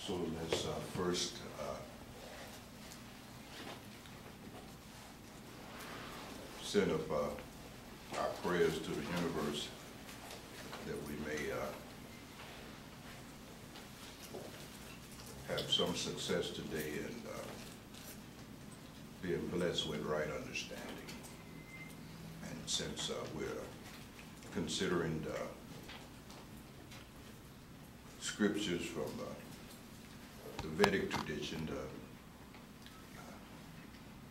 So let's first send up our prayers to the universe that we may have some success today and being blessed with right understanding. And since we're considering scriptures from the Vedic tradition,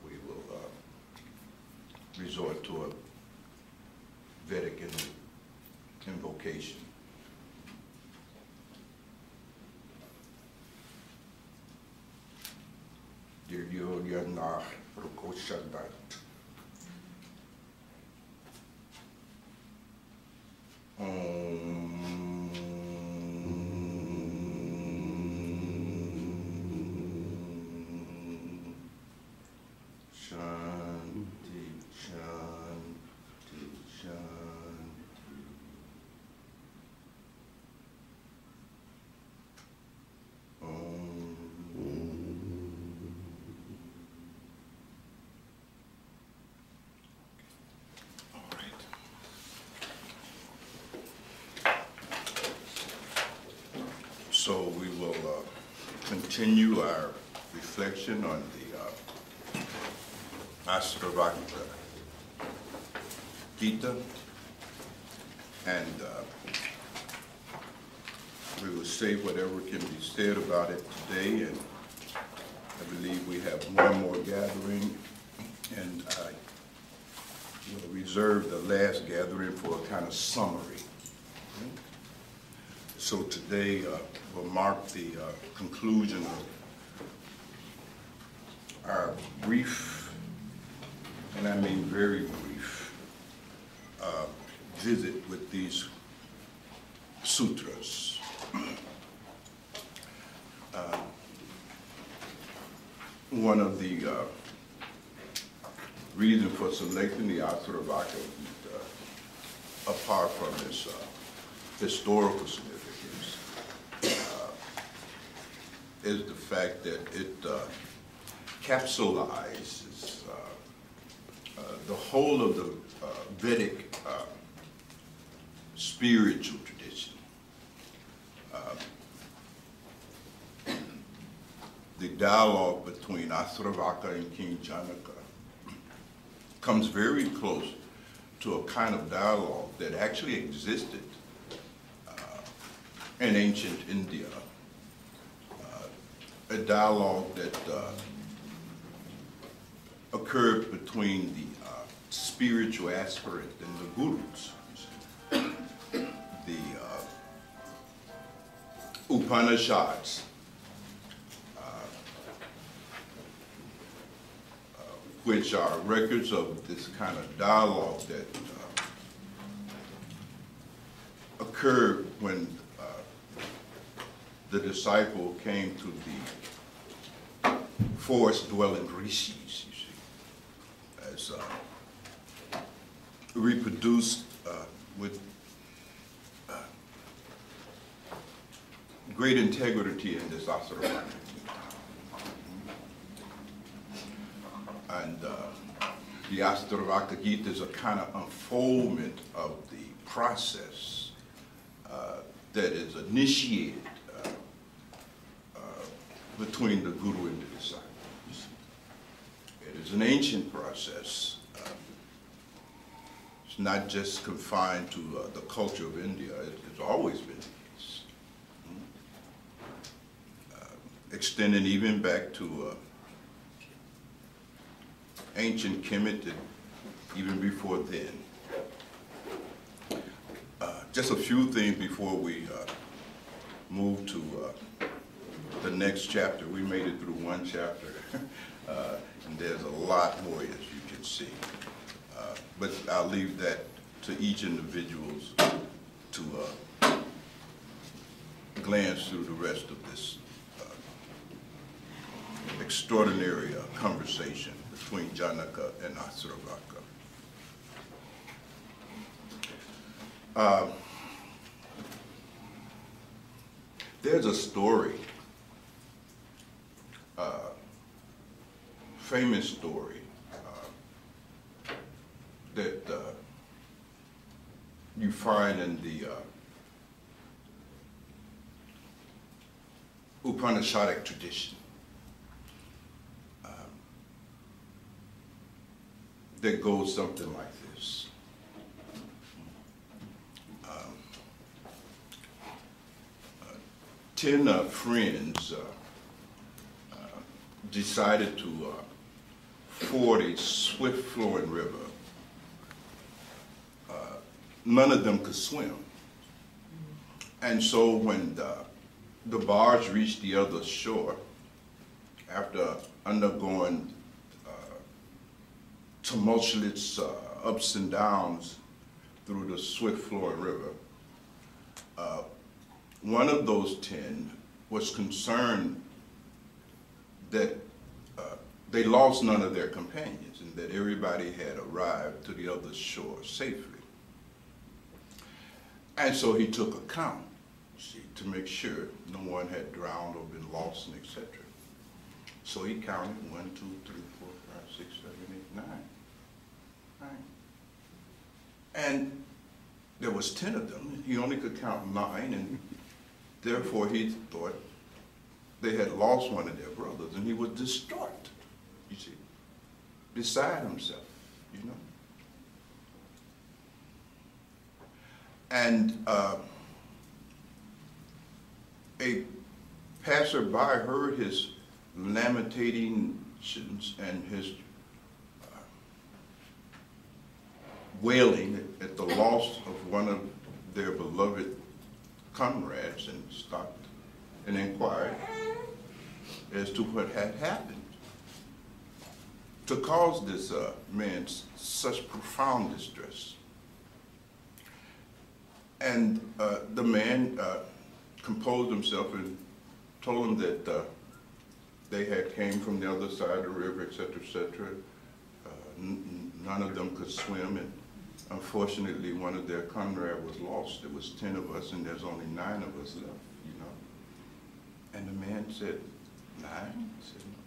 we will resort to a Vedic invocation. Diryo Yana Rukoshadat. So we will continue our reflection on the Ashtavakra Gita, and we will say whatever can be said about it today, and I believe we have one more gathering, and I will reserve the last gathering for a kind of summary. So today will mark the conclusion of our brief, and I mean very brief, visit with these sutras. One of the reasons for selecting the Ashtavakra Gita, apart from its historical significance, is the fact that it capsulizes the whole of the Vedic spiritual tradition. The dialogue between Ashtavakra and King Janaka comes very close to a kind of dialogue that actually existed in ancient India. A dialogue that occurred between the spiritual aspirant and the gurus. The Upanishads, which are records of this kind of dialogue that occurred when the disciple came to the forest-dwelling rishis, you see, as reproduced with great integrity in this Ashtavakra. And the Ashtavakra Gita is a kind of unfoldment of the process that is initiated between the guru and the disciples. It is an ancient process. It's not just confined to the culture of India. It's always been the case. Extending even back to ancient Kemet, even before then. Just a few things before we move to the next chapter. We made it through one chapter, and there's a lot more, as you can see. But I'll leave that to each individual to glance through the rest of this extraordinary conversation between Janaka and Ashtavakra. There's a story famous story that you find in the Upanishadic tradition that goes something like this. 10 friends decided to ford a swift-flowing river. None of them could swim. And so when the barge reached the other shore, after undergoing tumultuous ups and downs through the swift-flowing river, one of those 10 was concerned that they lost none of their companions and that everybody had arrived to the other shore safely. And so he took account, see, to make sure no one had drowned or been lost, and etc. So he counted 1, 2, 3, 4, 5, 6, 7, 8, 9. And there was 10 of them. He only could count 9, and therefore he thought they had lost one of their brothers, and he was distraught, you see, beside himself, you know. And a passerby heard his lamentations and his wailing at the loss of one of their beloved comrades, and stopped and inquired as to what had happened to cause this man such profound distress. And the man composed himself and told him that they had came from the other side of the river, etc., etc. None of them could swim, and unfortunately one of their comrades was lost. There was 10 of us, and there's only 9 of us left, you know. And the man said, 9? He said, no.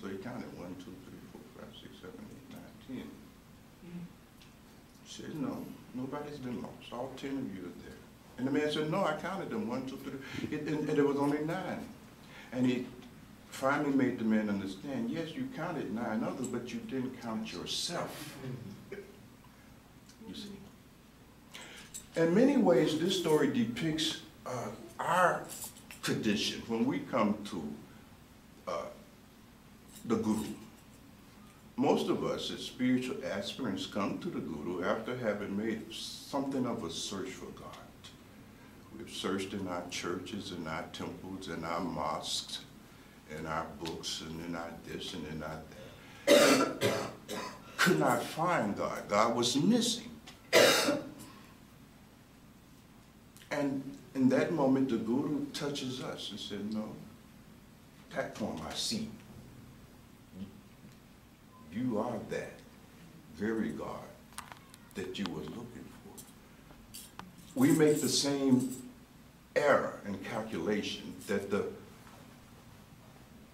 So he counted 1, 2, 3, 4, 5, 6, 7, 8, 9, 10. He said, no, nobody's been lost. All 10 of you are there. And the man said, no, I counted them, 1, 2, 3. And there was only 9. And he finally made the man understand, yes, you counted 9 others, but you didn't count yourself. You see. In many ways, this story depicts our tradition when we come to the Guru. Most of us as spiritual aspirants come to the Guru after having made something of a search for God. We've searched in our churches, in our temples, in our mosques, in our books, and in our this and in our that. Could not find God. God was missing. And in that moment, the Guru touches us and said, no, Tatpon, I see. You are that very God that you were looking for. We make the same error and calculation that the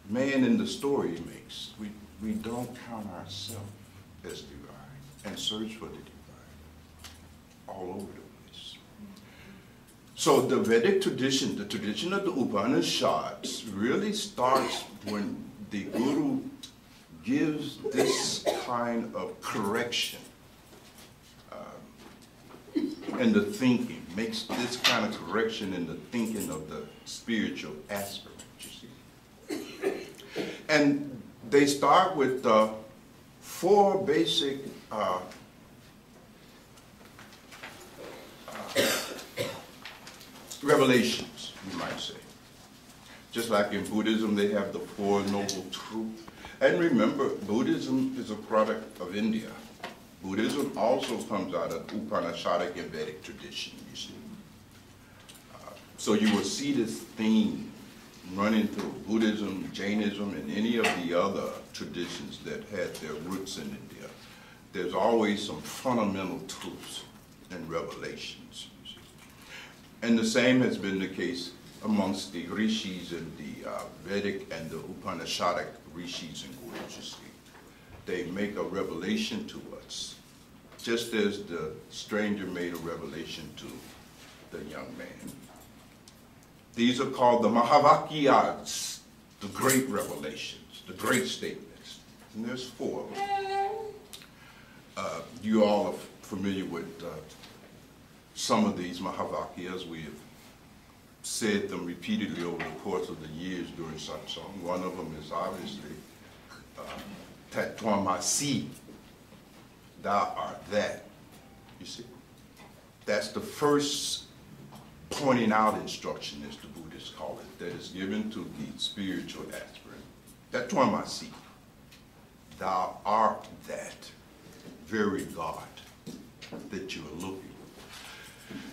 man in the story makes. We don't count ourselves as divine and search for the divine all over the place. So the Vedic tradition, the tradition of the Upanishads, really starts when the Guru gives this kind of correction in the thinking, makes this kind of correction in the thinking of the spiritual aspirant, you see. And they start with 4 basic revelations, you might say. Just like in Buddhism, they have the 4 noble truths. And remember, Buddhism is a product of India. Buddhism also comes out of Upanishadic and Vedic tradition, you see. So you will see this theme running through Buddhism, Jainism, and any of the other traditions that had their roots in India. There's always some fundamental truths and revelations, you see. And the same has been the case amongst the rishis and the Vedic and the Upanishadic rishis and gurus, you see. they make a revelation to us, just as the stranger made a revelation to the young man. These are called the Mahavakyas, the great revelations, the great statements. And there's 4 of them. You all are familiar with some of these Mahavakyas. We have said them repeatedly over the course of the years during satsang. One of them is obviously Tattvamasi, thou art that. You see, that's the first pointing out instruction, as the Buddhists call it, that is given to the spiritual aspirant. Tattvamasi, thou art that very God that you are looking.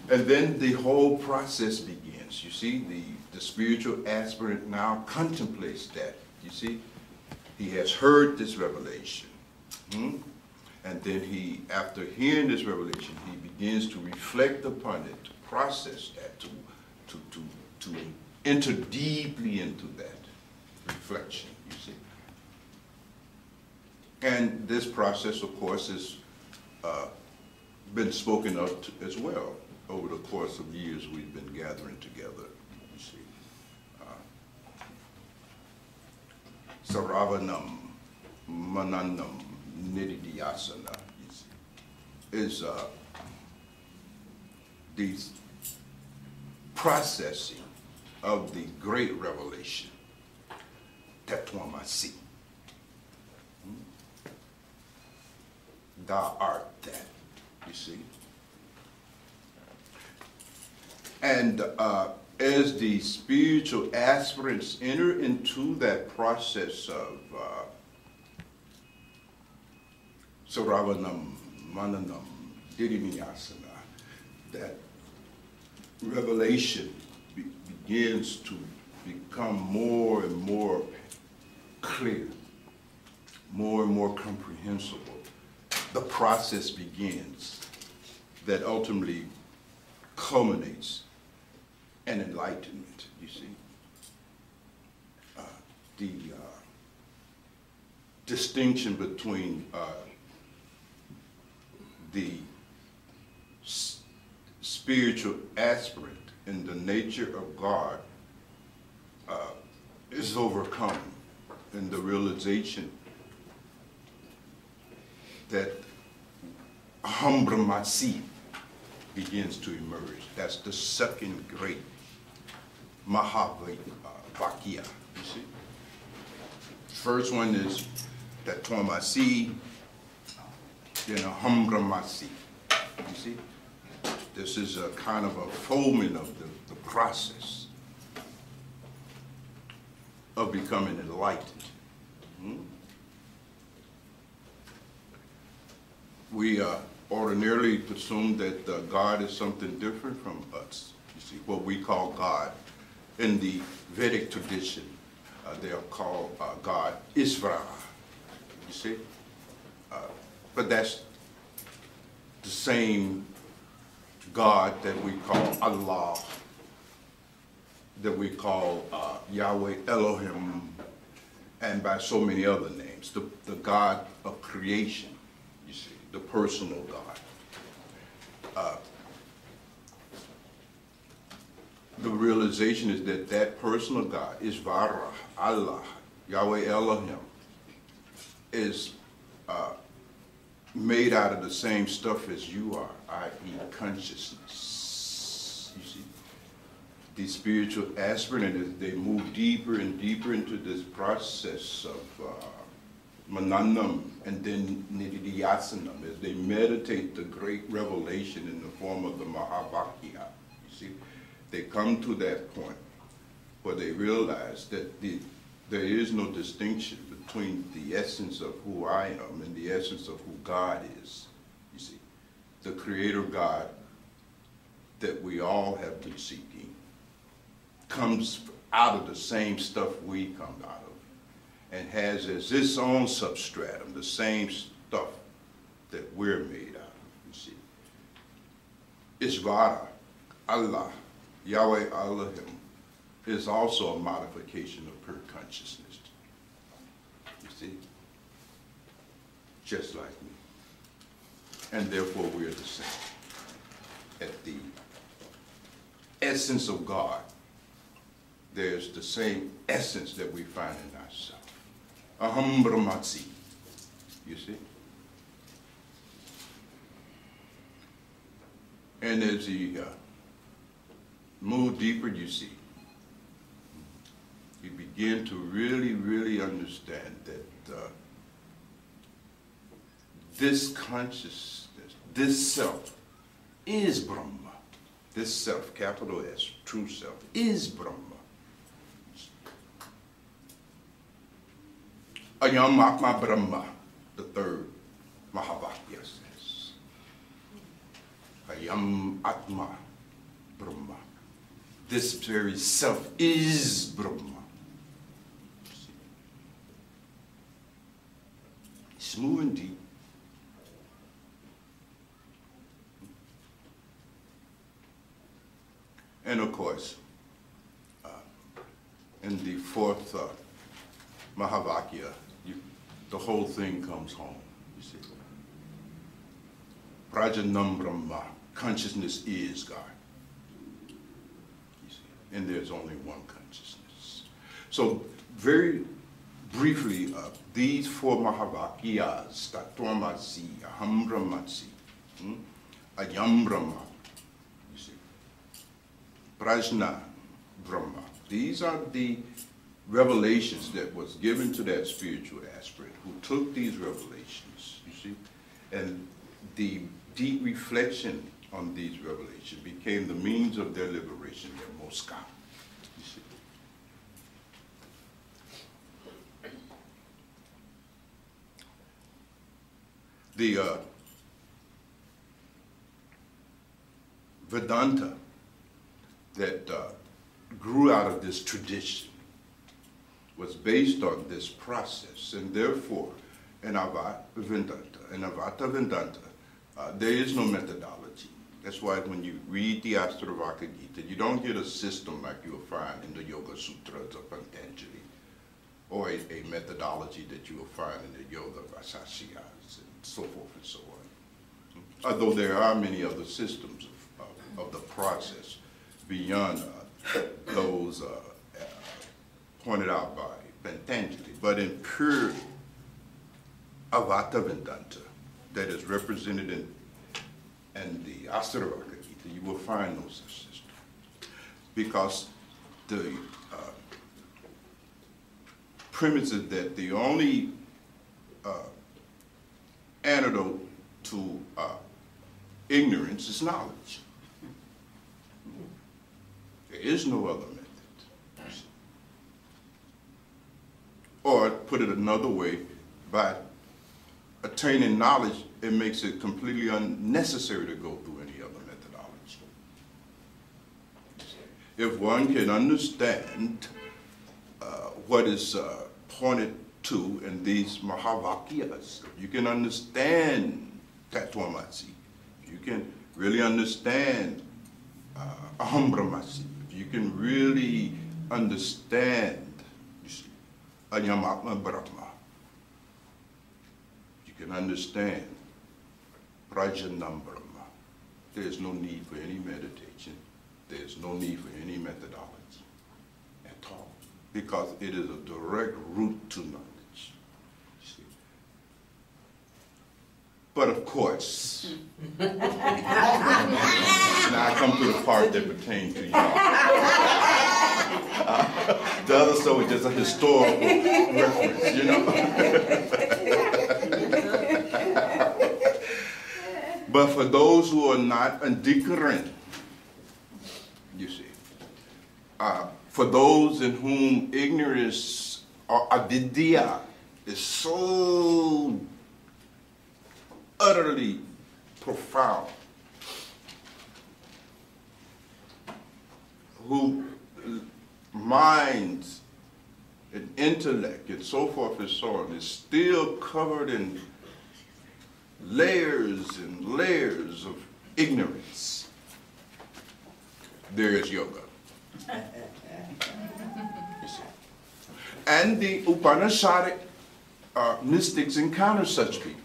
And then the whole process begins. You see, the spiritual aspirant now contemplates that. You see, he has heard this revelation. And then he, after hearing this revelation, he begins to reflect upon it, to process that, to enter deeply into that reflection, you see. And this process, of course, has been spoken of as well over the course of years we've been gathering together, you see. Saravanam, Mananam, Nididhyasana is the processing of the great revelation, Tattvamasi. Thou art that, you see. And as the spiritual aspirants enter into that process of Saravanam, Mananam, Didimiyasana, that revelation begins to become more and more clear, more and more comprehensible. The process begins that ultimately culminates in enlightenment, you see. The distinction between the spiritual aspirant and the nature of God is overcome in the realization that Aham Brahmasmi begins to emerge. That's the second great Mahavakya, you see. First one is Tattvamasi, then Aham Brahmasmi, you see. This is a kind of a folding of the process of becoming enlightened. We ordinarily presume that God is something different from us. You see, what we call God in the Vedic tradition, they are called God Isvara. You see, but that's the same God that we call Allah, that we call Yahweh Elohim, and by so many other names. The God of creation, you see, the personal God. The realization is that that personal God, Isvara, Allah, Yahweh Elohim, is made out of the same stuff as you are, i.e. consciousness. You see, the spiritual aspirant, as they move deeper and deeper into this process of mananam and then nididhyasanam, as they meditate the great revelation in the form of the Mahavakya. You see, they come to that point where they realize that there is no distinction between the essence of who I am and the essence of who God is. You see, the Creator God that we all have been seeking comes out of the same stuff we come out of, and has as its own substratum the same stuff that we're made out of, you see. Isvara, Allah, Yahweh Elohim, is also a modification of pure consciousness. You see? just like me. And therefore we are the same. At the essence of God, there's the same essence that we find in ourselves. Aham Brahmatsi. You see? And as you move deeper, you see, you begin to really, really understand that this consciousness, this self, is Brahma. This self, capital S, true self, is Brahma. Ayam Atma Brahma, the third Mahavakya says. Ayam Atma Brahma. This very self is Brahma. It's moving deep. And of course, in the fourth Mahavakya, the whole thing comes home, you see. Prajanam Brahma, consciousness is God. You see, and there's only one consciousness. So very briefly, these four Mahavakyas, Tattvamasi, Aham Brahmatsi, Ayam Brahma, you see, Prajna Brahma. These are the revelations that was given to that spiritual aspirant who took these revelations, you see, and the deep reflection on these revelations became the means of their liberation, their moksha, you see. The Vedanta that grew out of this tradition was based on this process, and therefore, in Avata Vedanta, there is no methodology. That's why when you read the Ashtavakra Gita, you don't get a system like you'll find in the Yoga Sutras of Patanjali, or a methodology that you will find in the Yoga Vasasiyas, and so forth and so on. Although there are many other systems of the process beyond those pointed out by Patanjali, but in pure Avata Vedanta that is represented in the Ashtavakra Gita, you will find no such system. Because the premise is that the only antidote to ignorance is knowledge. There is no other method. Or, put it another way, by attaining knowledge, it makes it completely unnecessary to go through any other methodology. If one can understand what is pointed to in these Mahavakyas, you can understand Tattvamasi, you can really understand Aham Brahmasi, you can really understand Ayam Atma Brahma, you can understand Prajanam Brahma. There's no need for any meditation. There's no need for any methodology at all, because it is a direct route to knowledge. See? But of course, now I come to the part that pertains to y'all. The other stuff is just a historical reference, you know. But for those who are not indifferent, you see, for those in whom ignorance or avidya is so utterly profound, who minds and intellect and so forth and so on is still covered in layers and layers of ignorance, there is yoga. You see. And the Upanishadic mystics encounter such people.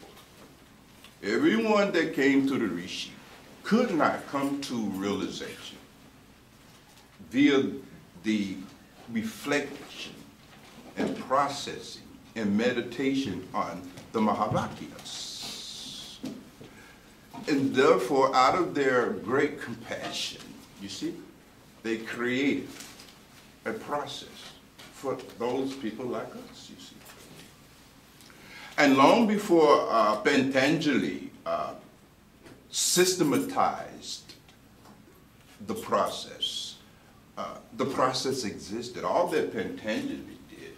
Everyone that came to the Rishi could not come to realization via the reflection and processing and meditation on the Mahavakyas. And therefore, out of their great compassion, you see, they created a process for those people like us, you see. And long before Patanjali systematized the process existed. All that Patanjali did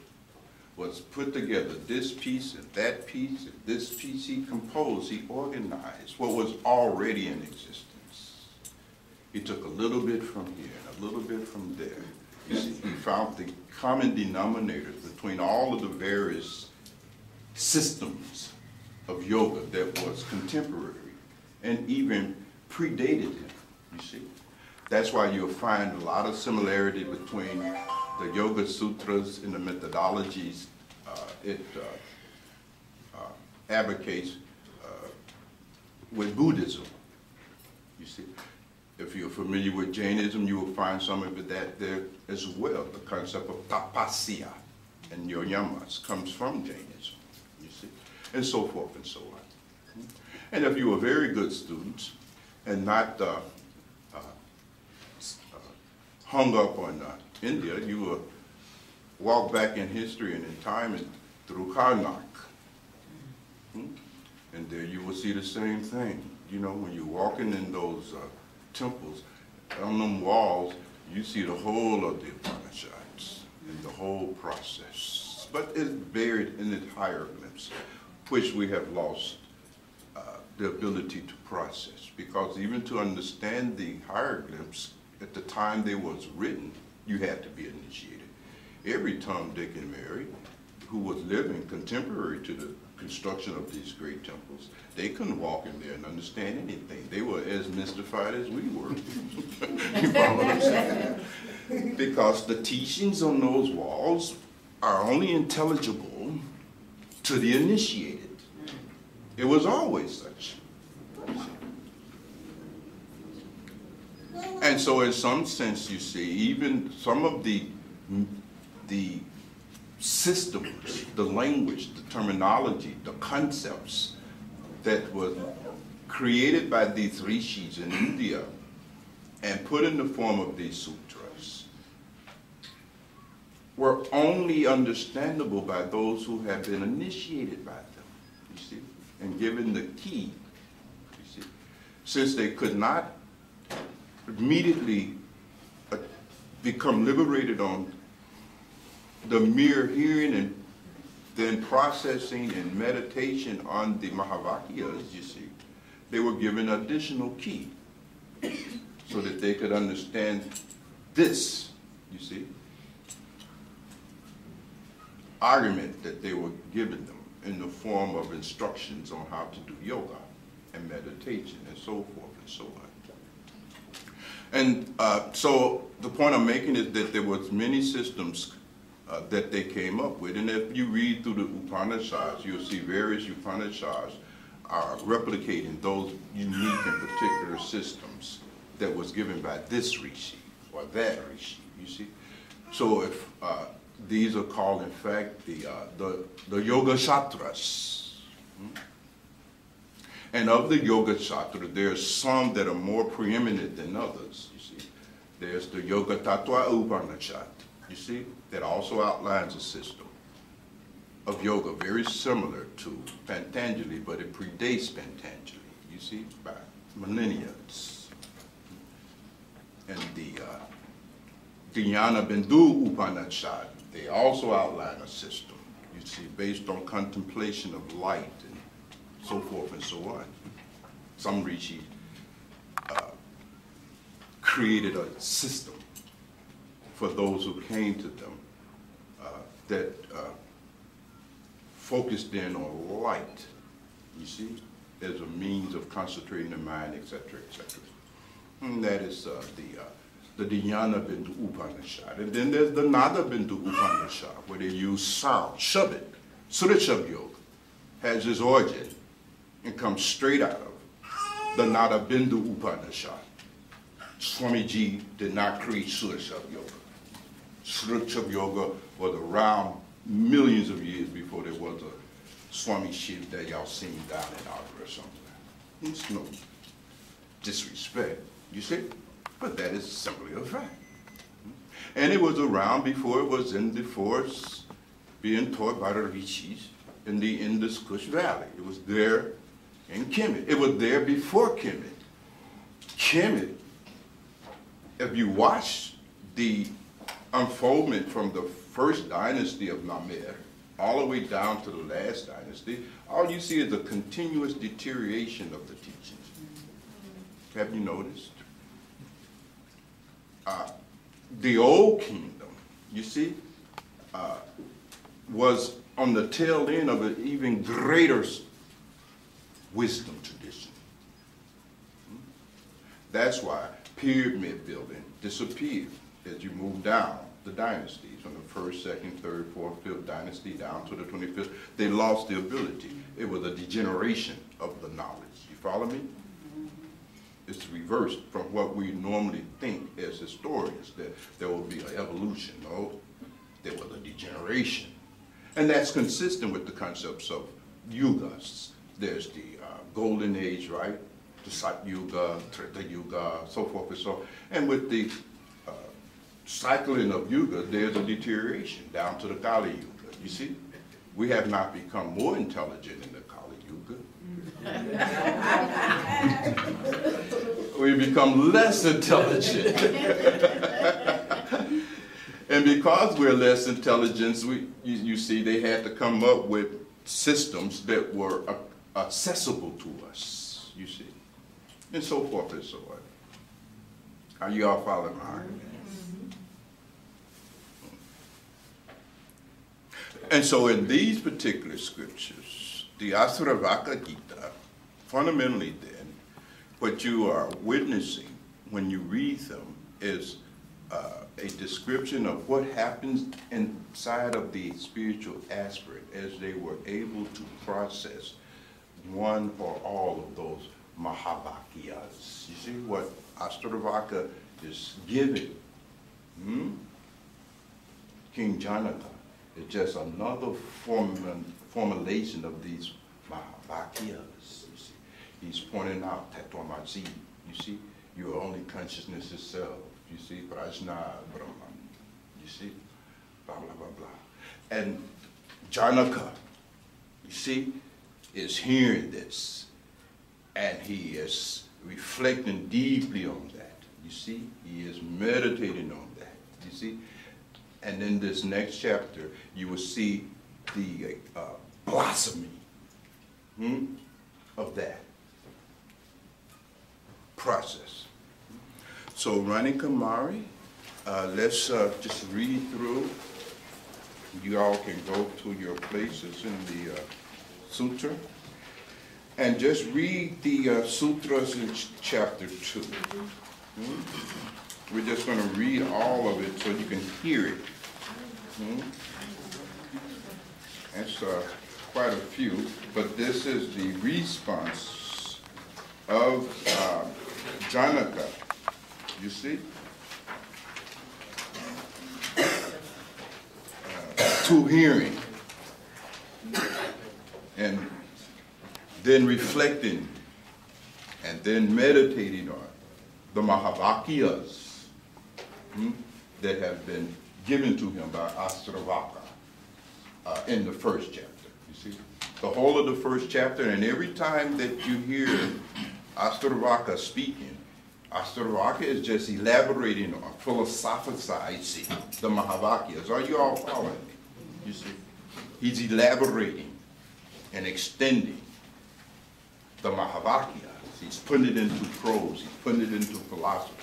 was put together this piece and that piece and this piece. He composed, he organized what was already in existence. He took a little bit from here and a little bit from there. You see, he found the common denominators between all of the various systems of yoga that was contemporary and even predated him, you see. That's why you'll find a lot of similarity between the Yoga Sutras and the methodologies it advocates with Buddhism, you see. If you're familiar with Jainism, you will find some of that there as well. The concept of tapasya and your yamas comes from Jainism, you see, and so forth and so on. And if you were very good students and not hung up on India, you will walk back in history and in time and through Karnak. And there you will see the same thing. You know, when you're walking in those temples, on them walls, you see the whole of the Upanishads and the whole process. But it's buried in its hieroglyphs, which we have lost the ability to process. Because even to understand the hieroglyphs, at the time they was written, you had to be initiated. Every Tom, Dick, and Mary who was living contemporary to the construction of these great temples, they couldn't walk in there and understand anything. They were as mystified as we were. You follow what I'm saying? Because the teachings on those walls are only intelligible to the initiated. It was always such. And so in some sense, you see, even some of the systems, the language, the terminology, the concepts that were created by these rishis in India and put in the form of these sutras were only understandable by those who have been initiated by them, you see, and given the key, you see. Since they could not immediately become liberated on the mere hearing and then processing and meditation on the Mahavakyas, you see, they were given additional key so that they could understand this, you see, argument that they were giving them in the form of instructions on how to do yoga and meditation and so forth and so on. And so the point I'm making is that there was many systems that they came up with. And if you read through the Upanishads, you'll see various Upanishads are replicating those unique and particular systems that was given by this rishi or that rishi, you see. So if these are called, in fact, the Yoga Shatras. And of the Yoga Shatra, there's some that are more preeminent than others, you see. There's the Yoga Tattva Upanishad, you see, that also outlines a system of yoga very similar to Patanjali, but it predates Patanjali, you see, by millennia. And the Dhyana Bindu Upanishad, they also outline a system, you see, based on contemplation of light and so forth and so on. Some rishi created a system for those who came to them that focused in on light, you see, as a means of concentrating the mind, etc., etc. And that is the Dhyana Bindu Upanishad. And then there's the Nada Bindu Upanishad, where they use sound, Shabad, Surashab Yoga, has its origin and comes straight out of the Nada Bindu Upanishad. Swamiji did not create Sursha Yoga. Sursha Yoga was around millions of years before there was a Swami Shiv that y'all seen down in Agra or something. It's no disrespect, you see, but that is simply a fact. And it was around before it was in the forest being taught by the rishis in the Indus Kush Valley. It was there in Kemet. It was there before Kemet. Kemet, if you watch the unfoldment from the first dynasty of Namer all the way down to the last dynasty, all you see is a continuous deterioration of the teachings. Have you noticed? The old kingdom, you see, was on the tail end of an even greater wisdom tradition. That's why pyramid building disappeared as you move down the dynasties from the first, second, third, fourth, fifth dynasty down to the 25th. They lost the ability. It was a degeneration of the knowledge. You follow me? It's reversed from what we normally think as historians, that there will be an evolution. No, there was a degeneration. And that's consistent with the concepts of yugas. There's the golden age, right? The Sat Yuga, Treta Yuga, so forth and so on. And with the cycling of yuga, there's a deterioration down to the Kali Yuga. You see? We have not become more intelligent in the Kali Yuga. We become less intelligent. And because we're less intelligent, you see, they had to come up with systems that were accessible to us, you see, and so forth and so on. Are you all following my argument? And so in these particular scriptures, the Ashtavakra Gita, fundamentally then, what you are witnessing when you read them is a description of what happens inside of the spiritual aspirant as they were able to process one or all of those Mahavakyas. You see what Ashtavakra is giving? King Janaka is just another formulation of these Mahavakyas. You see, he's pointing out Tatvamasi. You see, you are only consciousness itself. You see, Prajna Brahman. You see, blah blah blah blah. And Janaka, you see, is hearing this, and he is reflecting deeply on that. You see, he is meditating on that. You see, and in this next chapter, you will see the blossoming of that process. So, Rani Kumari, let's just read through. You all can go to your places in the sutra. And just read the sutras in chapter 2. We're just going to read all of it so you can hear it. That's quite a few, but this is the response of Janaka. You see? To hearing. And then reflecting. And then meditating on the Mahavakyas that have been given to him by Ashtavakra in the first chapter. You see? The whole of the first chapter, and every time that you hear Ashtavakra speaking, Ashtavakra is just elaborating on, philosophizing the Mahavakyas. Are you all following me? You see? He's elaborating and extending the Mahavakyas. He's putting it into prose. He's putting it into philosophy.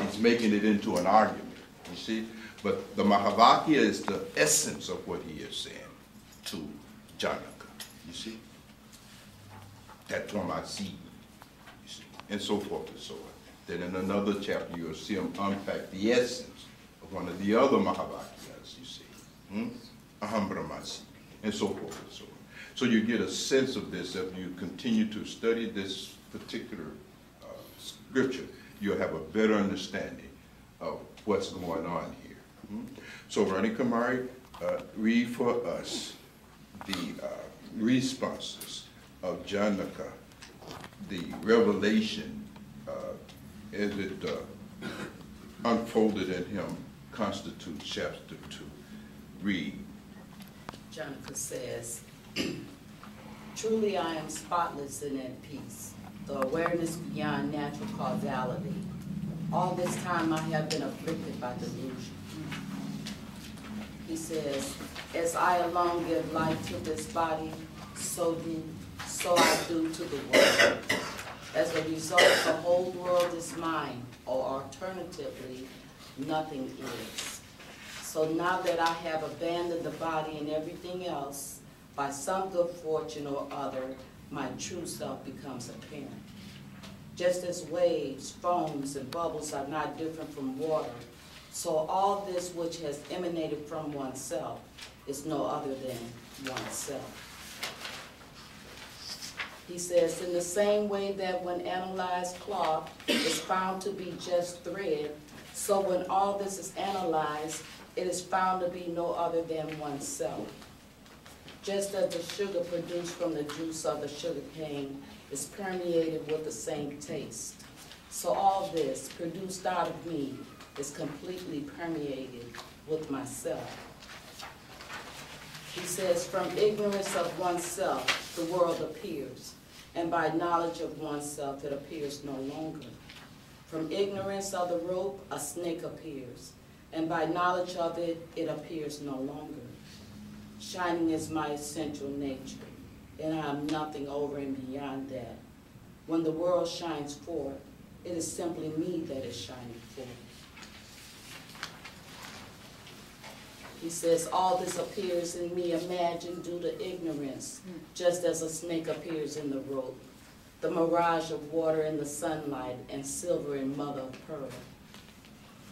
He's making it into an argument. You see? But the Mahavakya is the essence of what he is saying to Janaka. You see? Tatvamasi. You see? And so forth and so on. Then in another chapter, you'll see him unpack the essence of one of the other Mahavakyas, you see. Aham Brahmasi. And so forth and so on. So you get a sense of this. If you continue to study this particular scripture, you'll have a better understanding of what's going on here. So Ronnie Kamari, read for us the responses of Janaka, the revelation as it unfolded in him constitutes chapter 2. Read. Janaka says, truly I am spotless and at peace, the awareness beyond natural causality. All this time I have been afflicted by delusion. He says, as I alone give life to this body, so I do to the world. As a result, the whole world is mine, or alternatively, nothing is. So now that I have abandoned the body and everything else, by some good fortune or other, my true self becomes apparent. Just as waves, foams, and bubbles are not different from water, so all this which has emanated from oneself is no other than oneself. He says, in the same way that when analyzed cloth is found to be just thread, so when all this is analyzed, it is found to be no other than oneself. Just as the sugar produced from the juice of the sugar cane is permeated with the same taste, so all this produced out of me is completely permeated with myself. He says, from ignorance of oneself, the world appears, and by knowledge of oneself, it appears no longer. From ignorance of the rope, a snake appears, and by knowledge of it, it appears no longer. Shining is my essential nature, and I am nothing over and beyond that. When the world shines forth, it is simply me that is shining forth. He says, all this appears in me imagined due to ignorance, just as a snake appears in the rope, the mirage of water in the sunlight, and silver in mother of pearl.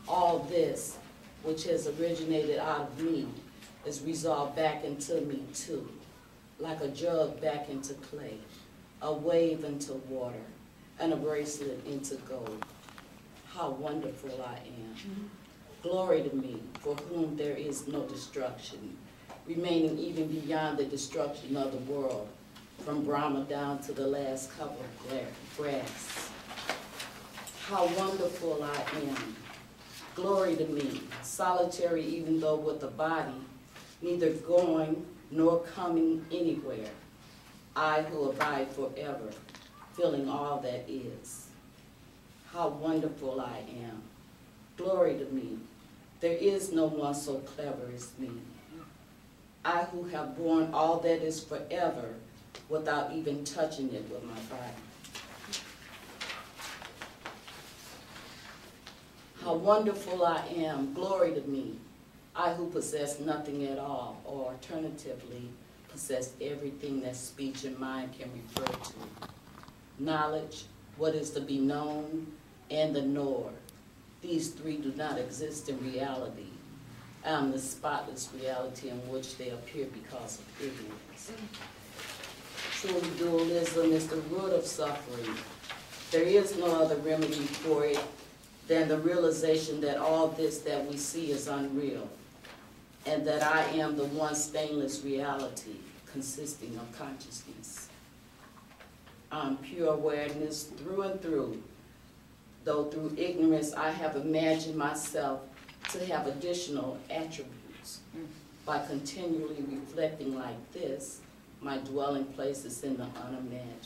All this, which has originated out of me, is resolved back into me too, like a jug back into clay, a wave into water, and a bracelet into gold. How wonderful I am. Glory to me, for whom there is no destruction, remaining even beyond the destruction of the world, from Brahma down to the last cup of grass. How wonderful I am. Glory to me, solitary even though with a body, neither going nor coming anywhere. I who abide forever, filling all that is. How wonderful I am. Glory to me. There is no one so clever as me. I who have borne all that is forever without even touching it with my body. How wonderful I am. Glory to me. I who possess nothing at all, or alternatively, possess everything that speech and mind can refer to. Knowledge, what is to be known, and the knower. These three do not exist in reality. I am the spotless reality in which they appear because of ignorance. Truly, dualism is the root of suffering. There is no other remedy for it than the realization that all this that we see is unreal, and that I am the one stainless reality consisting of consciousness. I am pure awareness through and through, though through ignorance I have imagined myself to have additional attributes. By continually reflecting like this, my dwelling place is in the unimagined.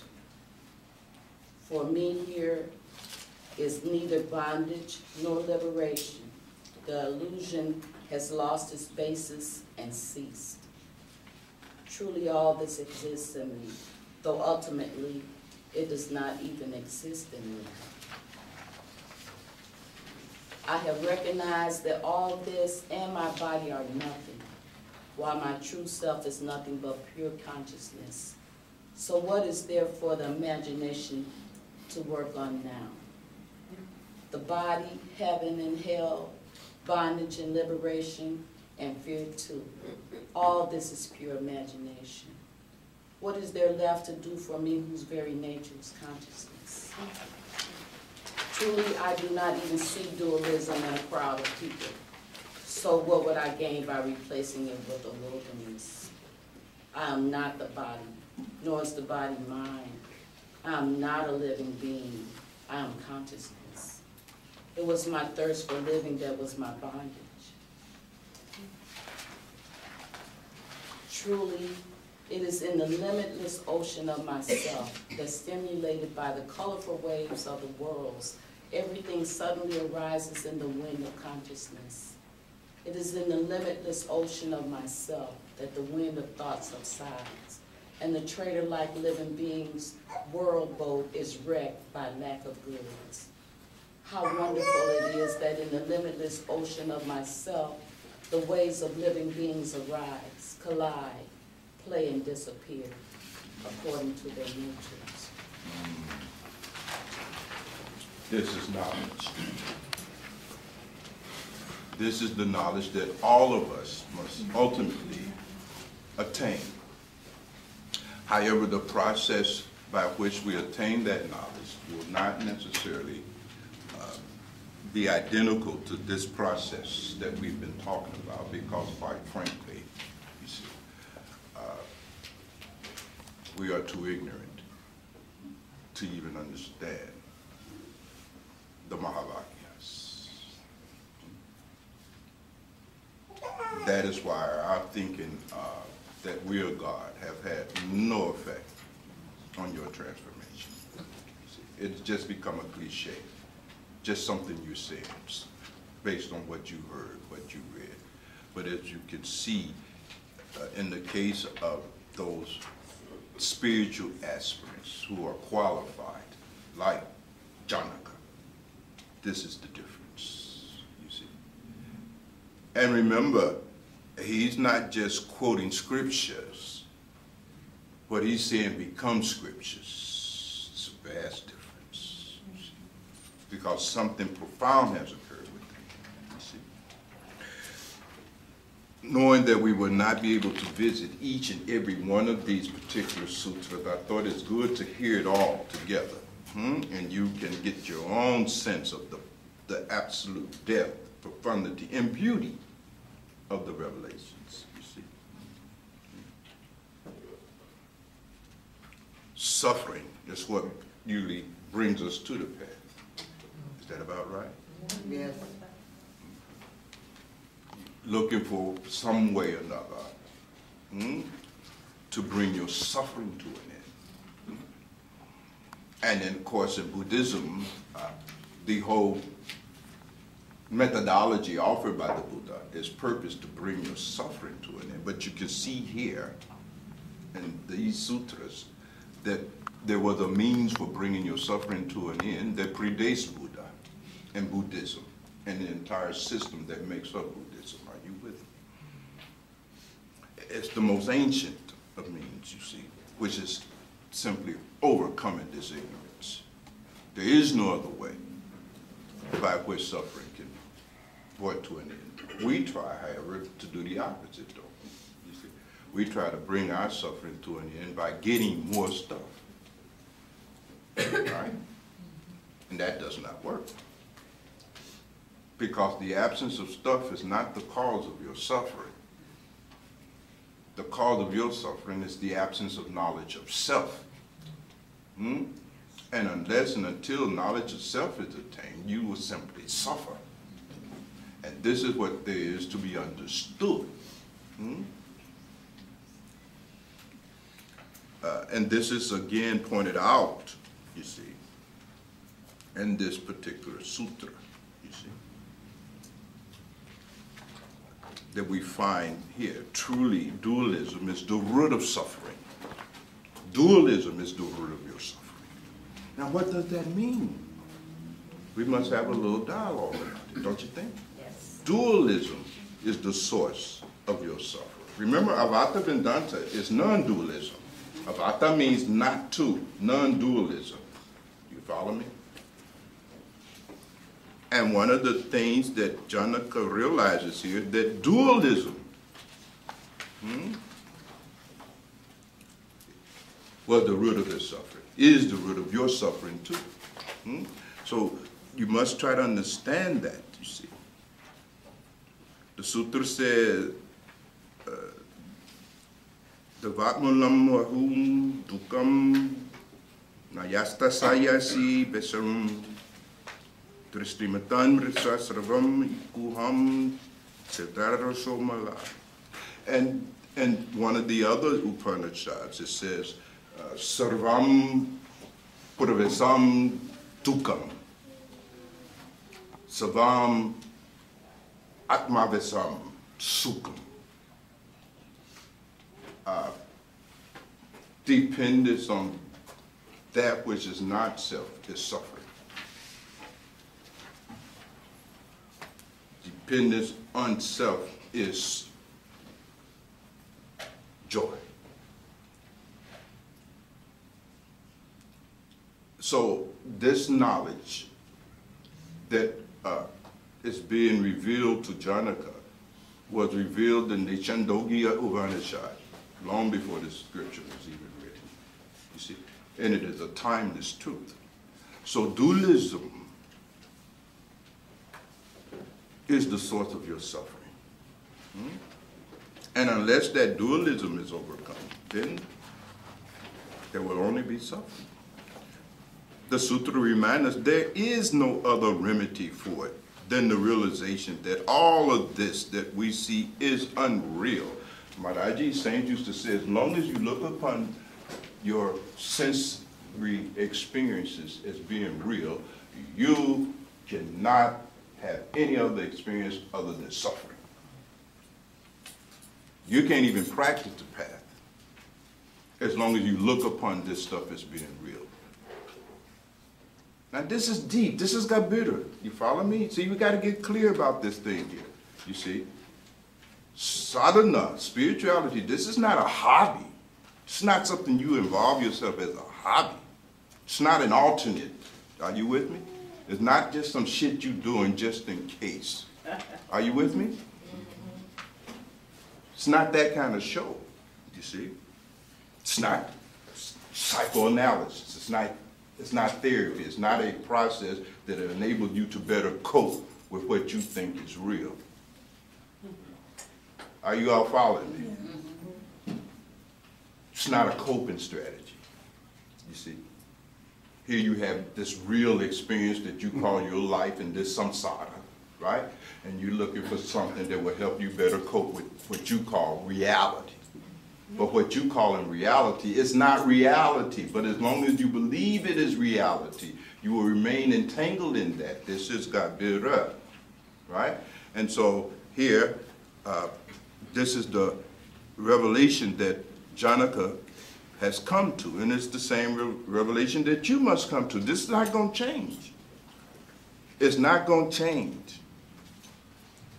For me here is neither bondage nor liberation. The illusion has lost its basis and ceased. Truly all this exists in me, though ultimately it does not even exist in me. I have recognized that all this and my body are nothing, while my true self is nothing but pure consciousness. So what is there for the imagination to work on now? The body, heaven and hell, bondage and liberation, and fear too. All this is pure imagination. What is there left to do for me whose very nature is consciousness? Truly, I do not even see dualism in a crowd of people. So what would I gain by replacing it with a wilderness? I am not the body, nor is the body mine. I am not a living being. I am consciousness. It was my thirst for living that was my bondage. Truly, it is in the limitless ocean of myself that, stimulated by the colorful waves of the worlds, everything suddenly arises in the wind of consciousness. It is in the limitless ocean of myself that the wind of thought subsides, and the traitor-like living being's world boat is wrecked by lack of goods. How wonderful it is that in the limitless ocean of myself, the waves of living beings arise, collide, play, and disappear according to their natures. This is knowledge. This is the knowledge that all of us must ultimately attain. However, the process by which we attain that knowledge will not necessarily be identical to this process that we've been talking about, because quite frankly, you see, we are too ignorant to even understand the Mahavakyas. That is why our thinking that we are God have had no effect on your transformation. It's just become a cliche, just something you said based on what you heard, what you read. But as you can see, in the case of those spiritual aspirants who are qualified, like Janaka, this is the difference, you see. And remember, he's not just quoting scriptures. What he's saying becomes scriptures. It's a vast difference, you see, because something profound has occurred with him, you see. Knowing that we will not be able to visit each and every one of these particular sutras, I thought it's good to hear it all together. And you can get your own sense of the absolute depth, profundity, and beauty of the revelations, you see. Suffering is what usually brings us to the path. Is that about right? Yes. Looking for some way or another to bring your suffering to an end. And then, of course, in Buddhism, the whole methodology offered by the Buddha is purpose to bring your suffering to an end. But you can see here in these sutras that there was a means for bringing your suffering to an end that predates Buddha and Buddhism and the entire system that makes up Buddhism. Are you with me? It's the most ancient of means, you see, which is simply overcoming this ignorance. There is no other way by which suffering can be brought to an end. We try, however, to do the opposite, don't we? You see, we try to bring our suffering to an end by getting more stuff, right? And that does not work, because the absence of stuff is not the cause of your suffering. The cause of your suffering is the absence of knowledge of self. And unless and until knowledge of self is attained, you will simply suffer. And this is what there is to be understood. And this is again pointed out, you see, in this particular sutra, you see, that we find here. Truly, dualism is the root of suffering. Dualism is the root of your suffering. Now, what does that mean? We must have a little dialogue about it, don't you think? Yes. Dualism is the source of your suffering. Remember, Avata Vedanta is non-dualism. Avata means not to, non-dualism. You follow me? And one of the things that Janaka realizes here, that dualism was the root of his suffering, is the root of your suffering too. So you must try to understand that, you see. The sutra says, Davatmulam wahum dukam nayasta sayasi besarum tristimatan risasravam ikuham siddharasomala. And one of the other Upanishads, it says, sarvam purvesam dukam, savam atmavesam sukham. Dependence on that which is not self is suffering. Dependence on self is joy. So this knowledge that is being revealed to Janaka was revealed in the Chandogya Upanishad long before this scripture was even written, you see, and it is a timeless truth. So dualism is the source of your suffering. And unless that dualism is overcome, then there will only be suffering. The sutra reminds us there is no other remedy for it than the realization that all of this that we see is unreal. Maharaji Saint used to say, as long as you look upon your sensory experiences as being real, you cannot have any other experience other than suffering. You can't even practice the path as long as you look upon this stuff as being real. Now this is deep. This has got bitter. You follow me? See, we got to get clear about this thing here. You see? Sadhana, spirituality, this is not a hobby. It's not something you involve yourself as a hobby. It's not an alternate. Are you with me? It's not just some shit you doing just in case. Are you with me? It's not that kind of show, you see. It's not psychoanalysis. It's not therapy. It's not a process that enables you to better cope with what you think is real. Are you all following me? It's not a coping strategy, you see. Here you have this real experience that you call your life and this samsara, right? And you're looking for something that will help you better cope with what you call reality. But what you call in reality is not reality. But as long as you believe it is reality, you will remain entangled in that. This has got built up, right? And so here, this is the revelation that Janaka has come to. And it's the same revelation that you must come to. This is not going to change. It's not going to change.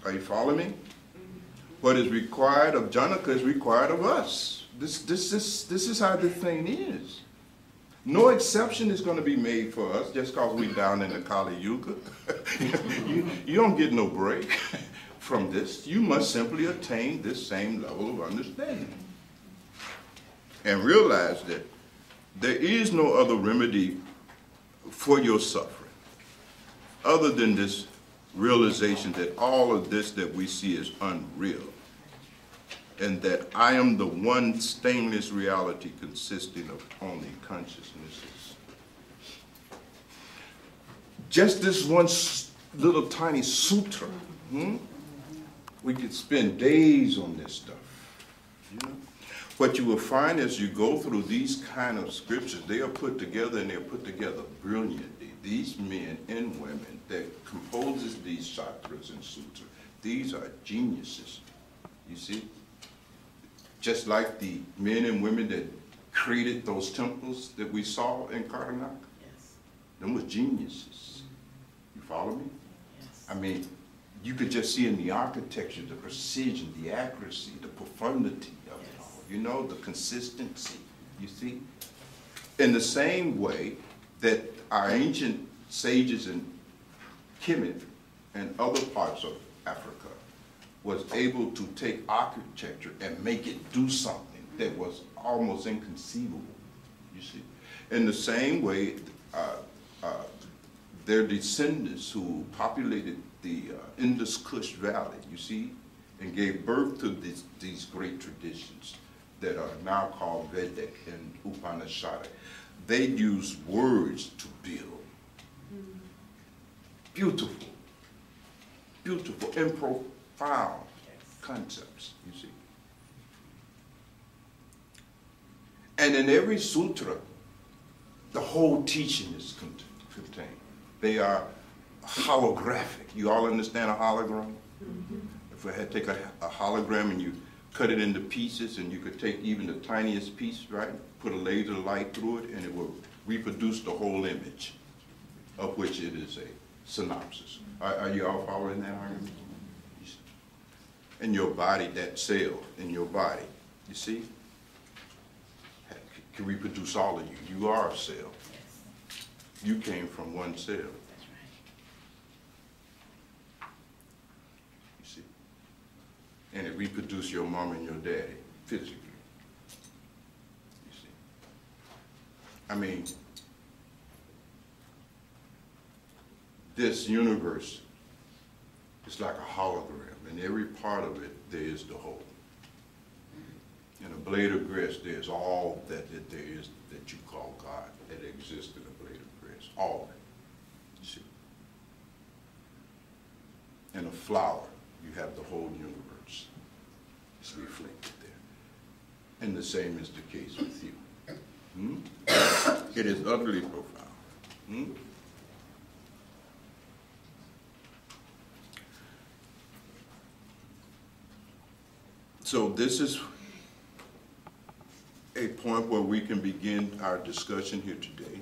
Are you following me? What is required of Janaka is required of us. This is how this thing is. No exception is going to be made for us just because we're down in the Kali Yuga. you don't get no break from this. You must simply attain this same level of understanding. And realize that there is no other remedy for your suffering other than this realization that all of this that we see is unreal, and that I am the one stainless reality consisting of only consciousnesses. Just this one little tiny sutra, we could spend days on this stuff. You know? What you will find as you go through these kind of scriptures, they are put together, and they're put together brilliantly. These men and women that composes these shastras and sutras, these are geniuses, you see? Just like the men and women that created those temples that we saw in Karnak. Yes. Them was geniuses. You follow me? Yes. I mean, you could just see in the architecture, the precision, the accuracy, the profundity of it all. You know, the consistency, you see? In the same way that our ancient sages in Kemet and other parts of Africa was able to take architecture and make it do something that was almost inconceivable you see. In the same way, their descendants who populated the Indus Kush Valley, you see, and gave birth to these great traditions that are now called Vedic and Upanishadic. They use words to build. Beautiful, beautiful and profound concepts, you see. And in every sutra, the whole teaching is contained. They are holographic. You all understand a hologram? Mm-hmm. If I had to take a hologram and you cut it into pieces, and you could take even the tiniest piece, right? Put a laser light through it, and it will reproduce the whole image, of which it is a synopsis. Are you all following that argument? In your body, that cell in your body, you see, can reproduce all of you. You are a cell. Yes. You came from one cell. That's right. You see, and it reproduced your mom and your daddy physically. You see, I mean, this universe is like a hologram. In every part of it, there is the whole. In a blade of grass, there's all that there is that you call God that exists in a blade of grass. All of it. You see. In a flower, you have the whole universe. It's reflected there. And the same is the case with you. It is utterly profound. So this is a point where we can begin our discussion here today.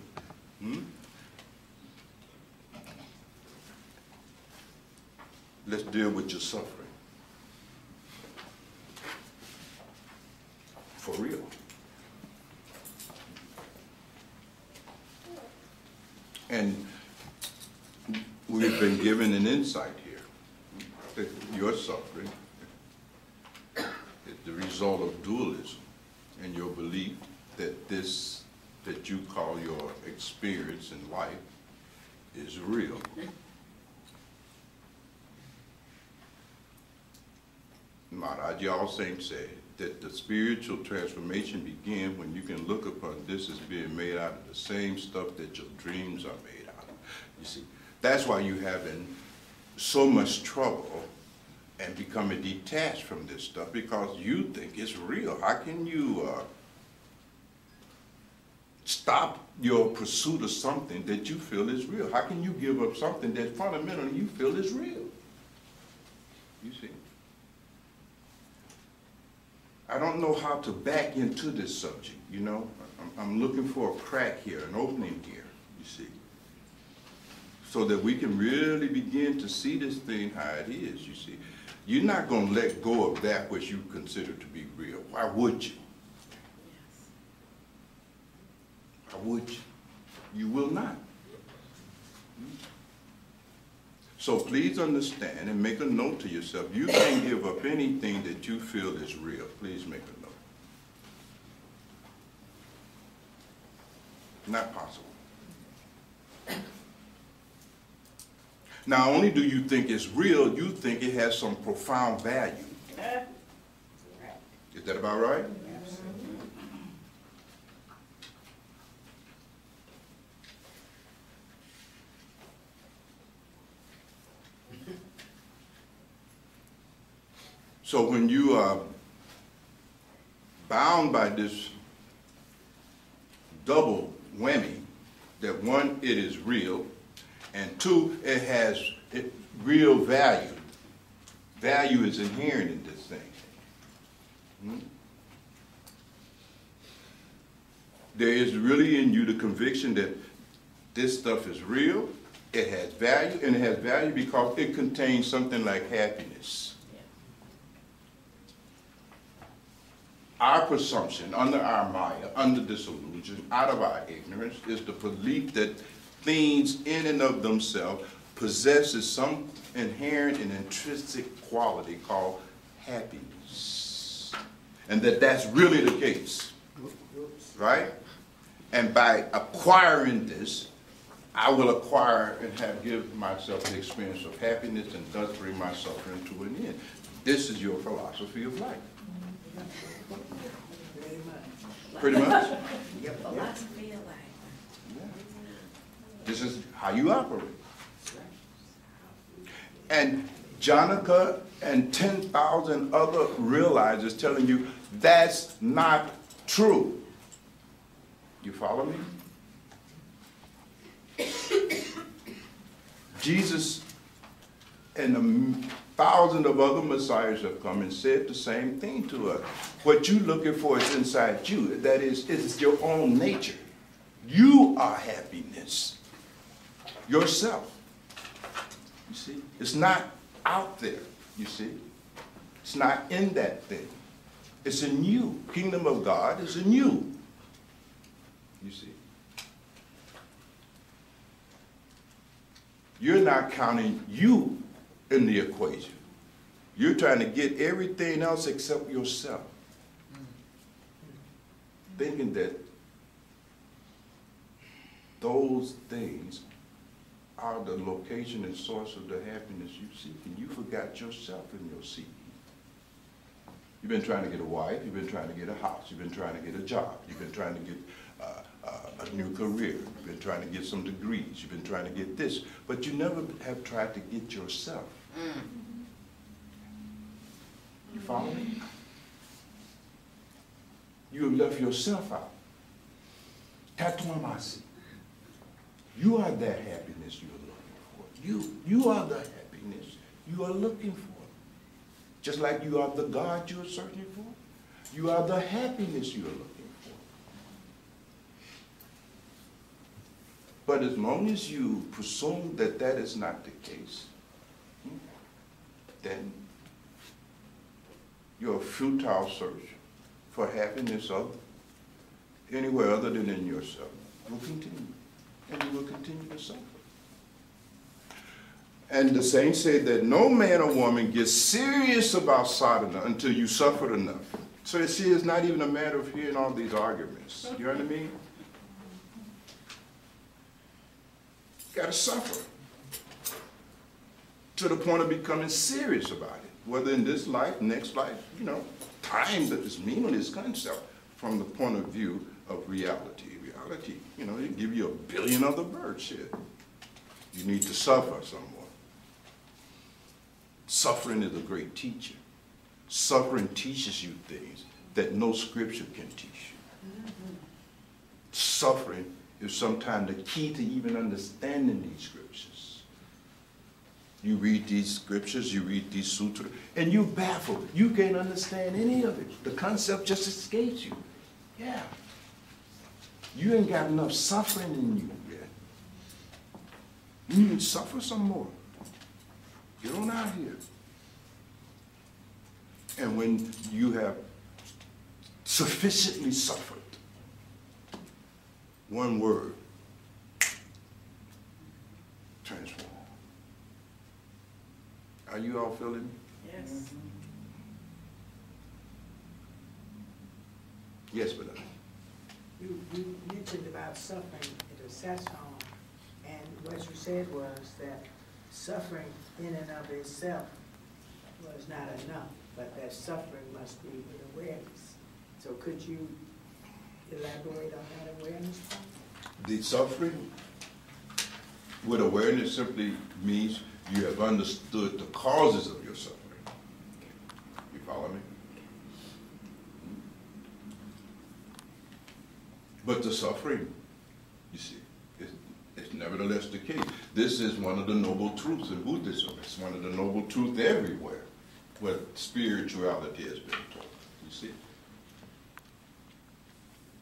Let's deal with your suffering. For real. And we've been given an insight here that your suffering is the result of dualism and your belief that this that you call your experience in life is real. Maharaj, y'all saints say that the spiritual transformation begins when you can look upon this as being made out of the same stuff that your dreams are made out of. You see, that's why you're having so much trouble and becoming detached from this stuff, because you think it's real. How can you stop your pursuit of something that you feel is real? How can you give up something that fundamentally you feel is real? You see? I don't know how to back into this subject, you know? I'm looking for a crack here, an opening here, you see, so that we can really begin to see this thing how it is, you see. You're not going to let go of that which you consider to be real. Why would you? Why would you? You will not. So please understand and make a note to yourself. You can't give up anything that you feel is real. Please make a note. Not possible. Not only do you think it's real, you think it has some profound value. Is that about right? So when you are bound by this double whammy, that one, it is real, and two, it has real value. Value is inherent in this thing. There is really in you the conviction that this stuff is real, it has value, and it has value because it contains something like happiness. Our presumption, under our Maya, under this illusion, out of our ignorance, is the belief that things in and of themselves possesses some inherent and intrinsic quality called happiness. And that that's really the case. Right? And by acquiring this, I will acquire and give myself the experience of happiness and thus bring my suffering to an end. This is your philosophy of life. Pretty much. Your philosophy of life. Yeah. This is how you operate. And Janaka and 10,000 other realizers telling you that's not true. You follow me? Jesus and 1,000 of other messiahs have come and said the same thing to us. What you're looking for is inside you. That is, it's your own nature. You are happiness. Yourself. You see? It's not out there, you see? It's not in that thing. It's in you. Kingdom of God is in you. You see? You're not counting you in the equation. You're trying to get everything else except yourself. Thinking that those things are the location and source of the happiness you seek. And you forgot yourself in your seeking. You've been trying to get a wife. You've been trying to get a house. You've been trying to get a job. You've been trying to get a new career. You've been trying to get some degrees. You've been trying to get this. But you never have tried to get yourself. You follow me? You have left yourself out. Tatumamasi. You are that happiness you are looking for. You are the happiness you are looking for. Just like you are the God you are searching for, you are the happiness you are looking for. But as long as you presume that that is not the case, then your futile search for happiness anywhere other than in yourself will continue. And you will continue to suffer. And the saints say that no man or woman gets serious about sadhana until you suffered enough. So you see, it's not even a matter of hearing all these arguments. You know what I mean? You got to suffer to the point of becoming serious about it. Whether in this life, next life, you know, time that is meaningless concept from the point of view of reality. Reality, you know, they give you 1 billion other birds here. You need to suffer some more. Suffering is a great teacher. Suffering teaches you things that no scripture can teach you. Suffering is sometimes the key to even understanding these scriptures. You read these scriptures, you read these sutras, and you're baffled. You can't understand any of it. The concept just escapes you. Yeah. You ain't got enough suffering in you yet. You need to suffer some more. Get on out here. And when you have sufficiently suffered, one word, transform. Are you all feeling me? Yes. Yes, but You mentioned about suffering at a satsang, and what you said was that suffering in and of itself was not enough, but that suffering must be with awareness. So could you elaborate on that awareness point? the suffering with awareness simply means you have understood the causes of your suffering. You follow me? But the suffering, you see, is nevertheless the case. This is one of the noble truths in Buddhism. It's one of the noble truths everywhere where spirituality has been taught. You see?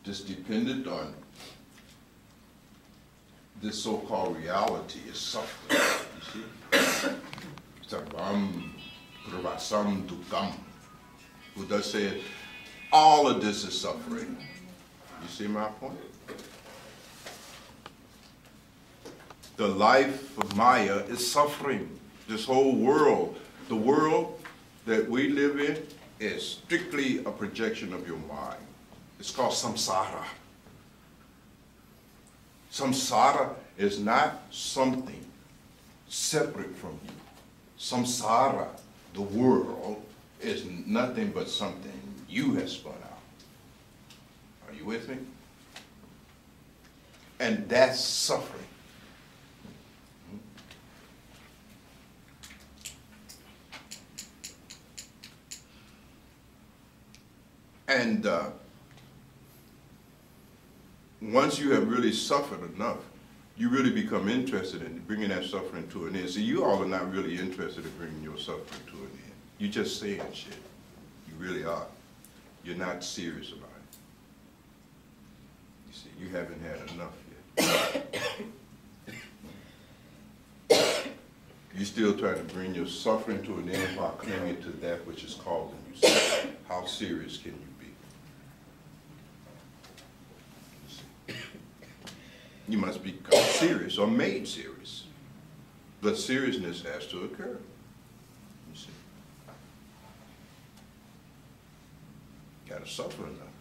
Just dependent on this so-called reality is suffering. You see? Sarvam pravasam dukam. Buddha said, all of this is suffering. You see my point? The life of Maya is suffering. This whole world, the world that we live in, is strictly a projection of your mind. It's called samsara. Samsara is not something separate from you. Samsara, the world, is nothing but something you have spun out. Are you with me? And that's suffering. And once you have really suffered enough, you really become interested in bringing that suffering to an end. See, you all are not really interested in bringing your suffering to an end. You're just saying shit. You really are. You're not serious about it. You see, you haven't had enough yet. You're still trying to bring your suffering to an end while clinging to that which is causing you suffering. How serious can you be? You must become serious or made serious. But seriousness has to occur. You see. Got to suffer enough.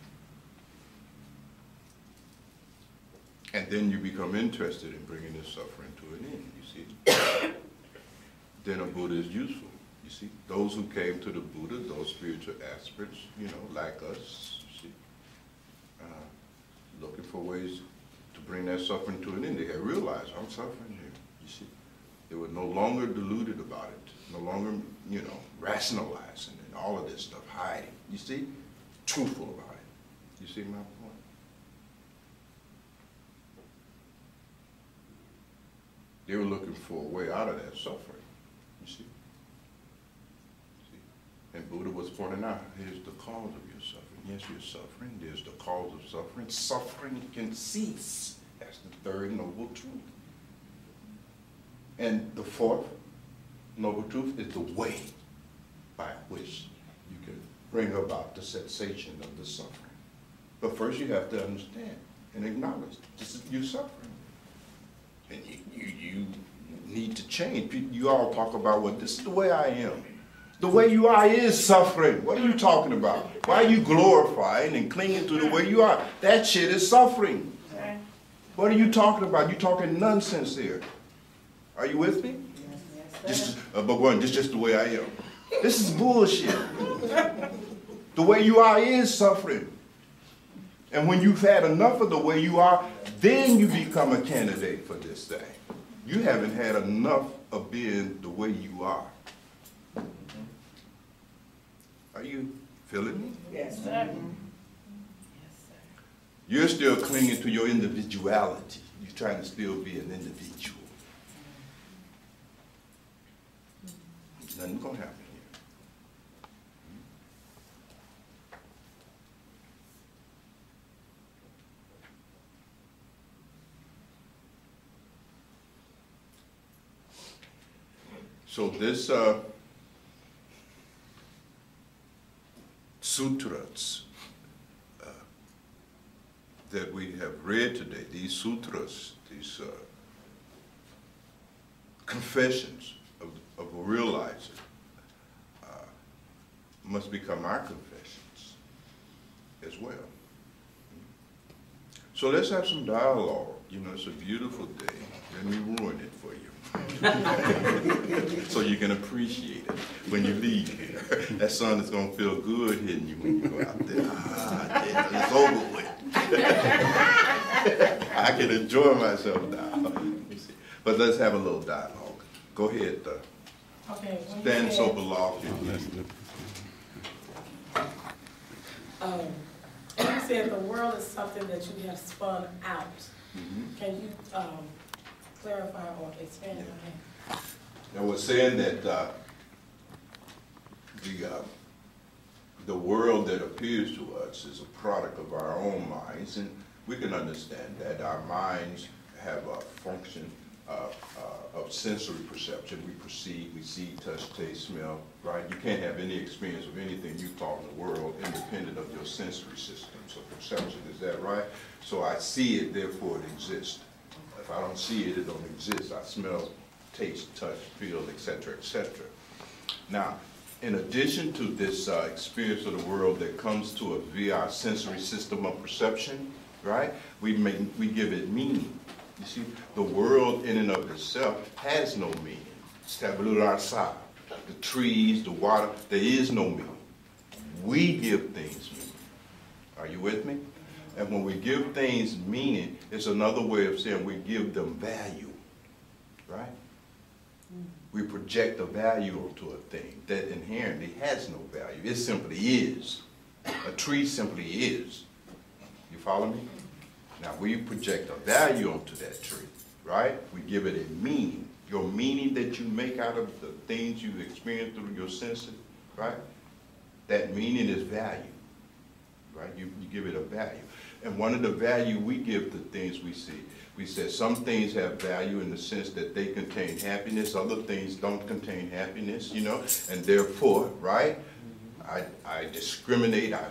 And then you become interested in bringing this suffering to an end, you see. Then a Buddha is useful, you see. Those who came to the Buddha, those spiritual aspirants, you know, like us, you see, looking for ways to bring that suffering to an end. They had realized, I'm suffering here, you see. They were no longer deluded about it, no longer, you know, rationalizing and all of this stuff, hiding, you see, truthful about it. You see my point? They were looking for a way out of that suffering, you see. And Buddha was pointing out, here's the cause of your suffering. Yes, you're suffering. There's the cause of suffering. Suffering can cease. That's the third noble truth. And the fourth noble truth is the way by which you can bring about the cessation of the suffering. But first you have to understand and acknowledge this is you suffering. And you need to change. You all talk about, well, this is the way I am. The way you are is suffering. What are you talking about? Why are you glorifying and clinging to the way you are? That shit is suffering. What are you talking about? You're talking nonsense here. Are you with me? Yes, Bhagwan, this is just the way I am. This is bullshit. The way you are is suffering. And when you've had enough of the way you are, then you become a candidate for this thing. You haven't had enough of being the way you are. Are you feeling me? Yes, sir. Yes, sir. You're still clinging to your individuality. You're trying to still be an individual. Nothing's going to happen here. So this sutras that we have read today, these sutras, these confessions of a realizer, must become our confessions as well. So let's have some dialogue. You know, it's a beautiful day. Let me ruin it for you. So you can appreciate it when you leave here. That sun is going to feel good hitting you when you go out there. It's over with. I can enjoy myself now. But let's have a little dialogue. Go ahead. Okay. Stand so aloft. And you said the world is something that you have spun out. Mm-hmm. Can you clarify or expand on that? I was saying that the world that appears to us is a product of our own minds, and we can understand that. Our minds have a function of sensory perception. We perceive, we see, touch, taste, smell, right? You can't have any experience of anything you thought in the world independent of your sensory systems of perception. Is that right? So I see it, therefore it exists. If I don't see it, it don't exist. I smell, taste, touch, feel, etc., etc. Now, in addition to this experience of the world that comes to us via our sensory system of perception, right? We give it meaning. You see, the world in and of itself has no meaning. The trees, the water, there is no meaning. We give things meaning. Are you with me? And when we give things meaning, it's another way of saying we give them value, right? We project a value onto a thing that inherently has no value. It simply is. A tree simply is. You follow me? Now we project a value onto that tree, right? We give it a meaning. Your meaning that you make out of the things you experience through your senses, right? That meaning is value, right? You give it a value. And one of the value we give to things we see, we said some things have value in the sense that they contain happiness, other things don't contain happiness, you know, and therefore, right, I discriminate, I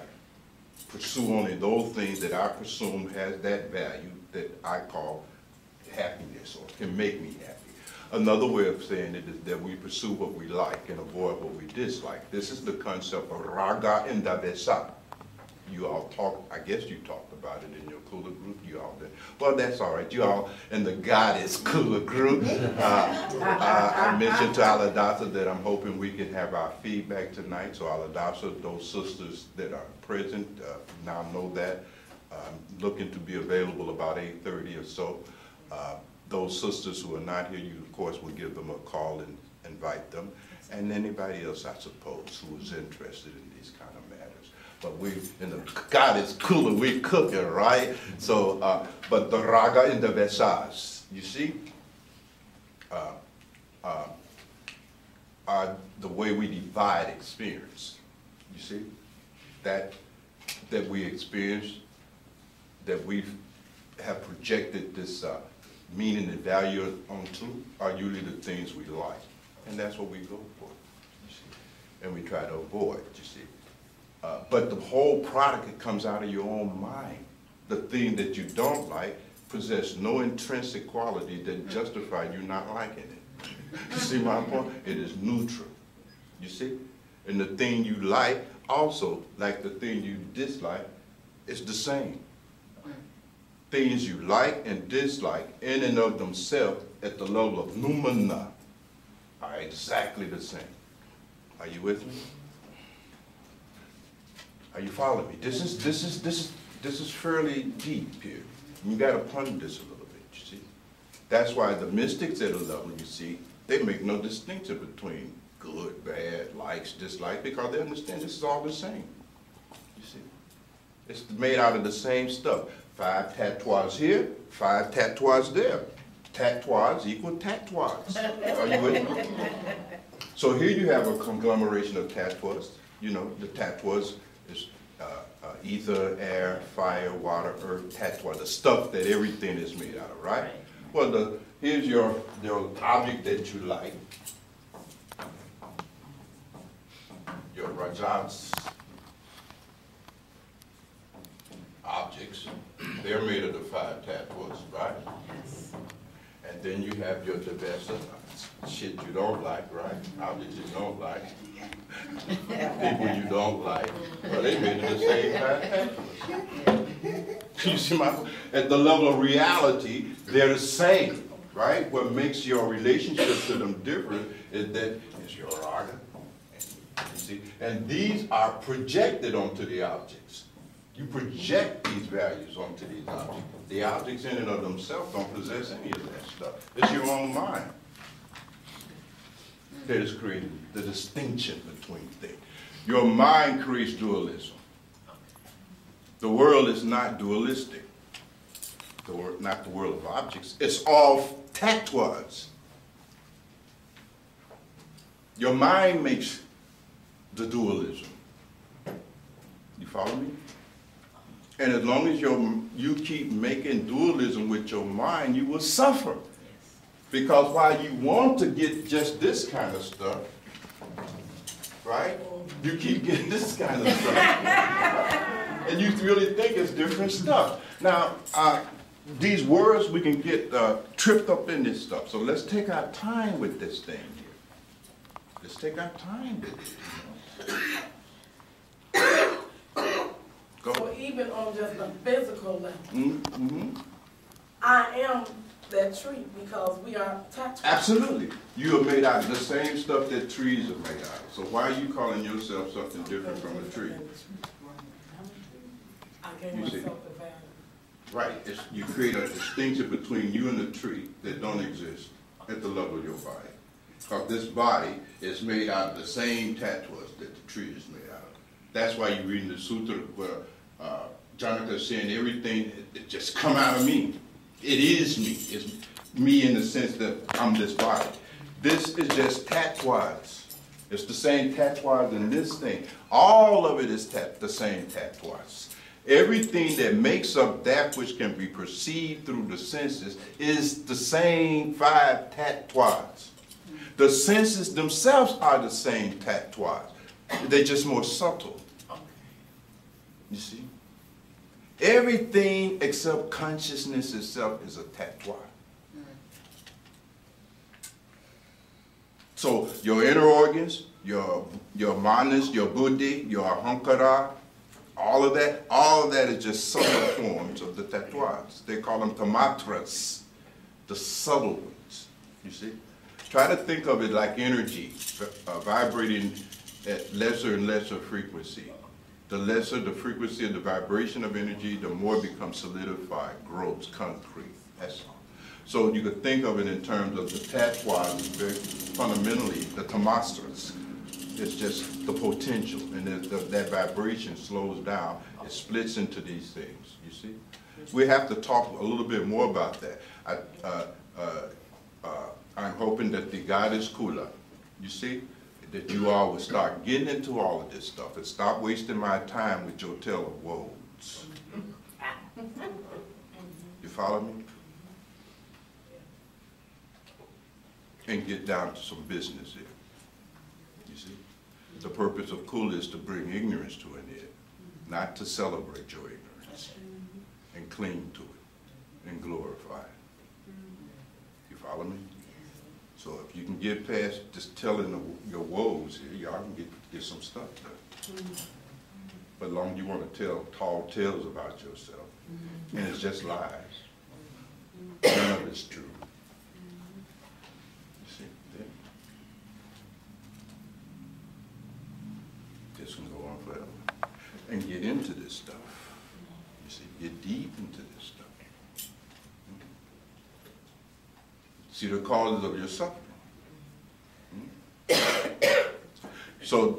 pursue only those things that I presume has that value that I call happiness or can make me happy. Another way of saying it is that we pursue what we like and avoid what we dislike. This is the concept of raga and davesa. You all talked, I guess you talked about it in your Kula group. You all did. Well, that's all right. You all in the Goddess Kula group. I mentioned to Aladasa that I'm hoping we can have our feedback tonight. So Aladasa, those sisters that are present now know that. Looking to be available about 8:30 or so. Those sisters who are not here, you of course will give them a call and invite them. And anybody else, I suppose, who is interested in these kind of matters. But we, in the Goddess Kula, we cooking, right? So, but the raga and the vesas, you see, are the way we divide experience. You see, that we experience, that we have projected this meaning and value onto are usually the things we like. And that's what we go for, you see. And we try to avoid, you see. But the whole product, it comes out of your own mind. The thing that you don't like possess no intrinsic quality that justify you not liking it. You see my point? It is neutral, you see? And the thing you like also, like the thing you dislike, is the same. Things you like and dislike in and of themselves at the level of noumena are exactly the same. Are you with me? Are you following me? This is fairly deep here. You got to ponder this a little bit, you see. That's why the mystics at a level, you see, they make no distinction between good, bad, likes, dislikes, because they understand this is all the same. You see, it's made out of the same stuff. 5 tattoos here, 5 tattoos there. Tattoos equal tattoos. Are you with me? So here you have a conglomeration of tattoos. You know, the tattoos is ether, air, fire, water, earth, tattoo, the stuff that everything is made out of, right? Well, here's your object that you like. Your Rajats objects, they're made of the 5 tattoos, right? Yes. And then you have your Devesa, shit you don't like, right? Objects you don't like. People you don't like. Well, they made of the same 5 tattoos. You see at the level of reality, they're the same, right? What makes your relationship to them different is that it's your raga. You see? And these are projected onto the objects. You project these values onto these objects. The objects in and of themselves don't possess any of that stuff. It's your own mind that is creating the distinction between things. Your mind creates dualism. The world is not dualistic. Not the world of objects. It's all tattoos. Your mind makes the dualism. You follow me? And as long as you keep making dualism with your mind, you will suffer. Because while you want to get just this kind of stuff, right? You keep getting this kind of stuff. And you really think it's different stuff. Now, these words, we can get tripped up in this stuff. So let's take our time with this thing here. Let's take our time with it. So even on just a physical level, Mm-hmm. I am that tree because we are attached to it. Absolutely. You are made out of the same stuff that trees are made out of. So why are you calling yourself something different from a tree? I gave You see. myself the value. Right. You create a distinction between you and the tree that don't exist at the level of your body. Because this body is made out of the same tattoos that the tree is made out of. That's why you're reading the sutra where Janaka is saying everything that just come out of me. It is me. It's me in the sense that I'm this body. This is just tattoos. It's the same tattoos in this thing. All of it is the same tattoos. Everything that makes up that which can be perceived through the senses is the same 5 tattoos. The senses themselves are the same tattoos. They're just more subtle. You see? Everything except consciousness itself is a tattoo. So your inner organs, your manas, your buddhi, your ahankara, all of that is just subtle forms of the tattoos. They call them tamatras, the subtle ones. You see? Try to think of it like energy vibrating at lesser and lesser frequency. The lesser the frequency of the vibration of energy, the more it becomes solidified, grows, concrete. That's all. So you could think of it in terms of the tattoos, very fundamentally, the tamastras. It's just the potential, and that vibration slows down. It splits into these things, you see? We have to talk a little bit more about that. I'm hoping that the goddess Kula, you see, that you all will start getting into all of this stuff and stop wasting my time with your tale of woes. You follow me? And get down to some business here. You see? The purpose of Kula is to bring ignorance to an end, not to celebrate your ignorance and cling to it and glorify it. You follow me? So if you can get past just telling your woes here, y'all can get some stuff done. But long as you want to tell tall tales about yourself, and it's just lies, none of it's true. You see, this can go on forever. And get into this stuff. You see, get deep into this stuff. See the causes of your suffering. So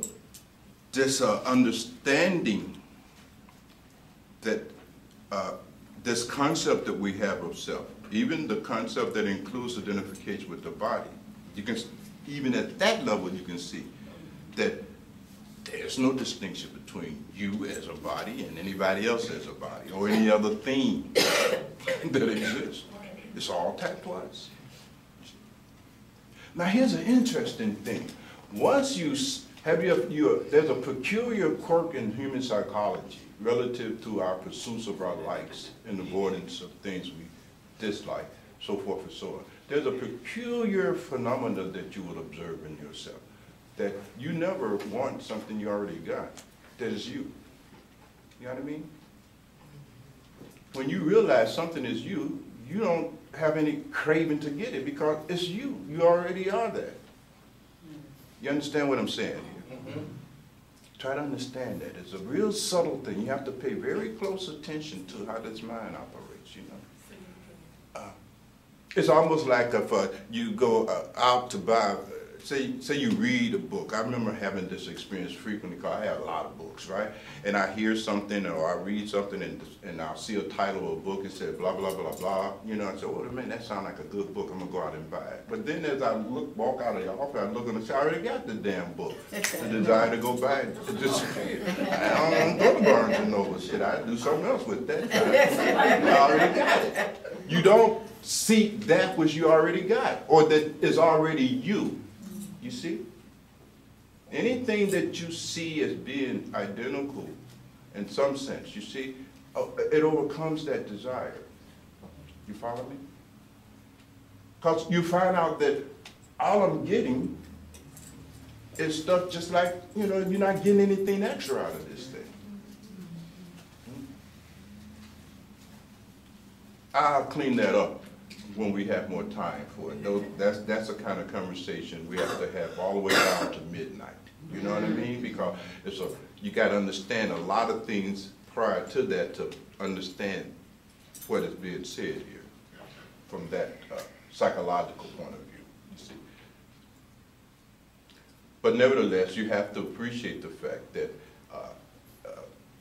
this understanding that this concept that we have of self, even the concept that includes identification with the body, you can, even at that level you can see that there's no distinction between you as a body and anybody else as a body or any other thing that exists. It's all tattoos. Now here's an interesting thing. Once you have there's a peculiar quirk in human psychology relative to our pursuits of our likes and avoidance of things we dislike, so forth and so on. There's a peculiar phenomenon that you will observe in yourself, that you never want something you already got, that is you. You know what I mean? When you realize something is you, you don't have any craving to get it because it's you. You already are that. You understand what I'm saying here? Mm-hmm. Try to understand that. It's a real subtle thing. You have to pay very close attention to how this mind operates, you know. It's almost like if you go out to buy, say you read a book. I remember having this experience frequently because I had a lot of books, right? And I hear something or I read something and I'll see a title of a book and say blah, blah, blah, blah. You know, I say, wait a minute, that sounds like a good book. I'm going to go out and buy it. But then as I walk out of the office, I look and say, I already got the damn book. The desire to go buy it disappeared. I don't go to Barnes and Noble shit. I do something else with that. I already got it. You don't seek that which you already got or that is already you. You see? Anything that you see as being identical in some sense, you see, it overcomes that desire. You follow me? Because you find out that all I'm getting is stuff just like, you know, you're not getting anything extra out of this thing. I'll clean that up when we have more time for it. That's the kind of conversation we have to have all the way down to midnight. You know what I mean? Because you got to understand a lot of things prior to that to understand what is being said here from that psychological point of view, you see. But nevertheless, you have to appreciate the fact that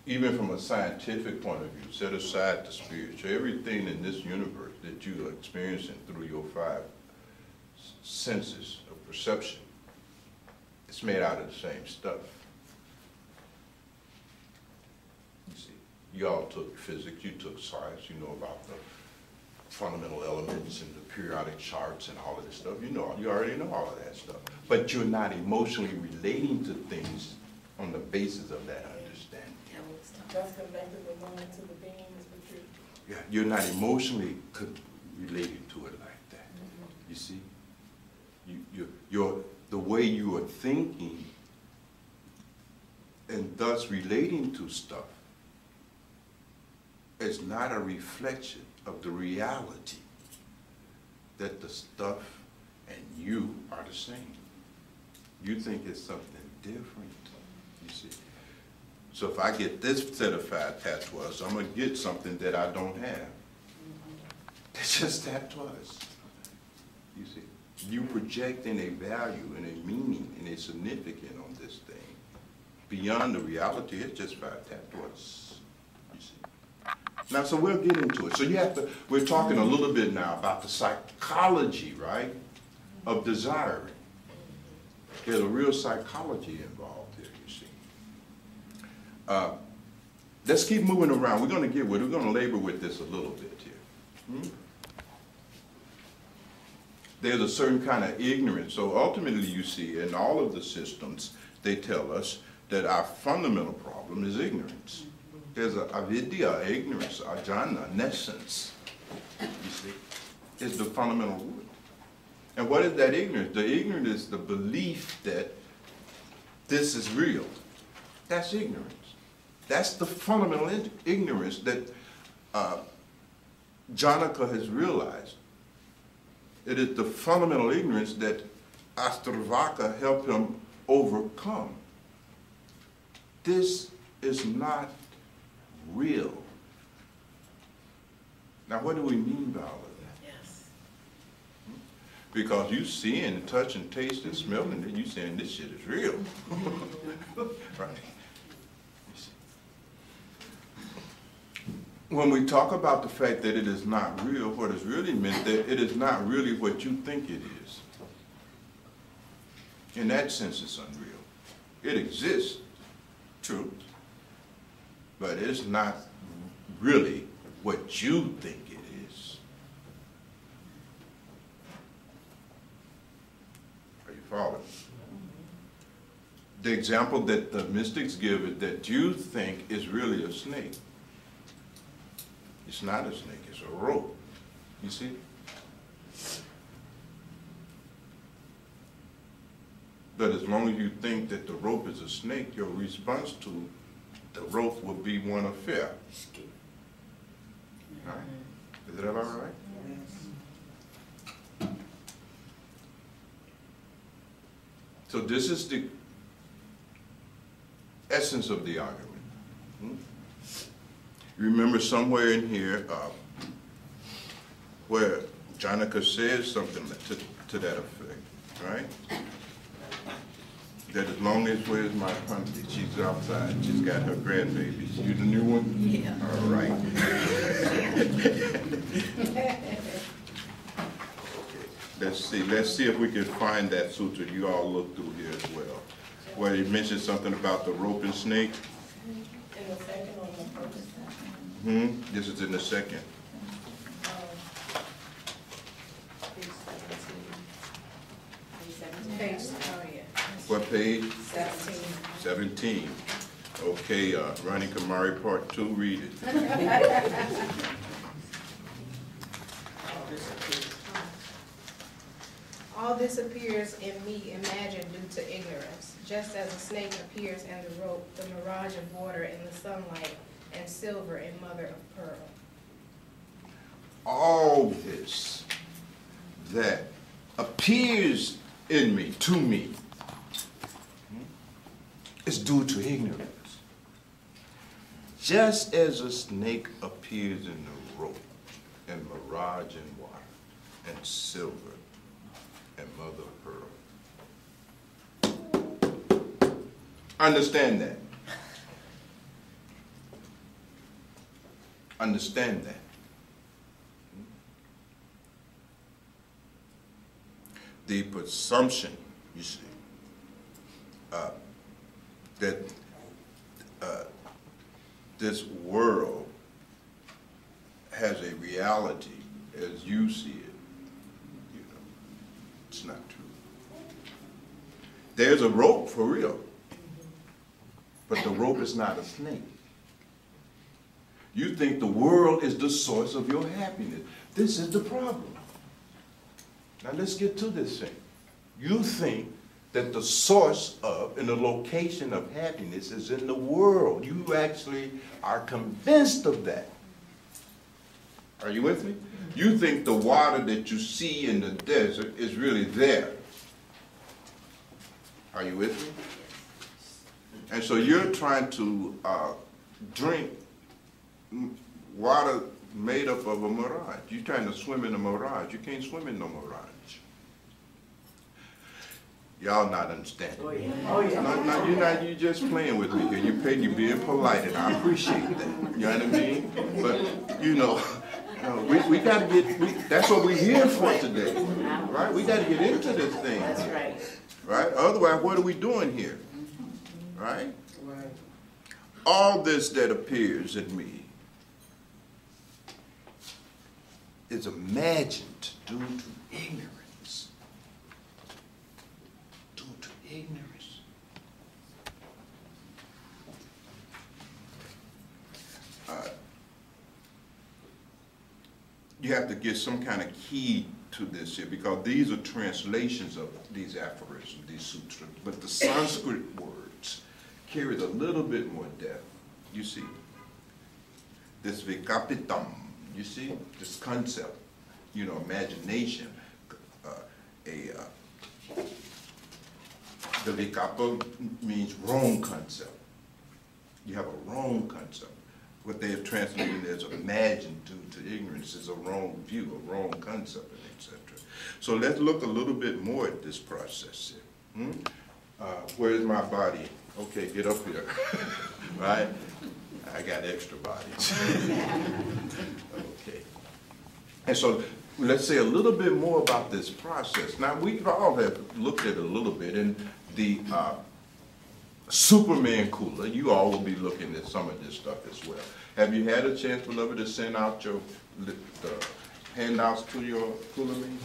even from a scientific point of view, set aside the spiritual, everything in this universe that you are experiencing through your 5 senses of perception, it's made out of the same stuff. You see, you all took physics, you took science, you know about the fundamental elements and the periodic charts and all of this stuff. You already know all of that stuff. But you're not emotionally relating to things on the basis of that understanding. That's connected with one to the being is the truth. Yeah, you're not emotionally related to it like that. You see, the way you are thinking and thus relating to stuff is not a reflection of the reality that the stuff and you are the same. You think it's something different, you see. So if I get this set of 5 tattoos, I'm going to get something that I don't have. It's just tattoos, you see. You projecting a value and a meaning and a significance on this thing. Beyond the reality, it's just 5 tattoos, you see. Now, so we'll get into it. So we're talking a little bit now about the psychology, right, of desiring. There's a real psychology involved here, you see. Let's keep moving around. We're going to labor with this a little bit here. There's a certain kind of ignorance. So ultimately, you see, in all of the systems, they tell us that our fundamental problem is ignorance. There's a avidya, ignorance, ajna, nescience, you see. It's the fundamental root. And what is that ignorance? The ignorance is the belief that this is real. That's ignorance. That's the fundamental ignorance that Janaka has realized. It is the fundamental ignorance that Ashtavakra helped him overcome. This is not real. Now, what do we mean by all of that? Yes. Because you seeing, touching, tasting, smelling it, you saying this shit is real. Right? You see. When we talk about the fact that it is not real, what is really meant that it is not really what you think it is. In that sense, it's unreal. It exists, truth, but it's not really what you think it is. Are you following? The example that the mystics give is that you think is really a snake. It's not a snake, it's a rope. You see? But as long as you think that the rope is a snake, your response to the rope will be one of fear. All right? Is that all right? Yes. So this is the essence of the argument. You remember somewhere in here where Janaka says something to that effect, right? That as long as where's my punty, she's outside, she's got her grandbabies. You the new one? Yeah. All right. Okay. Let's see if we can find that sutra you all look through here as well. Where he mentioned something about the rope and snake. In the second or the first? This is in the second. Page, oh yeah. What page? 17. 17. Okay, Rani Kumari, part 2, read it. All this appears in me imagined due to ignorance, just as a snake appears in the rope, the mirage of water in the sunlight, and silver in mother of pearl. All this that appears in me, to me, is due to ignorance. Just as a snake appears in the rope and mirage and water and silver and mother of pearl. Understand that. Understand that. The presumption, you see, that this world has a reality as you see it, you know, it's not true. There's a rope for real, but the rope is not a snake. You think the world is the source of your happiness. This is the problem. Now let's get to this thing. You think that the source of and the location of happiness is in the world. You actually are convinced of that. Are you with me? You think the water that you see in the desert is really there. Are you with me? And so you're trying to drink water made up of a mirage. You're trying to swim in a mirage. You can't swim in no mirage. Y'all not understanding. Oh, yeah. Oh, yeah. You're just playing with me here. You're being polite, and I appreciate that. You know what I mean? But, you know, we got to get, that's what we're here for today. Right? We got to get into this thing. That's right. Right? Otherwise, what are we doing here? Right? Right. All this that appears in me is imagined due to ignorance. Due to ignorance. You have to get some kind of key to this here, because these are translations of these aphorisms, these sutras, but the Sanskrit words carry a little bit more depth. You see, this vikapitam, you see, this concept, you know, imagination, the vikapa means wrong concept. You have a wrong concept. What they have translated as imagined due to ignorance is a wrong view, a wrong concept, and etc. So let's look a little bit more at this process here. Where's my body? Okay, get up here. Right? I got extra bodies. Okay. And so let's say a little bit more about this process. Now, we all have looked at it a little bit in the Superman cooler. You all will be looking at some of this stuff as well. Have you had a chance, beloved, to send out your the handouts to your cooler meeting?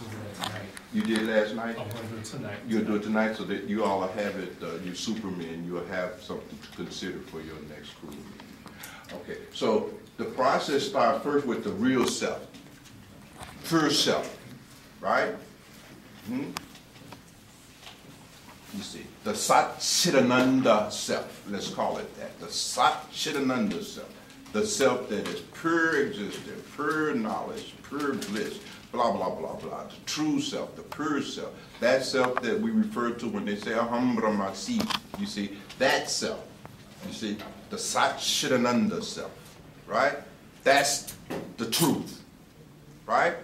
You did last night? I'm going to do it tonight. You'll do it tonight so that you all have it, your Superman, you'll have something to consider for your next cooler meeting. Okay, so the process starts first with the real self, pure self, right? You see, the Sat Chidananda self, let's call it that, the Sat Chidananda self, the self that is pure existence, pure knowledge, pure bliss, blah, blah, blah, blah, the true self, the pure self, that self that we refer to when they say Aham Brahmasi, you see, that self, you see, the Sat Chidananda self, right? That's the truth, right?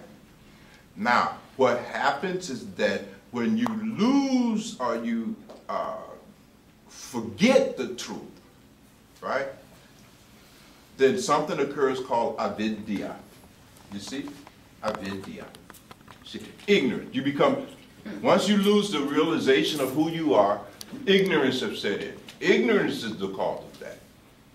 Now, what happens is that when you lose or you forget the truth, right, then something occurs called avidya. You see? Avidya. See, ignorant. You become, once you lose the realization of who you are, ignorance has set in. Ignorance is the cause of that.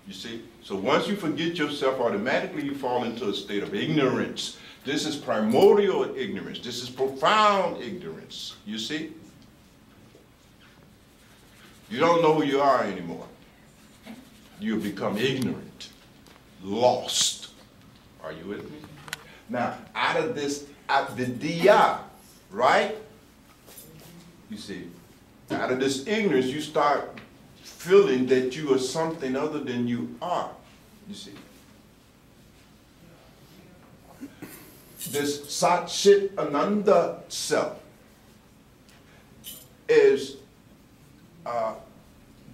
You see? So once you forget yourself, automatically you fall into a state of ignorance. This is primordial ignorance. This is profound ignorance. You see? You don't know who you are anymore. You become ignorant, lost. Are you with me? Now, out of this avidya, right? You see, out of this ignorance, you start feeling that you are something other than you are. You see? this Sat Chit Ananda self is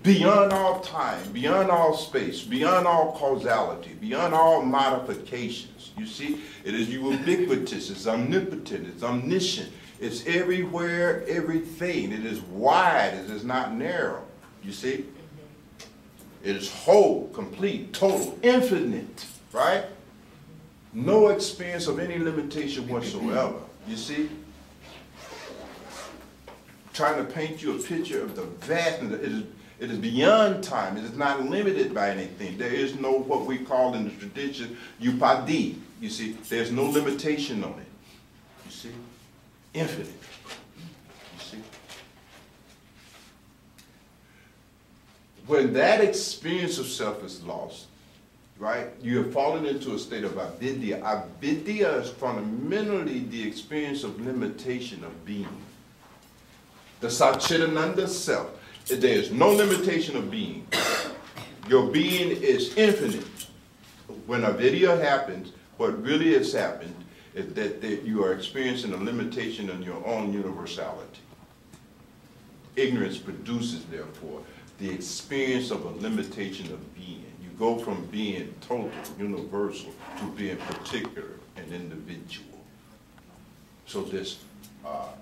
beyond all time, beyond all space, beyond all causality, beyond all modifications. You see, it is ubiquitous, it's omnipotent, it's omniscient, it's everywhere, everything. It is wide, it is not narrow. You see? It is whole, complete, total, infinite, right? No experience of any limitation whatsoever. You see? Trying to paint you a picture of the vastness. It is beyond time. It is not limited by anything. There is no, what we call in the tradition, upadi. You see, there's no limitation on it. You see? Infinite. You see? When that experience of self is lost, right, you have fallen into a state of avidya. Avidya is fundamentally the experience of limitation of being. The Satchidananda self. There is no limitation of being. Your being is infinite. When avidya happens, what really has happened is that you are experiencing a limitation in your own universality. Ignorance produces, therefore, the experience of a limitation of being. You go from being total, universal, to being particular and individual. So this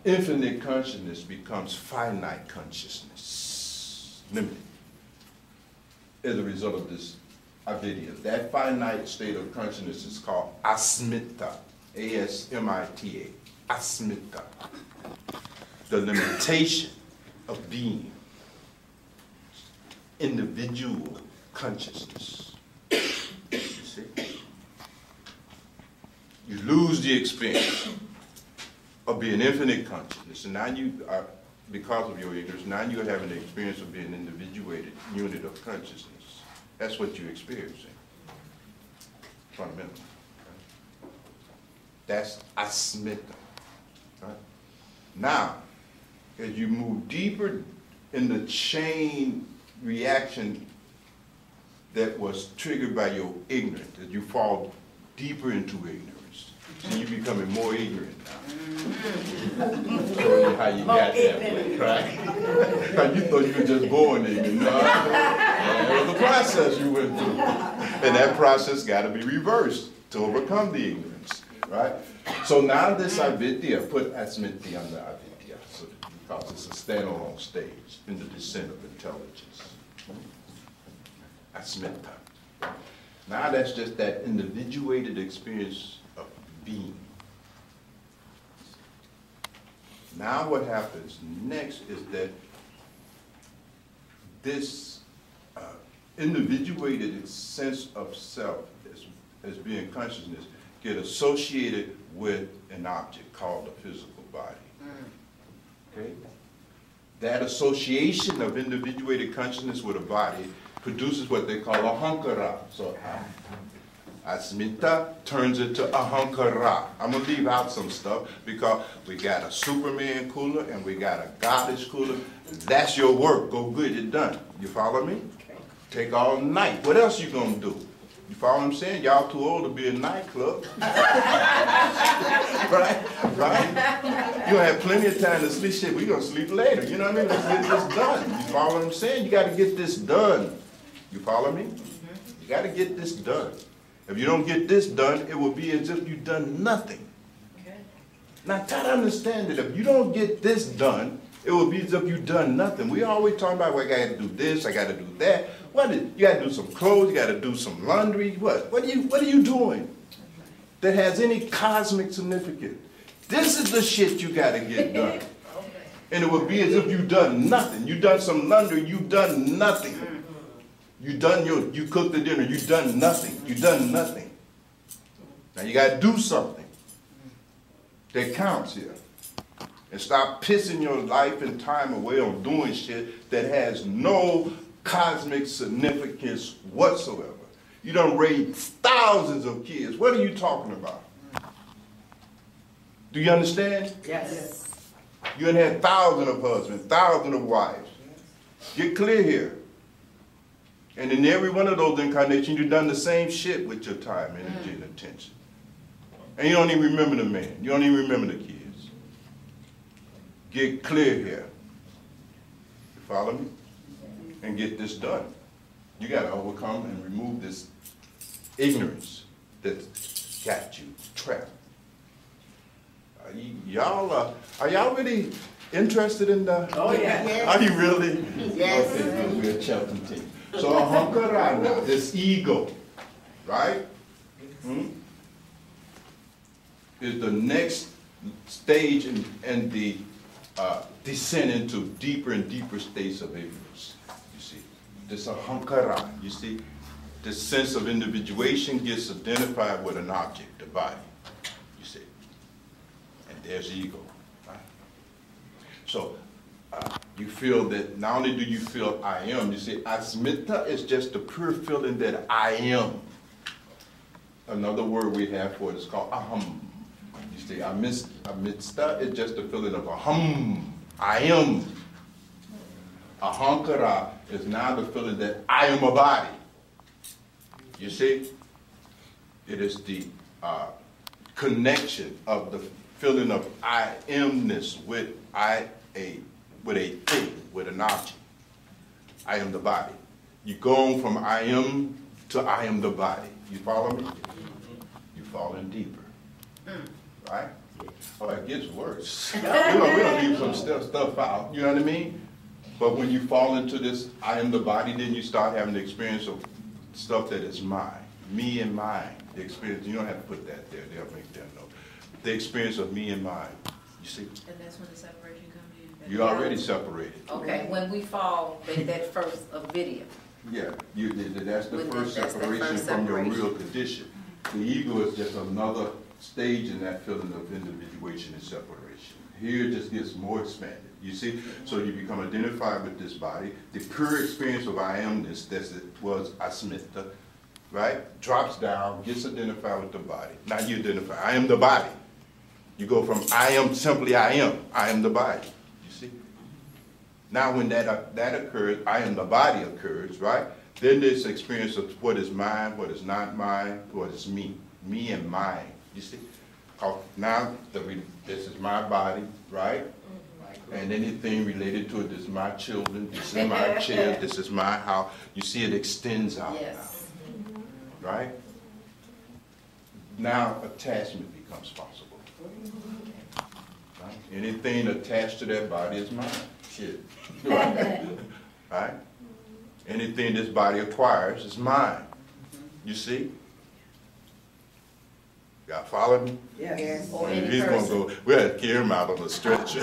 infinite consciousness becomes finite consciousness, limited, as a result of this avidya. That finite state of consciousness is called asmita, A-S-M-I-T-A, asmita, the limitation of being, individual consciousness. You see? You lose the experience of being infinite consciousness, and now you are, because of your ignorance, now you're having the experience of being an individuated unit of consciousness. That's what you're experiencing, fundamentally. Right? That's asmita. Right? Now, as you move deeper in the chain reaction that was triggered by your ignorance, as you fall deeper into ignorance, so you're becoming more ignorant now. Showing you how you got that way, right? You thought you were just born ignorant. No, it was a process you went through. And that process got to be reversed to overcome the ignorance, right? So now this avidya, put asmiti under avidya, so because it's a standalone stage in the descent of intelligence. Asmita. Now that's just that individuated experience of being. Now what happens next is that this individuated sense of self as being consciousness get associated with an object called the physical body. Okay? That association of individuated consciousness with a body produces what they call ahankara. So asmita turns into ahankara. I'm going to leave out some stuff because we got a Superman cooler and we got a goddess cooler. That's your work. Go get it done. You follow me? Take all night. What else you going to do? You follow what I'm saying? Y'all too old to be in a nightclub. Right? Right? You have plenty of time to sleep. Shit, we're going to sleep later. You know what I mean? Let's get this done. You follow what I'm saying? You got to get this done. You follow me? You got to get this done. If you don't get this done, it will be as if you've done nothing. Okay. Now try to understand that if you don't get this done, it will be as if you've done nothing. We always talking about, well, I got to do this, I got to do that. You got to do some clothes, you got to do some laundry. What are you doing that has any cosmic significance? This is the shit you got to get done. And it will be as if you've done nothing. You've done some laundry, you've done nothing. You cooked the dinner, you've done nothing. You've done nothing. Now you got to do something that counts here. And stop pissing your life and time away on doing shit that has no cosmic significance whatsoever. You done raised thousands of kids. What are you talking about? Do you understand? Yes. You done had thousands of husbands, thousands of wives. Get clear here. And in every one of those incarnations, you've done the same shit with your time, energy, and attention. And you don't even remember the man. You don't even remember the kids. Get clear here. You follow me? And get this done. You got to overcome and remove this ignorance that's got you trapped. Are y'all really interested in the? Oh, yeah. Are you really? Yes. Okay, good. We're a Cheltenham team. So ahankara now, this ego, right? Is the next stage in the descent into deeper and deeper states of ignorance. You see, this ahankara, you see, this sense of individuation gets identified with an object, the body, you see, and there's ego, right? So you feel that not only do you feel I am, you see, asmita is just the pure feeling that I am. Another word we have for it is called aham. You see, amista is just the feeling of aham, I am. Ahankara is now the feeling that I am a body. You see, it is the connection of the feeling of I amness with a thing, with an object. I am the body. You go on from I am to I am the body. You follow me? You're falling deeper. Right? Oh, it gets worse. we don't leave some stuff out. You know what I mean? But when you fall into this I am the body, then you start having the experience of stuff that is mine. Me and mine. The experience, you don't have to put that there. They'll make that note. The experience of me and mine. You see? And that's when the separation comes in. You're already separated. Okay, when we fall, that first video. Yeah, that's the first That's the separation first from your separation. real condition. The ego is just another stage in that feeling of individuation and separation. Here it just gets more expanded. You see? So you become identified with this body. The pure experience of I amness, that was asmita, right? Drops down, gets identified with the body. Now you identify, I am the body. You go from I am simply I am the body. You see? Now when that occurs, I am the body occurs, right? Then this experience of what is mine, what is not mine, what is me and mine. You see? Now this is my body, right? And anything related to it, this is my children, this is my chair, this is my house. You see it extends out Yes. now, right? Now attachment becomes possible. Right? Anything attached to that body is mine. Shit. Right? Anything this body acquires is mine. You see? Y'all follow me? Yes. Or And any he's going to person. go, we had to carry him out on a stretcher.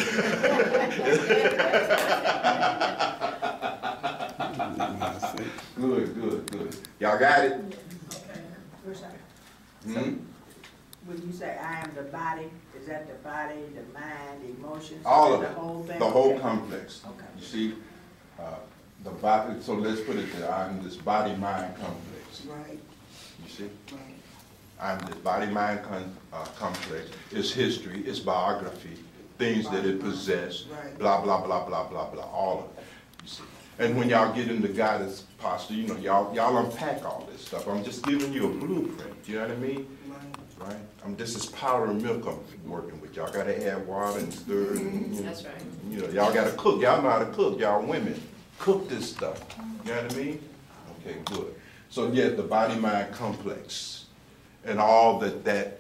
Good. Y'all got it? First, Hmm? when you say I am the body, is that the body, the mind, the emotions? All of the it. whole thing? The whole Okay. complex. Okay. You see, the body, so let's put it there, I'm this body-mind complex. Right, You see? right. I'm this body-mind complex. It's history, it's biography, things that it possessed, Right. blah, blah, blah, blah, blah, blah, all of it. You see? And when y'all get into guidance posture, you know, y'all unpack all this stuff. I'm just giving you a blueprint, you know what I mean? Right? This is powder and milk I'm working with. Y'all gotta add water and stir. And, That's right. You know, y'all gotta cook. Y'all know how to cook. Y'all women. Cook this stuff. You know what I mean? Okay, good. So yeah, the body-mind complex and all that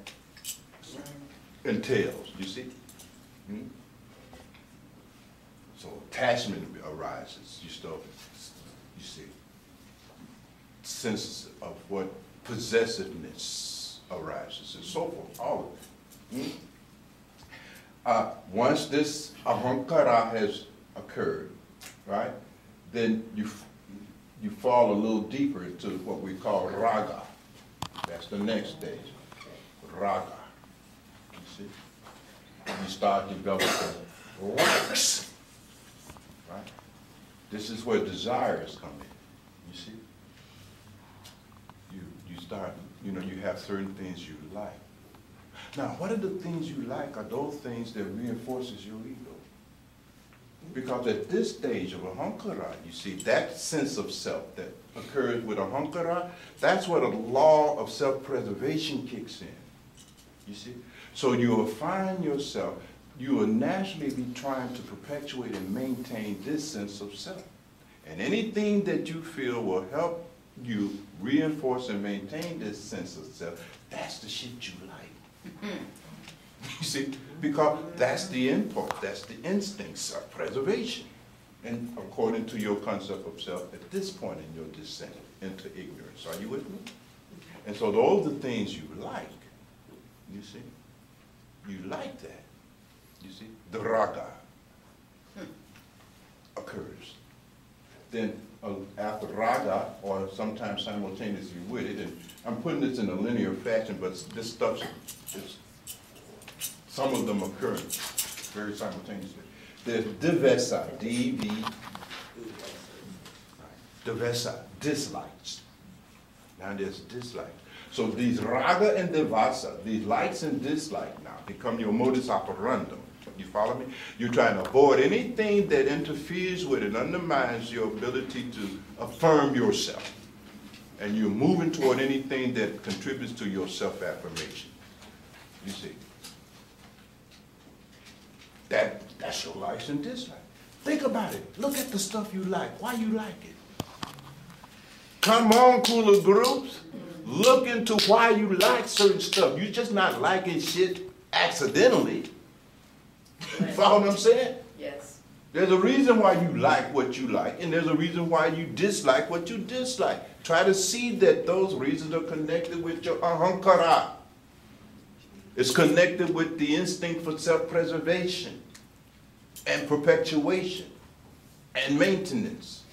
entails, you see? Hmm? So attachment arises. You see, sense of what possessiveness arises and so forth, all of it. Once this ahankara has occurred, right, then you fall a little deeper into what we call raga. That's the next stage, raga. You see? You start developing likes, right? This is where desires come in, you see? You start, you know, you have certain things you like. Now, what are the things you like are those things that reinforces your ego. Because at this stage of ahankara, you see, that sense of self that occurs with ahankara, that's where the law of self-preservation kicks in. You see? So you will find yourself, you will naturally be trying to perpetuate and maintain this sense of self. And anything that you feel will help you reinforce and maintain this sense of self, that's the shit you like. You see? Because that's the impulse, that's the instinct, self-preservation. And according to your concept of self at this point in your descent into ignorance. Are you with me? And so those are the things you like. You see? You like that. You see? The raga occurs. Then after raga, or sometimes simultaneously with it, and I'm putting this in a linear fashion, but this stuff is, some of them occur very simultaneously. There's divesa, D-V, divesa, dislikes. Now there's dislikes. So these raga and devasa, these likes and dislikes now become your modus operandum. You follow me? You're trying to avoid anything that interferes with and undermines your ability to affirm yourself. And you're moving toward anything that contributes to your self-affirmation. You see? That's your likes and dislikes. Think about it. Look at the stuff you like. Why you like it? Come on, cooler groups. Look into why you like certain stuff. You're just not liking shit accidentally. You follow what I'm saying? Yes. There's a reason why you like what you like, and there's a reason why you dislike what you dislike. Try to see that those reasons are connected with your ahankara. It's connected with the instinct for self-preservation and perpetuation and maintenance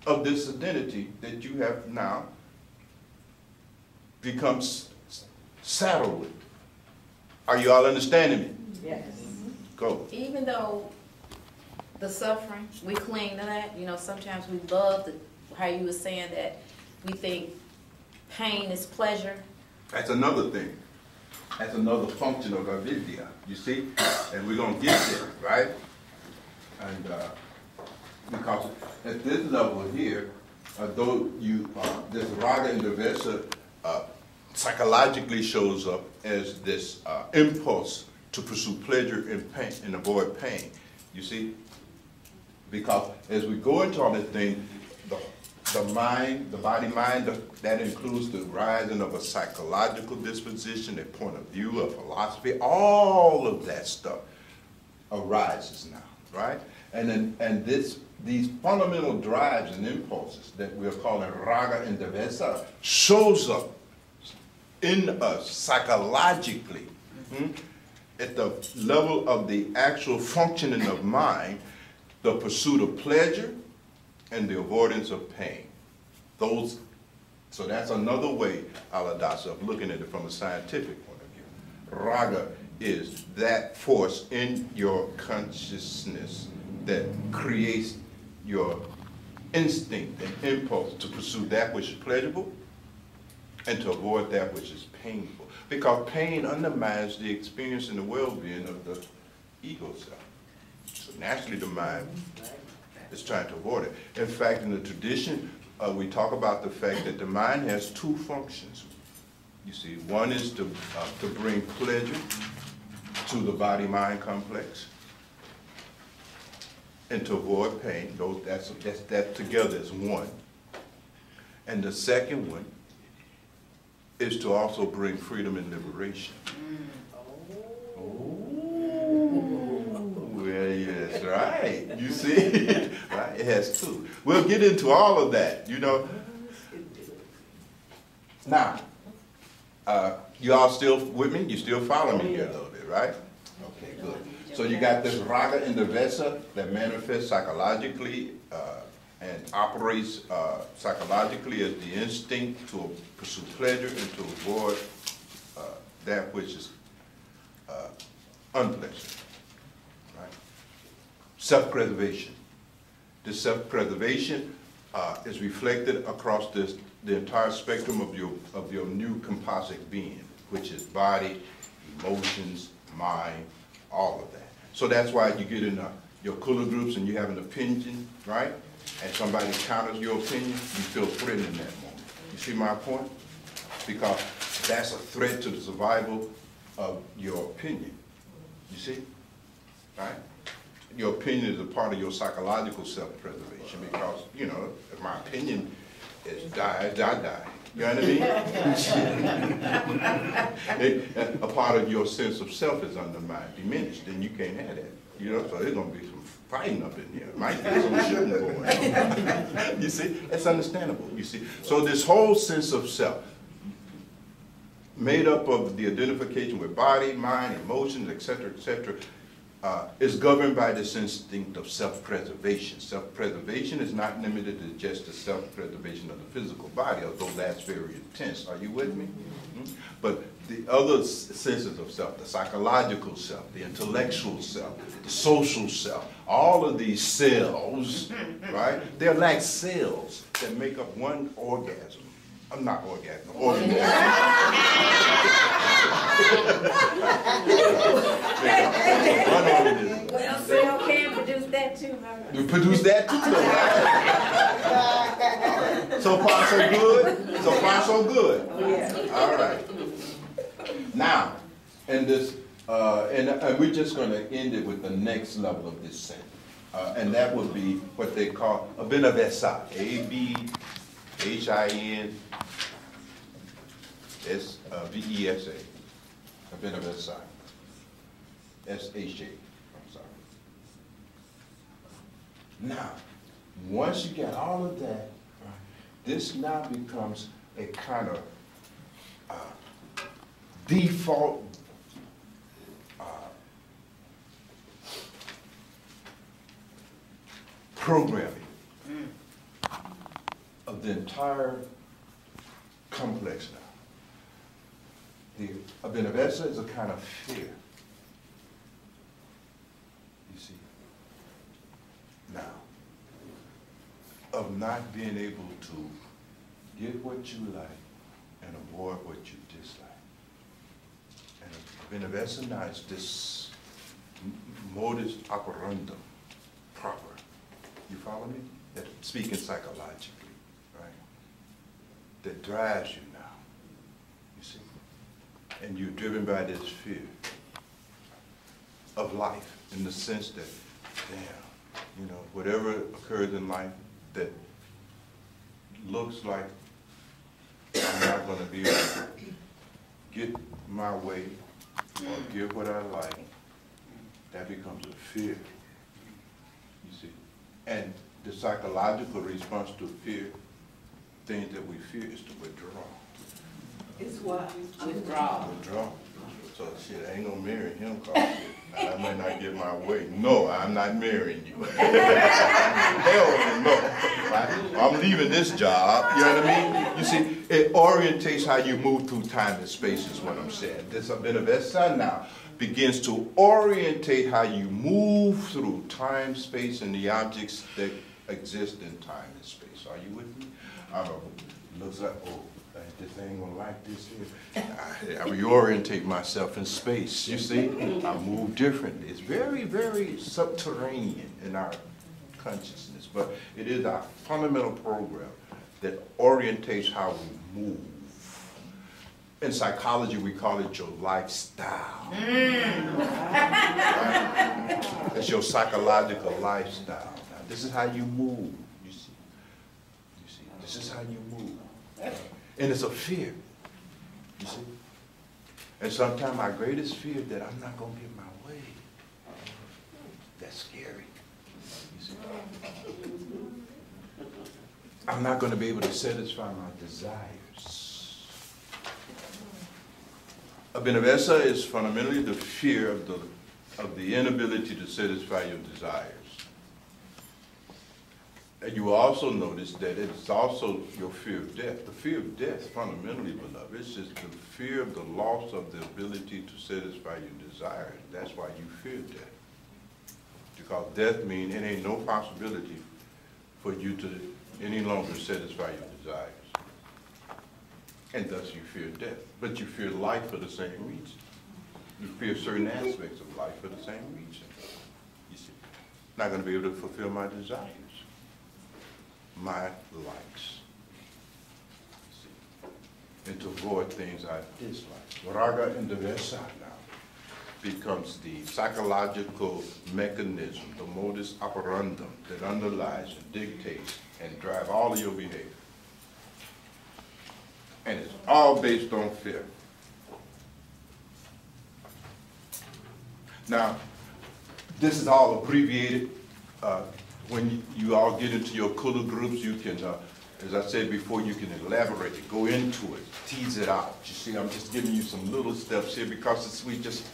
of this identity that you have now become saddled with. Are you all understanding me? Yes. Go. Even though the suffering, we cling to that, you know, sometimes we love how you were saying that we think pain is pleasure. That's another thing. That's another function of avidya, you see? And we're going to get there, right? And because at this level here, though you, this raga and devesa psychologically shows up as this impulse to pursue pleasure and pain and avoid pain, you see? Because as we go into all this thing, the mind, the body-mind, that includes the rising of a psychological disposition, a point of view, a philosophy, all of that stuff arises now, right? And these fundamental drives and impulses that we're calling raga and devesa shows up in us psychologically at the level of the actual functioning of mind, the pursuit of pleasure and the avoidance of pain. So that's another way, Aladasa, of looking at it from a scientific point of view. Raga is that force in your consciousness that creates your instinct and impulse to pursue that which is pleasurable and to avoid that which is painful. Because pain undermines the experience and the well-being of the ego self. So naturally the mind is trying to avoid it. In fact, in the tradition, we talk about the fact that the mind has two functions. You see, one is to bring pleasure to the body-mind complex and to avoid pain. That together is one. And the second one is to also bring freedom and liberation. Well, yes, right. You see, right? It has two. We'll get into all of that, you know. Now, you all still with me? You still follow me here a little bit, right? Okay, good. So you got this raga and devesa that manifests psychologically and operates psychologically as the instinct to pursue pleasure and to avoid that which is unpleasant. Right? Self-preservation. This self-preservation is reflected across the entire spectrum of your new composite being, which is body, emotions, mind, all of that. So that's why you get in your cooler groups and you have an opinion, right? And somebody counters your opinion, you feel threatened in that moment. You see my point? Because that's a threat to the survival of your opinion. You see? Right? Your opinion is a part of your psychological self-preservation because, you know, if my opinion is die, I die. You know what I mean? A part of your sense of self is undermined, diminished, and you can't have that. You know, so there's going to be some fighting up in here. Might be some shooting going on. You see? It's understandable, you see. So this whole sense of self, made up of the identification with body, mind, emotions, etc., is governed by this instinct of self-preservation. Self-preservation is not limited to just the self-preservation of the physical body, although that's very intense. Are you with me? Mm-hmm. But the other senses of self, the psychological self, the intellectual self, the social self, all of these cells, right? They're like cells that make up one orgasm. I'm not orgasm, organism. One organism. Well, cell can produce that too, huh? We produce that too, right? So far, so good? So far, so good? All right. Now, in this, and we're just going to end it with the next level of this sentence. And that would be what they call abhinavesa. A-B-H-I-N-S-V-E-S-A. Abhinavesa. S-H-A. I'm sorry. Now, once you get all of that, this now becomes a kind of default programming of the entire complex now. The abhinavesa is a kind of fear. You see, now, of not being able to get what you like and avoid what you dislike. And abhinavesa now is this modus operandum proper. You follow me? That speaking psychologically, right? That drives you now, you see? And you're driven by this fear of life in the sense that, damn, you know, whatever occurs in life that looks like I'm not going to be able to get my way or get what I like, that becomes a fear, you see? And the psychological response to fear, things that we fear, is to withdraw. It's what? Withdraw. Withdraw. So shit, I ain't gonna marry him because I might not get my way. No, I'm not marrying you. Hell no. Right? I'm leaving this job. You know what I mean? You see, it orientates how you move through time and space is what I'm saying. This abhinavesa now begins to orientate how you move through time, space, and the objects that exist in time and space. Are you with me? Looks like, oh, this ain't gonna like this here. I reorientate myself in space, you see? I move differently. It's very, very subterranean in our consciousness, but it is our fundamental program that orientates how we move. In psychology, we call it your lifestyle. Right? It's your psychological lifestyle. Now, this is how you move, you see. You see, this is how you move. And it's a fear, you see. And sometimes my greatest fear is that I'm not going to get my way. That's scary, you see. I'm not going to be able to satisfy my desires. Abhinavesa is fundamentally the fear of the inability to satisfy your desires. And you will also notice that it's also your fear of death. The fear of death, fundamentally, beloved, it's just the fear of the loss of the ability to satisfy your desires. That's why you fear death. Because death means it ain't no possibility for you to any longer satisfy your desires. And thus you fear death. But you fear life for the same reason. You fear certain aspects of life for the same reason. You see, not going to be able to fulfill my desires, my likes. See. and to avoid things I dislike. Raga and the Vesa now becomes the psychological mechanism, the modus operandum that underlies and dictates and drives all of your behavior. And it's all based on fear. Now, this is all abbreviated. When you all get into your Kula groups, you can, as I said before, you can elaborate it, go into it, tease it out. You see, I'm just giving you some little steps here because we just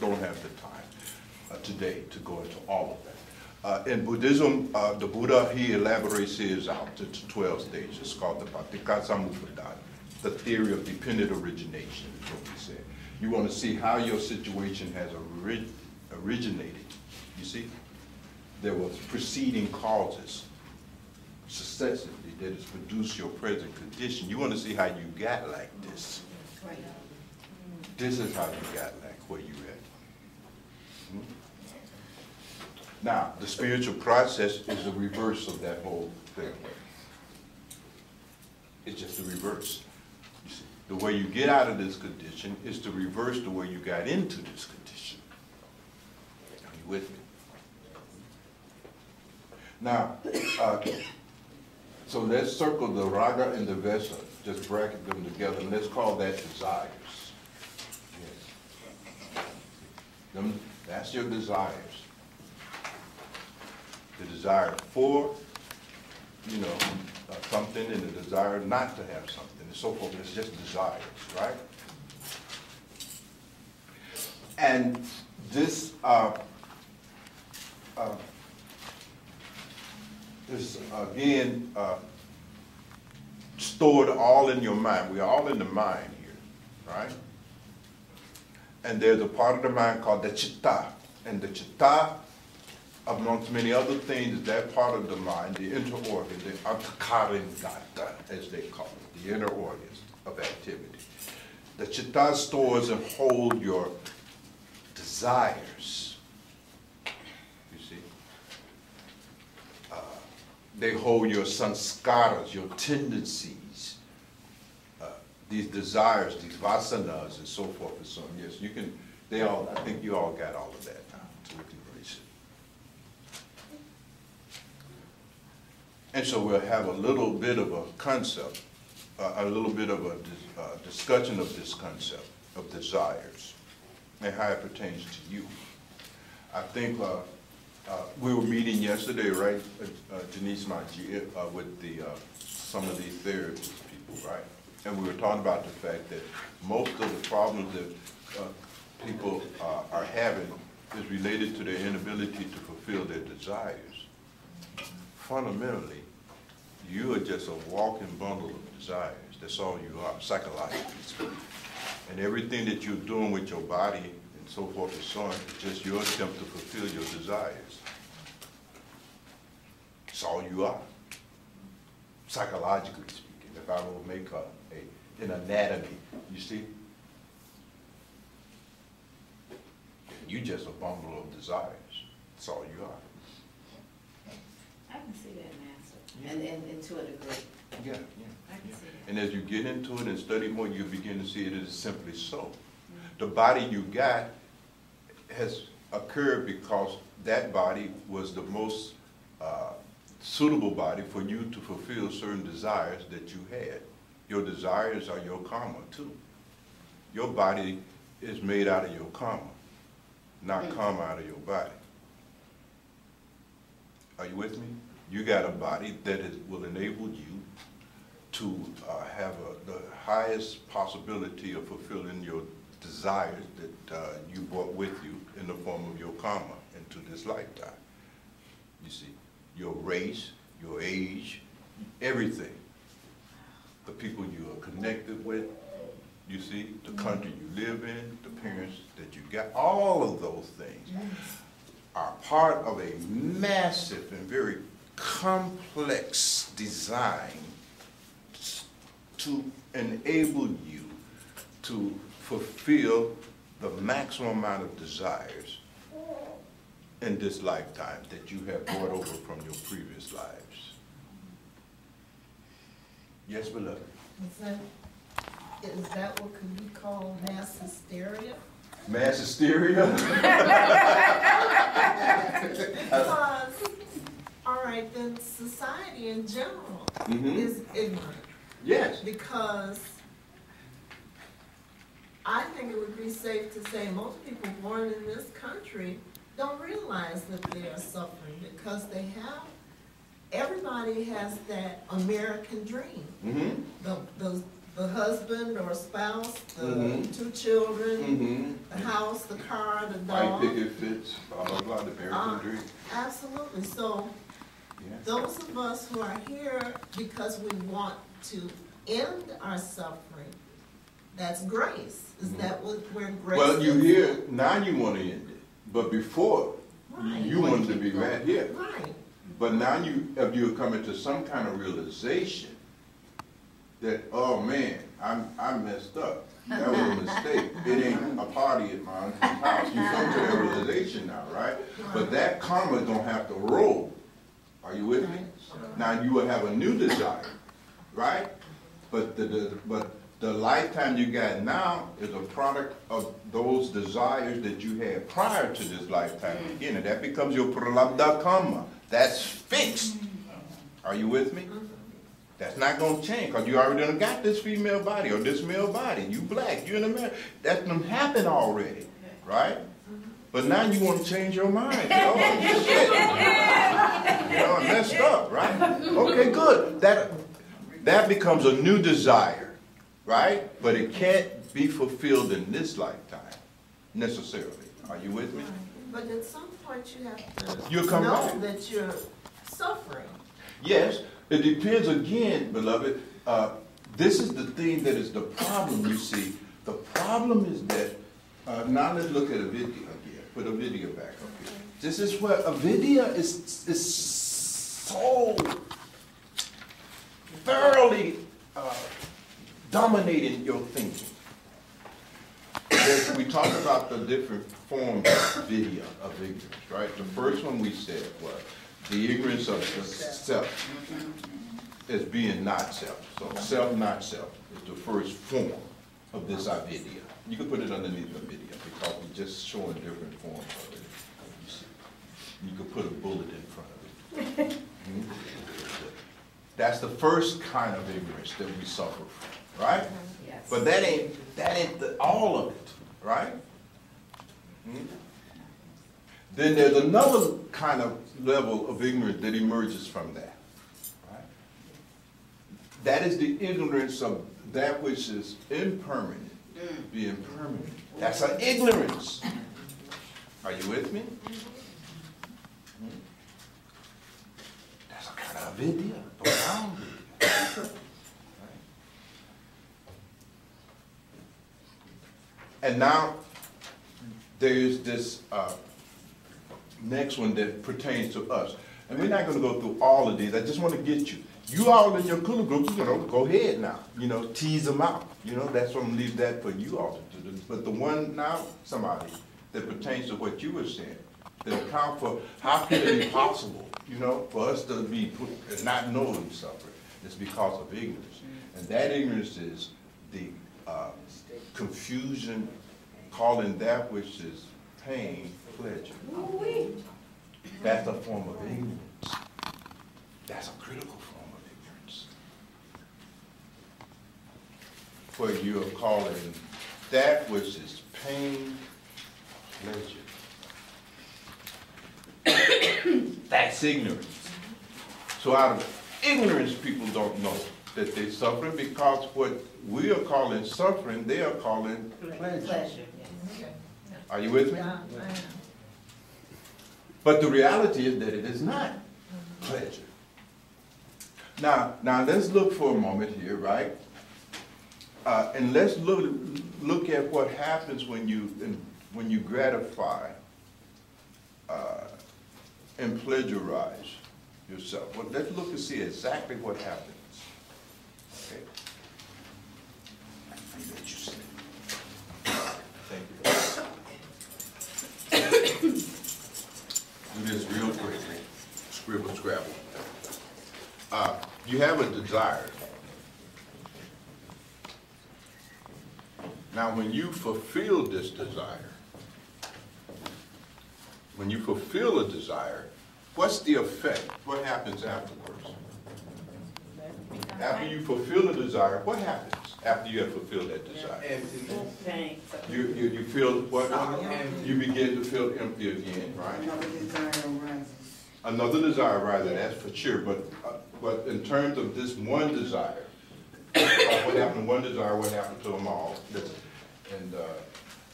don't have the time today to go into all of that. In Buddhism, the Buddha, he elaborates his out to 12 stages. It's called the Patikasamuppada, the theory of dependent origination, is what we say. You want to see how your situation has originated. You see? There was preceding causes successively that has produced your present condition. You want to see how you got like this. Right. This is how you got like where you at. Hmm? Now, the spiritual process is the reverse of that whole thing. It's just the reverse. You see, the way you get out of this condition is to reverse the way you got into this condition. Are you with me? Now, so let's circle the raga and the vesa, just bracket them together, and let's call that desires. Yes. That's your desires. The desire for, something, and the desire not to have something, and so forth. It's just desires, right? And this, is again stored all in your mind. We're all in the mind here, right? And there's a part of the mind called the chitta. And the chitta, amongst many other things, is that part of the mind, the inner organ, the antakaringata, as they call it, the inner organs of activity. The chitta stores and holds your desires. They hold your sanskaras, your tendencies, these desires, these vasanas, and so forth and so on. Yes, you can, I think you all got all of that now, so we can erase it. And so we'll have a little bit of a concept, a little bit of a discussion of this concept of desires and how it pertains to you. I think we were meeting yesterday, right, Janice Maji, with some of these therapist people, right? And we were talking about the fact that most of the problems that people are having is related to their inability to fulfill their desires. Fundamentally, you are just a walking bundle of desires. That's all you are, psychologically speaking. And everything that you're doing with your body and so forth and so on is just your attempt to fulfill your desires. It's all you are, psychologically speaking. If I will make an anatomy, you see? You just a bundle of desires. That's all you are. I can see that, Master. Yeah. And to a degree. Yeah, yeah. I can see that. And as you get into it and study more, you begin to see it as simply so. Mm-hmm. The body you got has occurred because that body was the most suitable body for you to fulfill certain desires that you had. Your desires are your karma too. Your body is made out of your karma, not karma out of your body. Are you with me? You got a body that will enable you to have the highest possibility of fulfilling your desires that you brought with you in the form of your karma into this lifetime. You see, your race, your age, everything. The people you are connected with, you see, the country you live in, the parents that you got, all of those things are part of a massive and very complex design to enable you to fulfill the maximum amount of desires in this lifetime that you have brought over from your previous lives. Yes, beloved? Yes, sir. Is that what could be called mass hysteria? Mass hysteria? Because, all right, then society in general is ignorant. Yes. Because I think it would be safe to say most people born in this country don't realize that they are suffering because they have, everybody has that American dream. The husband or spouse, the 2 children, the house, the car, the dog. White picket fits, blah, blah, blah, the American dream. Absolutely. So those of us who are here because we want to end our suffering, that's grace. Is that what where grace Well, you is? hear, now you want to end it. But before, Right. you wanted to be right here. Right. But now if you're coming to some kind of realization that, oh man, I messed up. That was a mistake. It ain't a party at my uncle's house. You come to that realization now, right? But that karma don't have to roll. Are you with me? Now you will have a new desire, right? But the lifetime you got now is a product of those desires that you had prior to this lifetime beginning. That becomes your pralabdha karma. That's fixed. Are you with me? That's not going to change because you already done got this female body or this male body. You black, you in America. That's done happened already, right? But now you want to change your mind. Oh, shit. You know, I messed up, right? Okay, good. That becomes a new desire, right? But it can't be fulfilled in this lifetime, necessarily. Are you with me? But at some point you have to You'll come know back. that you're suffering. Yes, it depends again, beloved. This is the thing that is the problem, you see. The problem is that, now let's look at a video again. Put a video back up here. This is where a video is so thoroughly dominating your thinking. We talked about the different forms of video, of ignorance, right? The first one we said was the ignorance of the self as being not self. So self, not self is the first form of this video. You can put it underneath the video because we're just showing different forms of it. You see. You could put a bullet in front of it. That's the first kind of ignorance that we suffer from, right? Yes. But that ain't all of it, right? Then there's another kind of level of ignorance that emerges from that, right? That is the ignorance of that which is impermanent, being permanent. That's an ignorance. Are you with me? That's a kind of avidya, profound vidya. And now there's this next one that pertains to us. And we're not going to go through all of these. I just want to get you. You all in your kula groups, you know, go ahead now. You know, tease them out. You know, that's what I'm going to leave that for you all to do. But the one now, somebody, that pertains to what you were saying, that account for how can it be possible, you know, for us to be not know we suffer. It's because of ignorance. And that ignorance is the confusion, calling that which is pain pleasure. That's a form of ignorance. That's a critical form of ignorance. Where you are calling that which is pain pleasure. That's ignorance. So out of ignorance, people don't know that they're suffering because what we are calling suffering, they are calling pleasure. Are you with me? But the reality is that it is not pleasure. Now let's look for a moment here, right? And let's look at what happens when you gratify and pleasurize yourself. Well, let's look and see exactly what happens. Okay. I let you sit. Thank you. Do this real quickly. Scribble, scrabble. You have a desire. Now, when you fulfill this desire, when you fulfill a desire, what's the effect? What happens afterwards? After you fulfill a desire, what happens after you have fulfilled that desire? You feel what? You begin to feel empty again, right? Another desire arises. Another desire arises, that's for sure. But in terms of this one desire, what happened to one desire, what happened to them all?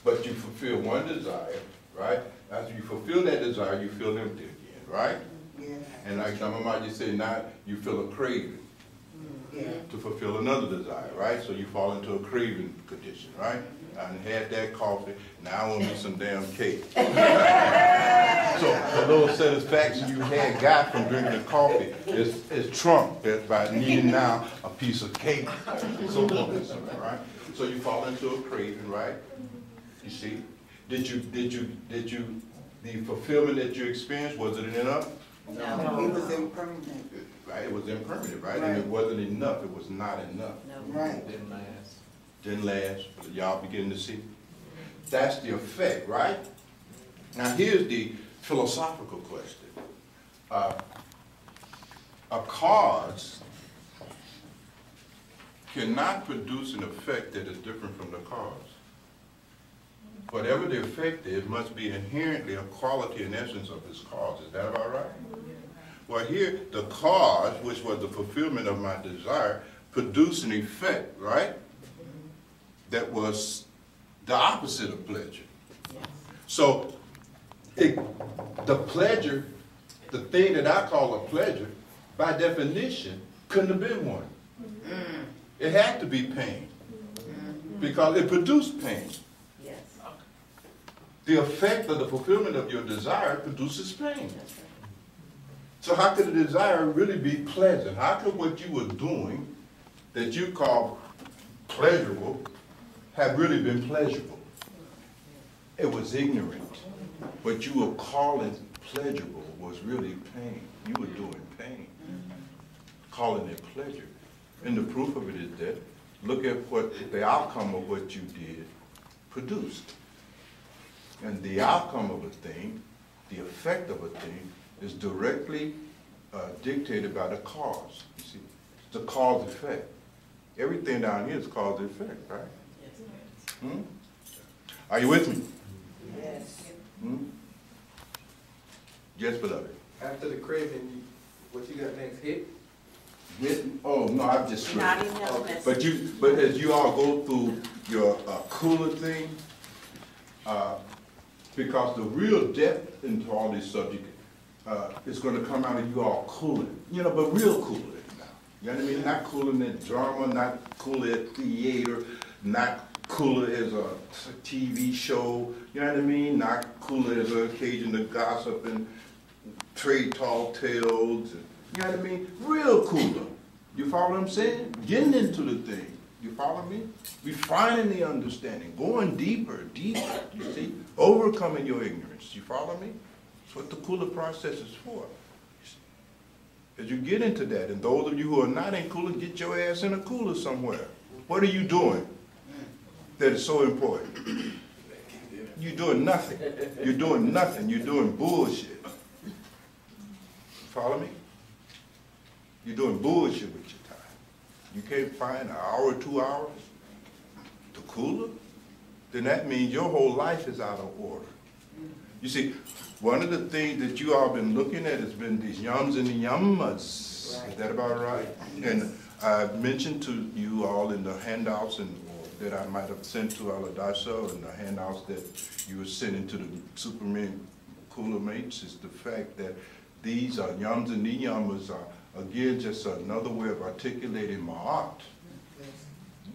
But you fulfill one desire, right? After you fulfill that desire, you feel empty again, right? Yes. And like some of them might just say, now you feel a craving to fulfill another desire, right? So you fall into a craving condition, right? I had that coffee, now I want me some damn cake. So the little satisfaction you had got from drinking the coffee is trumped by needing now a piece of cake, so forth and so on, right? So you fall into a craving, right? You see? The fulfillment that you experienced, was it enough? No. It was impermanent. Right, it was impermanent, right? And it wasn't enough, it was not enough. No. Right. Didn't last, y'all beginning to see? That's the effect, right? Now here's the philosophical question. A cause cannot produce an effect that is different from the cause. Whatever the effect is must be inherently a quality and essence of its cause. Is that about right? Well, here, the cause, which was the fulfillment of my desire, produced an effect, right? That was the opposite of pleasure. So, the pleasure, the thing that I call a pleasure, by definition, couldn't have been one. It had to be pain, because it produced pain. Yes. The effect of the fulfillment of your desire produces pain. So how could a desire really be pleasant? How could what you were doing that you call pleasurable have really been pleasurable? It was ignorant. What you were calling pleasurable was really pain. You were doing pain, calling it pleasure. And the proof of it is that, look at what the outcome of what you did produced. And the outcome of a thing, the effect of a thing, is directly dictated by the cause. You see, it's the cause effect. Everything down here is cause effect, right? Yes. Are you with me? Yes. Yes, beloved. After the craving, what you got next? Hit? Oh no, I've just Not enough. Okay. But as you all go through your cooler thing, because the real depth into all these subjects is going to come out of you all cooling, but real cooling now. You know what I mean? Not cooling at drama, not cooling at theater, not cooler as a TV show. You know what I mean? Not cooler as an occasion to gossip and trade tall tales. You know what I mean? Real cooler. You follow what I'm saying? Getting into the thing. You follow me? Refining the understanding. Going deeper, deeper. You see? Overcoming your ignorance. You follow me? That's what the cooler process is for. As you get into that, and those of you who are not in cooler, get your ass in a cooler somewhere. What are you doing that is so important? You're doing nothing. You're doing nothing. You're doing bullshit. Follow me? You're doing bullshit with your time. You can't find an hour or 2 hours to cooler? Then that means your whole life is out of order. You see, one of the things that you all been looking at has been these yums and the yummas. Right. Is that about right? And I mentioned to you all in the handouts that I might have sent to Aladasa and the handouts that you were sending to the Superman cooler mates is the fact that these yums and niyamas are, again, just another way of articulating my art.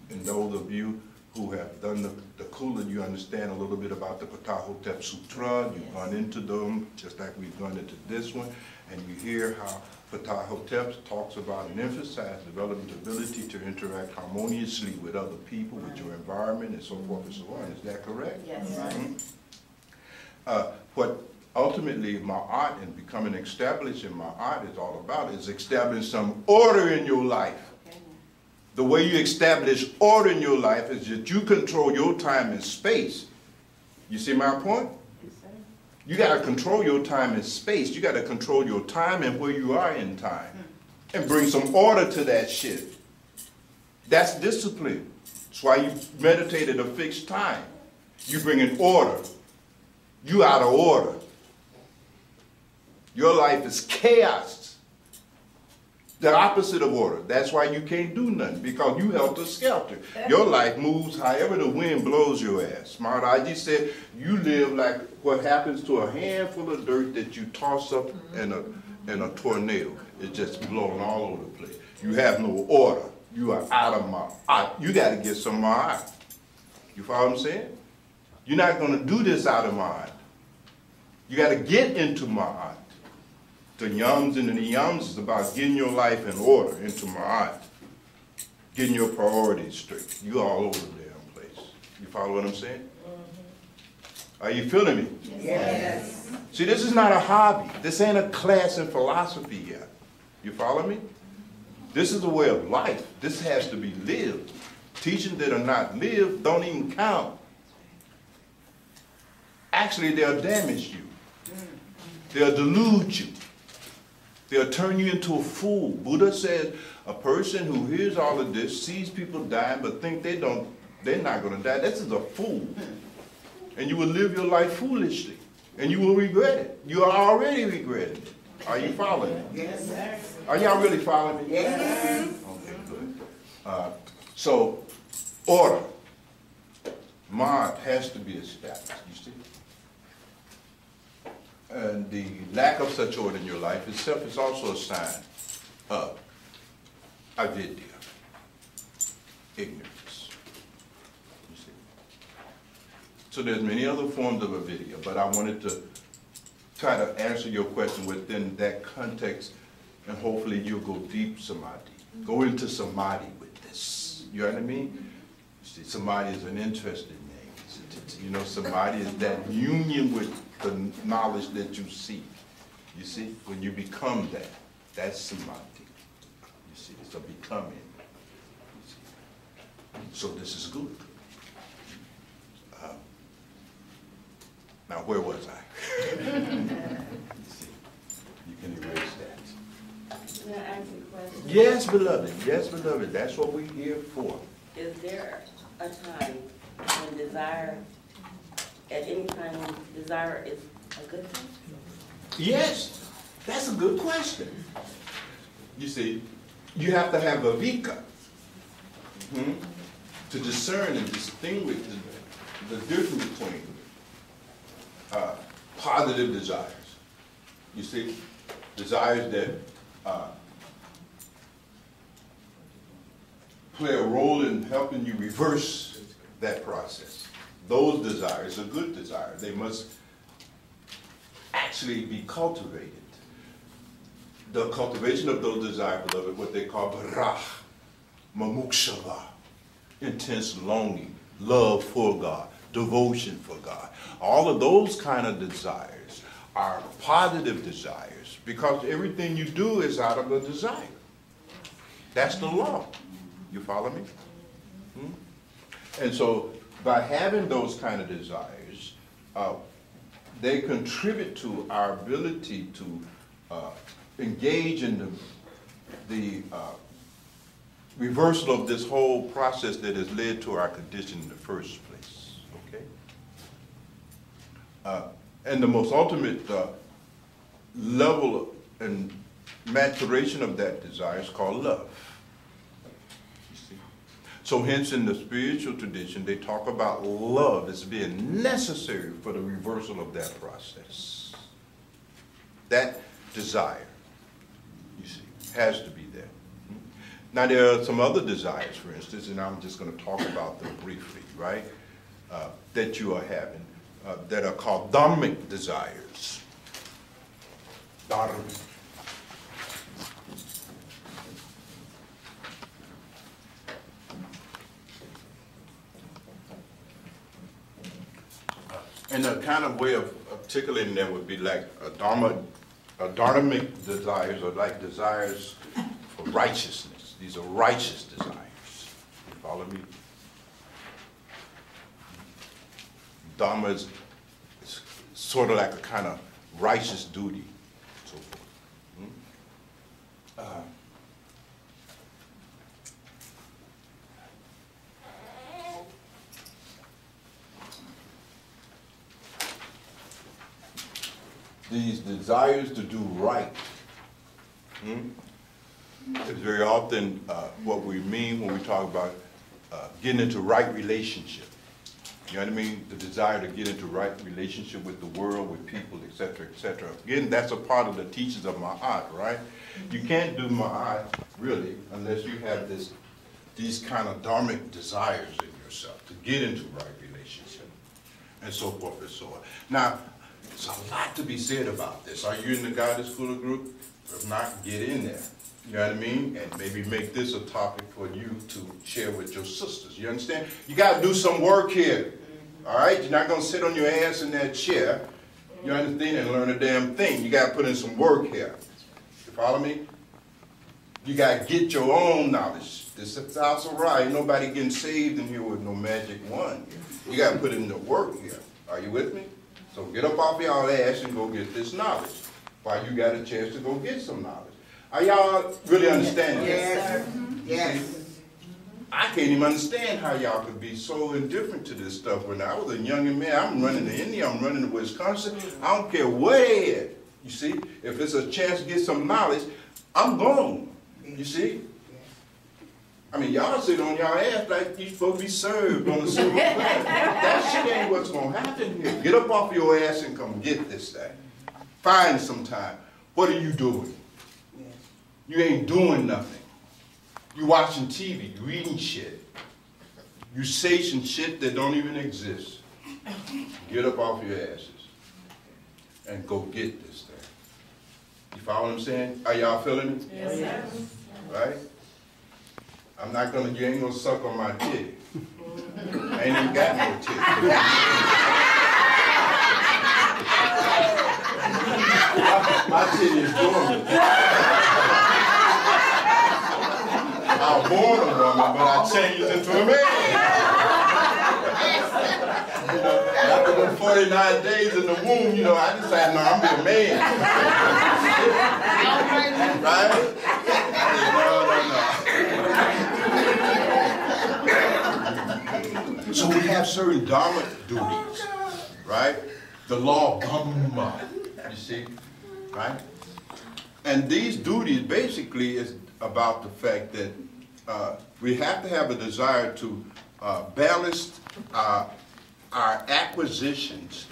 And those of you who have done the cooler, you understand a little bit about the Ptahotep Sutra. You've gone into them, just like we've gone into this one, and you hear how Ptahotep talks about and emphasizes developing the ability to interact harmoniously with other people, with your environment, and so forth and so on. Is that correct? Yes. What ultimately my art and becoming established in my art is all about is establishing some order in your life. The way you establish order in your life is that you control your time and space. You see my point? You got to control your time and space. You got to control your time and where you are in time. And bring some order to that shit. That's discipline. That's why you meditate at a fixed time. You bring in order. You out of order. Your life is chaos. The opposite of order. That's why you can't do nothing, because you helter-skelter. Your life moves however the wind blows your ass. Smart Ig said you live like what happens to a handful of dirt that you toss up in a tornado. It's just blowing all over the place. You have no order. You are out of my. You got to get some more. You follow what I'm saying? You're not going to do this out of mind. You got to get into ma'at. The yums and the niyams is about getting your life in order, into ma'at. Getting your priorities straight. You all over the damn place. You follow what I'm saying? Mm-hmm. Are you feeling me? Yes. See, this is not a hobby. This ain't a class in philosophy yet. You follow me? This is a way of life. This has to be lived. Teachings that are not lived don't even count. Actually, they'll damage you. They'll delude you. They'll turn you into a fool. Buddha says a person who hears all of this, sees people dying, but think they're not going to die. This is a fool. And you will live your life foolishly. And you will regret it. You are already regretting it. Are you following me? Yes, sir. Are y'all really following me? Yes. Okay, good. So, order. Ma'at has to be established, you see? And the lack of such order in your life itself is also a sign of avidya, ignorance. You see? So there's many other forms of avidya, but I wanted to try to answer your question within that context, and hopefully you'll go deep samadhi. Go into samadhi with this. You know what I mean? You see, samadhi is an interesting name. You know, samadhi is that union with the knowledge that you seek. You see, when you become that, that's samadhi. You see, it's a becoming. You see. So this is good. Now, where was I? You see, you can erase that. Can I ask you a question? Yes, beloved. Yes, beloved. That's what we're here for. Is there a time when desire, at any time when desire is a good thing? Yes, that's a good question. You see, you have to have viveka to discern and distinguish the difference between positive desires. You see, desires that play a role in helping you reverse that process. Those desires are good desires. They must actually be cultivated. The cultivation of those desires, beloved, what they call barah, mamukshava, intense longing, love for God, devotion for God. All of those kind of desires are positive desires, because everything you do is out of a desire. That's the law. You follow me? And so by having those kind of desires, they contribute to our ability to engage in the reversal of this whole process that has led to our condition in the first place. Okay? And the most ultimate level and maturation of that desire is called love. You see? So hence in the spiritual tradition, they talk about love as being necessary for the reversal of that process. That desire, you see, has to be there. Now there are some other desires, for instance, and I'm just going to talk about them briefly, right, that you are having, that are called dharmic desires. Dharmic. And a kind of way of articulating that would be like dharmic desires, or like desires for righteousness. These are righteous desires. follow me? Dharma is sort of like a kind of righteous duty, so forth. These desires to do right. It's very often what we mean when we talk about getting into right relationship. You know what I mean? The desire to get into right relationship with the world, with people, et cetera, et cetera. Again, that's a part of the teachings of Ma'at, right? You can't do Ma'at, really, unless you have these kind of dharmic desires in yourself to get into right relationship, and so forth and so on. Now, there's a lot to be said about this. Are you in the Goddess School group? If not, get in there. You know what I mean? And maybe make this a topic for you to share with your sisters. You understand? You got to do some work here. All right? You're not going to sit on your ass in that chair, you understand, and learn a damn thing. You got to put in some work here. You follow me? You got to get your own knowledge. This is also right. Ain't nobody getting saved in here with no magic wand. You got to put in the work here. Are you with me? So get up off y'all ass and go get this knowledge while you got a chance to go get some knowledge. Are y'all really understanding Yes, that? sir. Yes. I can't even understand how y'all could be so indifferent to this stuff. When I was a young man, I'm running to India, I'm running to Wisconsin. I don't care where they at. You see, if it's a chance to get some knowledge, I'm gone. You see? I mean, y'all sit on y'all ass like you're supposed to be served on a silver platter. That shit ain't what's going to happen here. Get up off your ass and come get this thing. Find some time. What are you doing? You ain't doing nothing. You watching TV, you eating shit. You say some shit that don't even exist. Get up off your asses and go get this thing. You follow what I'm saying? Are y'all feeling it? Yes, sir. Right? I'm not gonna, you ain't gonna suck on my titty. I ain't even got no titty. My titty is dormant. I was born a woman, but I changed into a man. You know, after the 49 days in the womb, you know, I decided, no, I'm gonna be a man. Right? No. So we have certain dharma duties, right? The law of Dhamma, you see, right? And these duties basically is about the fact that we have to have a desire to balance our acquisitions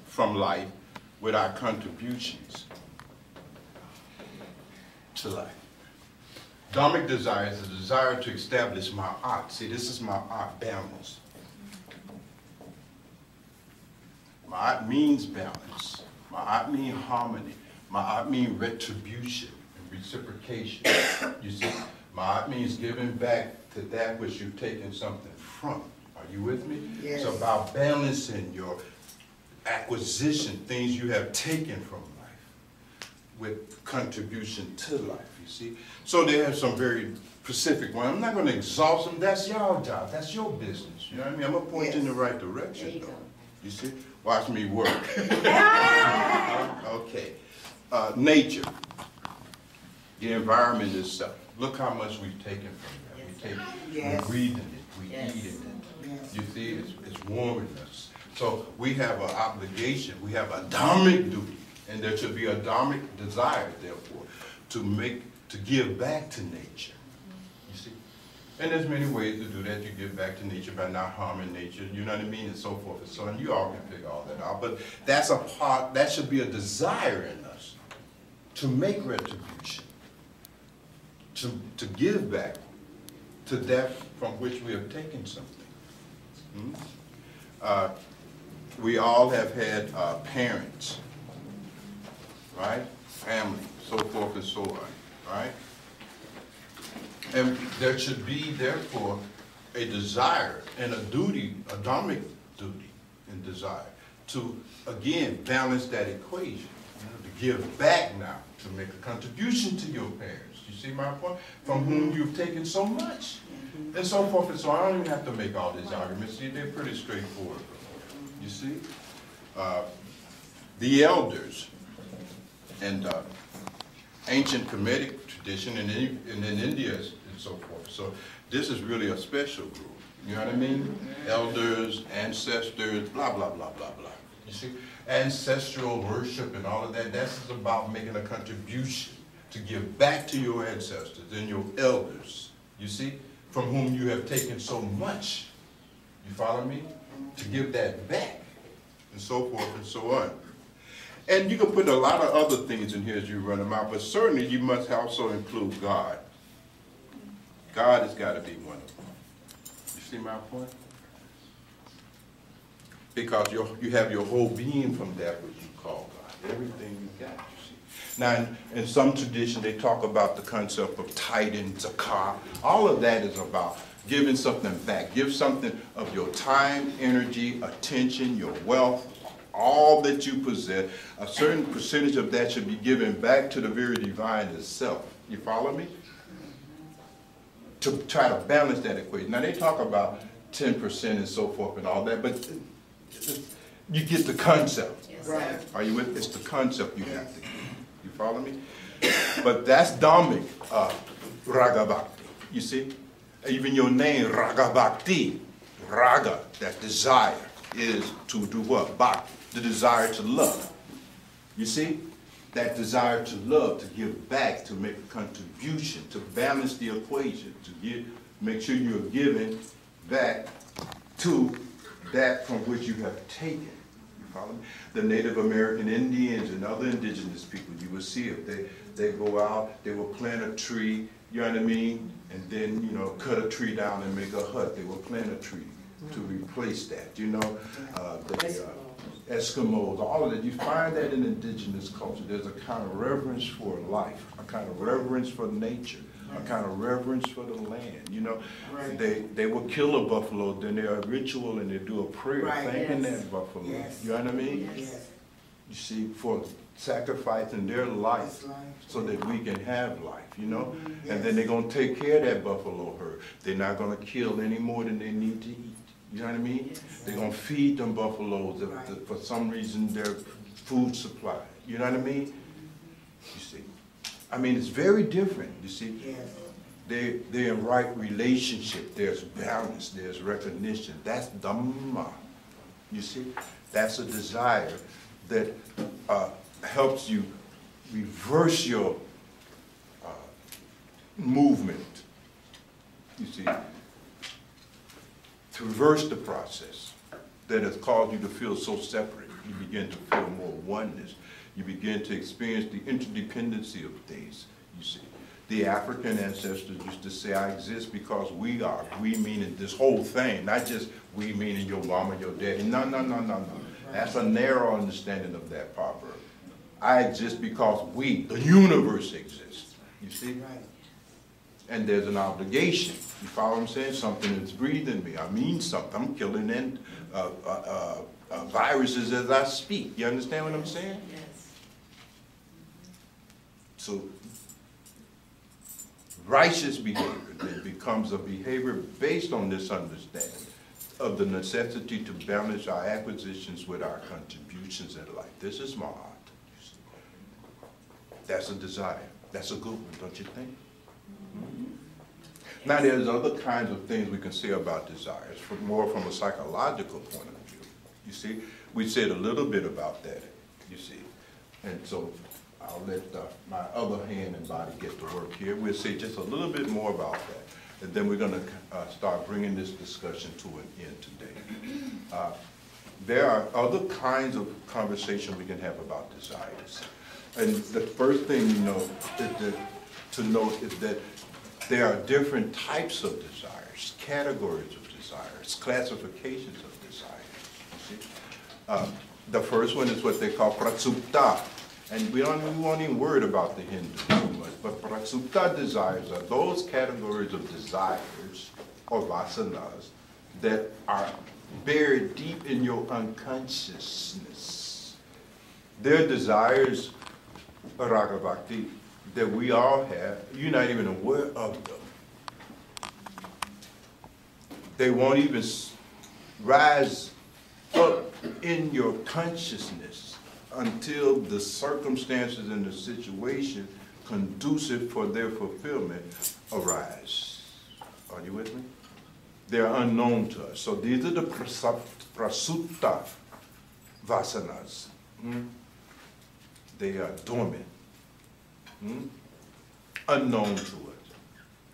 from life with our contributions to life. Dharmic desire is a desire to establish my art. See, this is my art, balance. My art means balance. My art means harmony. My art means retribution and reciprocation. You see, my art means giving back to that which you've taken something from. Are you with me? Yes. It's about balancing your acquisition, things you have taken from life, with contribution to life, you see. So there are some very specific ones. I'm not going to exhaust them. That's your job. That's your business. You know what I mean? I'm going to point you in the right direction, There you though. go. You see? Watch me work. Okay. Nature. The environment itself. Look how much we've taken from that. Yes. We're breathing it. We're Yes. eating it. Yes. You see, it's warming us. So we have an obligation. We have a dharmic duty. And there should be a dharmic desire, therefore, to give back to nature. You see? And there's many ways to do that. You give back to nature by not harming nature, you know what I mean, and so forth and so on. You all can figure all that out. But that's a part, that should be a desire in us to make retribution, to give back to that from which we have taken something. We all have had parents, right? Family, so forth and so on, right? And there should be, therefore, a desire and a duty, a dharmic duty and desire to, again, balance that equation. to give back now, to make a contribution to your parents. You see my point? From whom you've taken so much. And so forth and so on. I don't even have to make all these arguments. See, they're pretty straightforward. You see? The elders and ancient Kemetic tradition and in India and so forth. So this is really a special group. You know what I mean? Elders, ancestors, blah, blah, blah, blah, blah. You see? Ancestral worship and all of that, that's about making a contribution to give back to your ancestors and your elders, you see, from whom you have taken so much. You follow me? To give that back, and so forth and so on. And you can put a lot of other things in here as you run them out, but certainly you must also include God. God has got to be one of them. You see my point? Because you have your whole being from that which you call God. Everything you got, you see. Now, in some tradition, they talk about the concept of Titan, Zakah. All of that is about giving something back. Give something of your time, energy, attention, your wealth, all that you possess. A certain percentage of that should be given back to the very divine itself. You follow me? To try to balance that equation. Now, they talk about 10% and so forth and all that, but you get the concept. Yes, Right. Are you with? It's the concept you have to get. You follow me? But that's Dhammic Raga Bhakti. You see? Even your name, Raga Bhakti, Raga, that desire, is to do what? Bhakti, the desire to love. You see? That desire to love, to give back, to make a contribution, to balance the equation, to make sure you're giving back to that from which you have taken. You follow me? The Native American Indians and other indigenous people, you will see it. They go out, they will plant a tree, you know what I mean? And then, you know, cut a tree down and make a hut. They will plant a tree to replace that, you know? Eskimos, all of that. You find that in indigenous culture. There's a kind of reverence for life, a kind of reverence for nature, a kind of reverence for the land, you know? Right. They will kill a buffalo, then there are a ritual and they do a prayer Right, thanking yes. that buffalo. Yes. You know what I mean? Yes. You see, for sacrificing their life That's life. so that we can have life, you know? Yes. And then they're going to take care of that buffalo herd. They're not going to kill any more than they need to eat. You know what I mean? Yes. They're going to feed them buffaloes if Right. for some reason their food supply. You know what I mean? You see. I mean, it's very different, you see. Yes. They're in right relationship. There's balance. There's recognition. That's Dhamma. You see? That's a desire that helps you reverse your movement. You see? To reverse the process that has caused you to feel so separate. You begin to feel more oneness. You begin to experience the interdependency of things, you see. The African ancestors used to say, I exist because we are. We meaning this whole thing, not just we meaning your mama, your daddy. No, no, no, no, no. That's a narrow understanding of that proverb. I exist because we, the universe, exists. You see? Right. And there's an obligation. You follow what I'm saying? Something is breathing me. I mean something. I'm killing viruses as I speak. You understand what I'm saying? Yes. So righteous behavior then becomes a behavior based on this understanding of the necessity to balance our acquisitions with our contributions in life. This is my art. You see. That's a desire. That's a good one, don't you think? Now, there's other kinds of things we can say about desires, more from a psychological point of view. You see, we said a little bit about that, you see. And so I'll let my other hand and body get to work here. We'll say just a little bit more about that. And then we're going to start bringing this discussion to an end today. There are other kinds of conversation we can have about desires. And the first thing to note is that there are different types of desires, categories of desires, classifications of desires. You see? The first one is what they call pratsupta. And we won't even worry about the Hindu too much, but pratsupta desires are those categories of desires or vasanas that are buried deep in your unconsciousness. There are desires, Raga Bhakti, that we all have. You're not even aware of them. They won't even rise up in your consciousness until the circumstances and the situation conducive for their fulfillment arise. Are you with me? They're unknown to us. So these are the prasutta vasanas. They are dormant, unknown to us,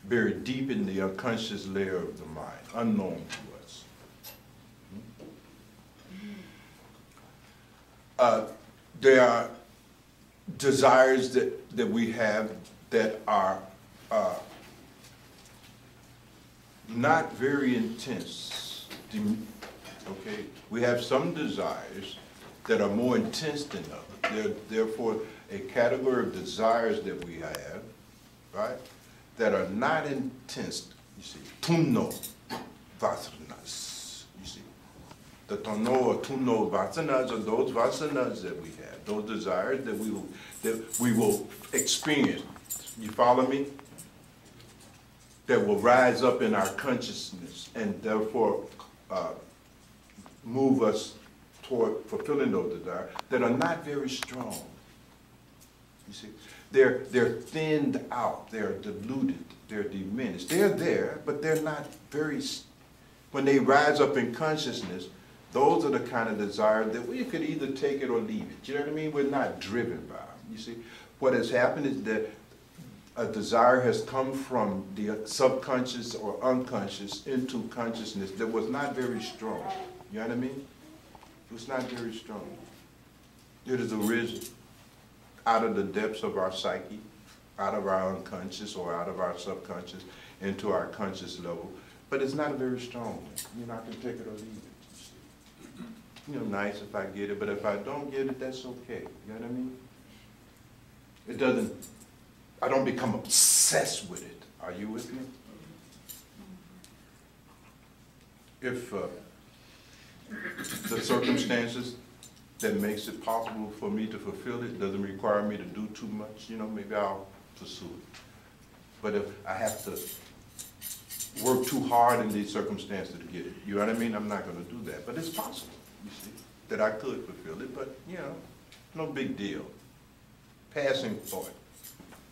buried deep in the unconscious layer of the mind, unknown to us. There are desires that we have that are not very intense. Okay, we have some desires that are more intense than others. They're therefore a category of desires that we have, right, that are not intense. You see, tunno vasanas. You see, the tunno or tunno vasanas are those vasanas that we have, those desires that we will experience. You follow me? That will rise up in our consciousness and therefore move us toward fulfilling those desires that are not very strong. You see, they're thinned out, they're diluted, they're diminished. They're there, but they're not very. When they rise up in consciousness, those are the kind of desires that we could either take it or leave it. You know what I mean? We're not driven by them. You see, what has happened is that a desire has come from the subconscious or unconscious into consciousness that was not very strong. You know what I mean? It was not very strong. It has arisen out of the depths of our psyche, out of our unconscious or out of our subconscious into our conscious level. But it's not a very strong one. You know, I can take it or leave it. You know, nice if I get it, but if I don't get it, that's okay. You know what I mean? It doesn't, I don't become obsessed with it. Are you with me? If the circumstances that makes it possible for me to fulfill it doesn't require me to do too much, you know, maybe I'll pursue it. But if I have to work too hard in these circumstances to get it, you know what I mean? I'm not going to do that. But it's possible, you see, that I could fulfill it, but, you know, no big deal. Passing thought,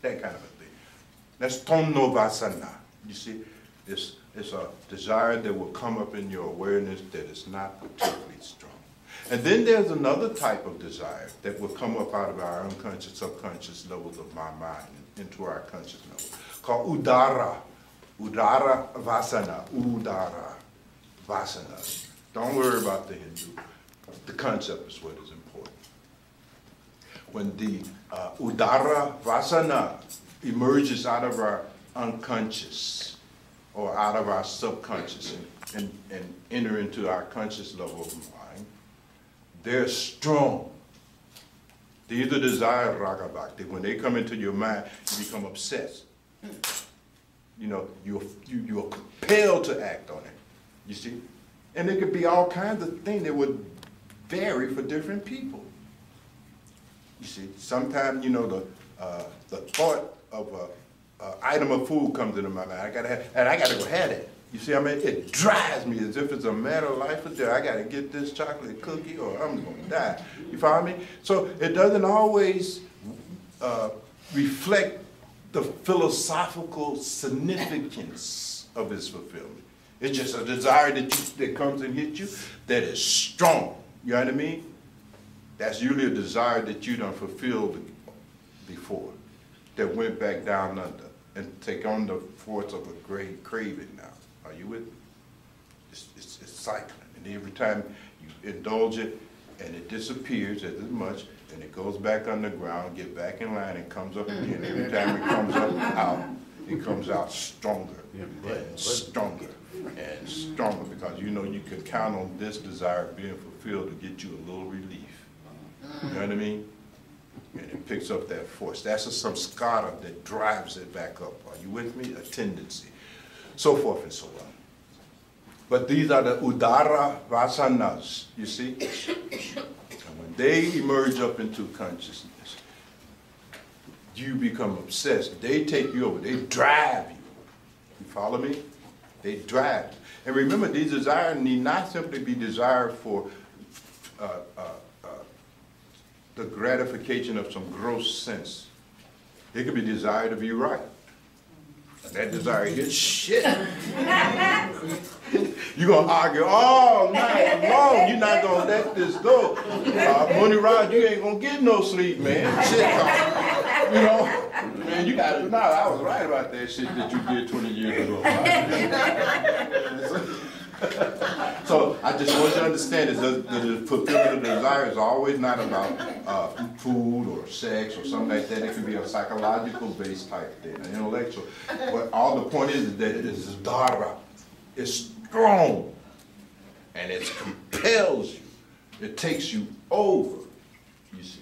that kind of a thing. That's tonno vasana. You see, it's a desire that will come up in your awareness that is not particularly strong. And then there's another type of desire that will come up out of our unconscious, subconscious levels of my mind into our conscious level, called udara. Udara vasana. Udara vasana. Don't worry about the Hindu. The concept is what is important. When the udara vasana emerges out of our unconscious or out of our subconscious and enter into our conscious level of mind, they're strong. These are desire raga bhakti. When they come into your mind, you become obsessed. You know, you're compelled to act on it. You see? And it could be all kinds of things that would vary for different people. You see, sometimes, you know, the thought of an item of food comes into my mind. I gotta go have it. You see, I mean, it drives me as if it's a matter of life or death. I gotta get this chocolate cookie or I'm gonna die. You follow me? So it doesn't always reflect the philosophical significance of its fulfillment. It's just a desire that comes and hits you that is strong. You know what I mean? That's usually a desire that you done fulfilled before, that went back down under and take on the force of a great craving now. Are you with me? It's cycling. And every time you indulge it and it disappears as much, and it goes back underground, get back in line, and comes up again. Every time it comes it comes out stronger and stronger and stronger, because you know you can count on this desire being fulfilled to get you a little relief. You know what I mean? And it picks up that force. That's a samskara that drives it back up. Are you with me? A tendency. So forth and so on. But these are the udara vasanas, you see? And when they emerge up into consciousness, you become obsessed. They take you over. They drive you. You follow me? They drive you. And remember, these desires need not simply be desired for the gratification of some gross sense. It could be desired to be right. And that desire hits shit. You're going to argue all night long. You're not going to let this go. Money Rod, you ain't going to get no sleep, man. Shit, you know, man, you got to know I was right about that shit that you did 20 years ago. So I just want you to understand that the fulfillment of the desire is always not about food or sex or something like that. It can be a psychological based type thing, an intellectual. But all the point is that it is dara. It's strong. And it compels you. It takes you over, you see.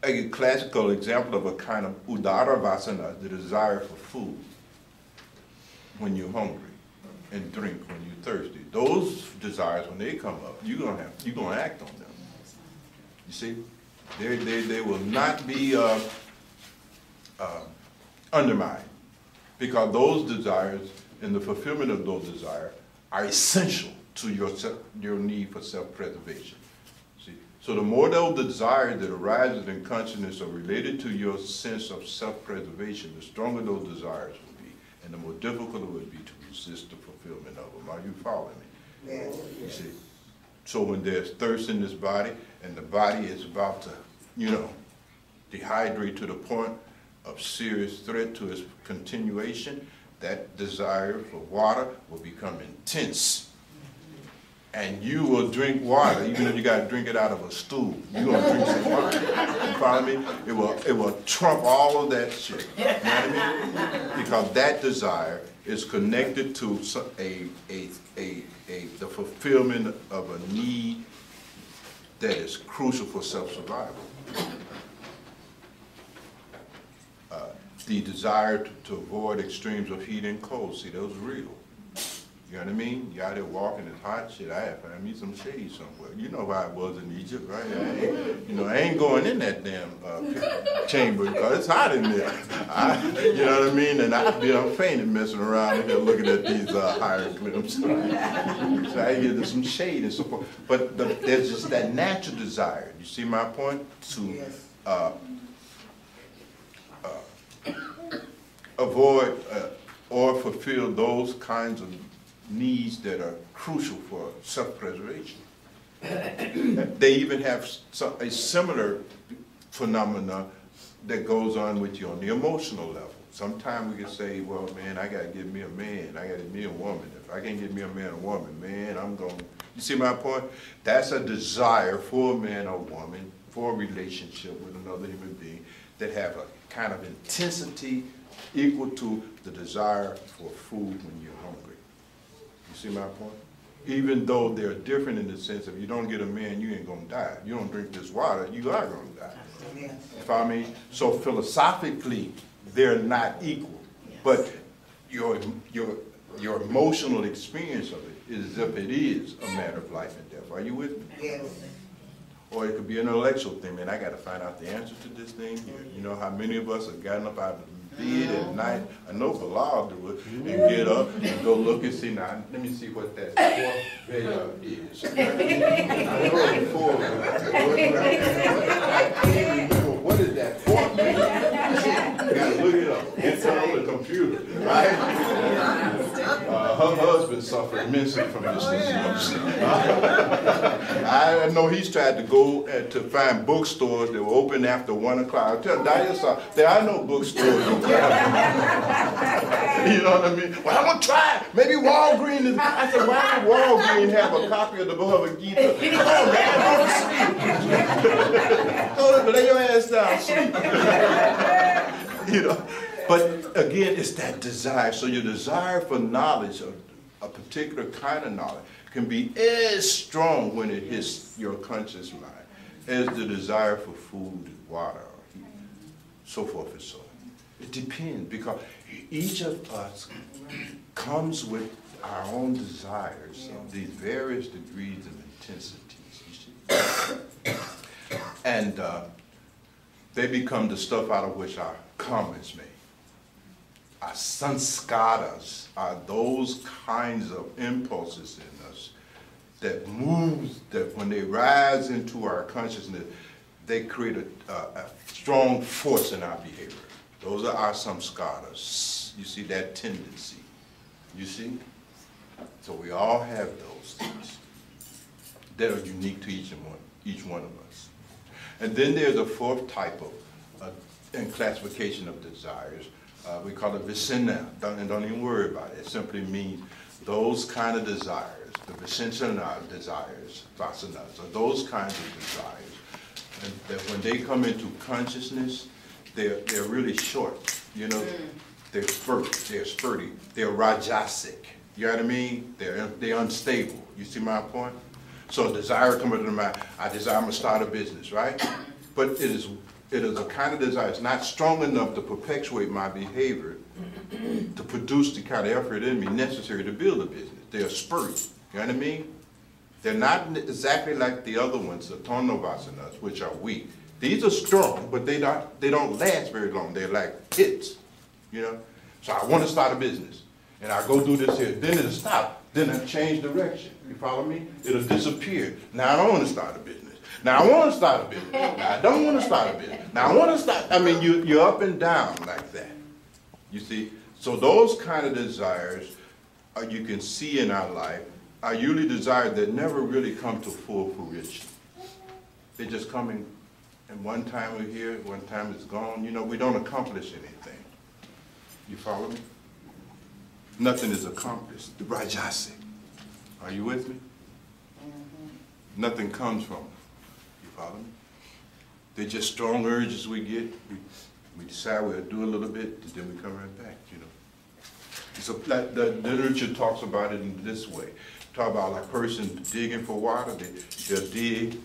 A classical example of a kind of udara vasana, the desire for food when you're hungry, and drink when you're thirsty. Those desires, when they come up, you're gonna act on them. You see, they will not be undermined, because those desires and the fulfillment of those desires are essential to your need for self-preservation. So the more those desires that arises in consciousness are related to your sense of self-preservation, the stronger those desires will be, and the more difficult it would be to resist the fulfillment of them. Are you following me? Yes. You see? So when there's thirst in this body, and the body is about to, you know, dehydrate to the point of serious threat to its continuation, that desire for water will become intense. And you will drink water, even if you got to drink it out of a stool. You're going to drink some water. You follow me? It will trump all of that shit. You know what I mean? Because that desire is connected to the fulfillment of a need that is crucial for self-survival. The desire to avoid extremes of heat and cold. See, those are real. You know what I mean? You out there walking, it's hot shit. I had to find me some shade somewhere. You know how it was in Egypt, right? I ain't going in that damn chamber because it's hot in there. You know what I mean? And I'd be fainted messing around in here looking at these hieroglyphs. So I get some shade and so forth. But there's just that natural desire. You see my point? To avoid or fulfill those kinds of needs that are crucial for self-preservation. They even have a similar phenomena that goes on with you on the emotional level. Sometimes we can say, well, man, I got to get me a man. I got to get me a woman. If I can't get me a man or woman, man, I'm going. You see my point? That's a desire for a man or woman, for a relationship with another human being that have a kind of intensity equal to the desire for food when you're hungry. You see my point? Even though they're different in the sense of you don't get a man, you ain't gonna die. You don't drink this water, you are gonna die. You follow me? So philosophically, they're not equal. But your emotional experience of it is as if it is a matter of life and death. Are you with me? Yes. Or it could be an intellectual thing, man. I got to find out the answer to this thing here. You know how many of us have gotten up out of the bed at night? I know Bilal do it, and get up and go look and see. Now, let me see what that fourth Veda is. I know the fourth. I can't remember what is that fourth Veda. You got to look it up. It's on the computer, right? Her husband suffered immensely from this disease. I know he's tried to go to find bookstores that were open after 1 o'clock. I tell Daya, there are no bookstores open. You know what I mean? Well, I'm going to try. Maybe Walgreens is. I said, why would Walgreens have a copy of the Bhagwan Gita? Come on, man, go to sleep. Go to lay your ass down, sleep. You know. But again, it's that desire. So your desire for knowledge, a particular kind of knowledge, can be as strong when it hits your conscious mind as the desire for food, water, or heat, so forth and so on. It depends, because each of us comes with our own desires of these various degrees of intensities, you see. And they become the stuff out of which our karma is made. Our sanskaras are those kinds of impulses in us that moves, that when they rise into our consciousness, they create a strong force in our behavior. Those are our samskaras. You see that tendency. You see? So we all have those things that are unique to each one of us. And then there's a fourth type of in classification of desires. We call it visena. Don't even worry about it. It simply means those kind of desires, the visena desires, vasanas, are those kinds of desires. And that when they come into consciousness, they're really short. You know, they're spurty, they're rajasic. You know what I mean? They're unstable. You see my point? So a desire comes into the mind. I'm gonna start a business, right? But it is a kind of desire. It's not strong enough to perpetuate my behavior, to produce the kind of effort in me necessary to build a business. They're spurty. You know what I mean? They're not exactly like the other ones, the tonovasanas, which are weak. These are strong, but they don't last very long. They're like hits, you know. So I want to start a business, and I go do this here. Then it'll stop. Then I change direction. You follow me? It'll disappear. Now I don't want to start a business. Now I want to start a business. Now I don't want to start a business. Now I want to start. I mean, you're up and down like that. You see? So those kind of desires you can see in our life are usually desires that never really come to full fruition. They're just coming. And one time we're here, one time it's gone. You know, we don't accomplish anything. You follow me? Nothing is accomplished. The rajasic. Are you with me? Nothing comes from them. You follow me? They're just strong urges we get. We decide we'll do a little bit, and then we come right back, you know. So the literature talks about it in this way. Talk about like a person digging for water. They'll dig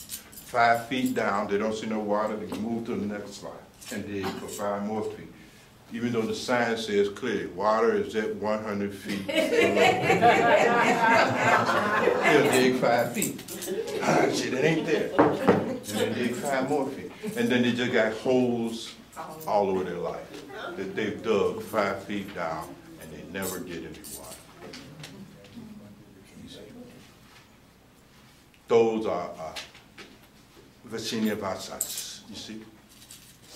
5 feet down, they don't see no water, they can move to the next slide and dig for 5 more feet. Even though the science says clearly, water is at 100 feet below. They'll dig 5 feet. Shit, it ain't there. And they dig 5 more feet. And then they just got holes all over their life that they've dug 5 feet down and they never get any water. You see? Those are Vasanya Vasas, you see?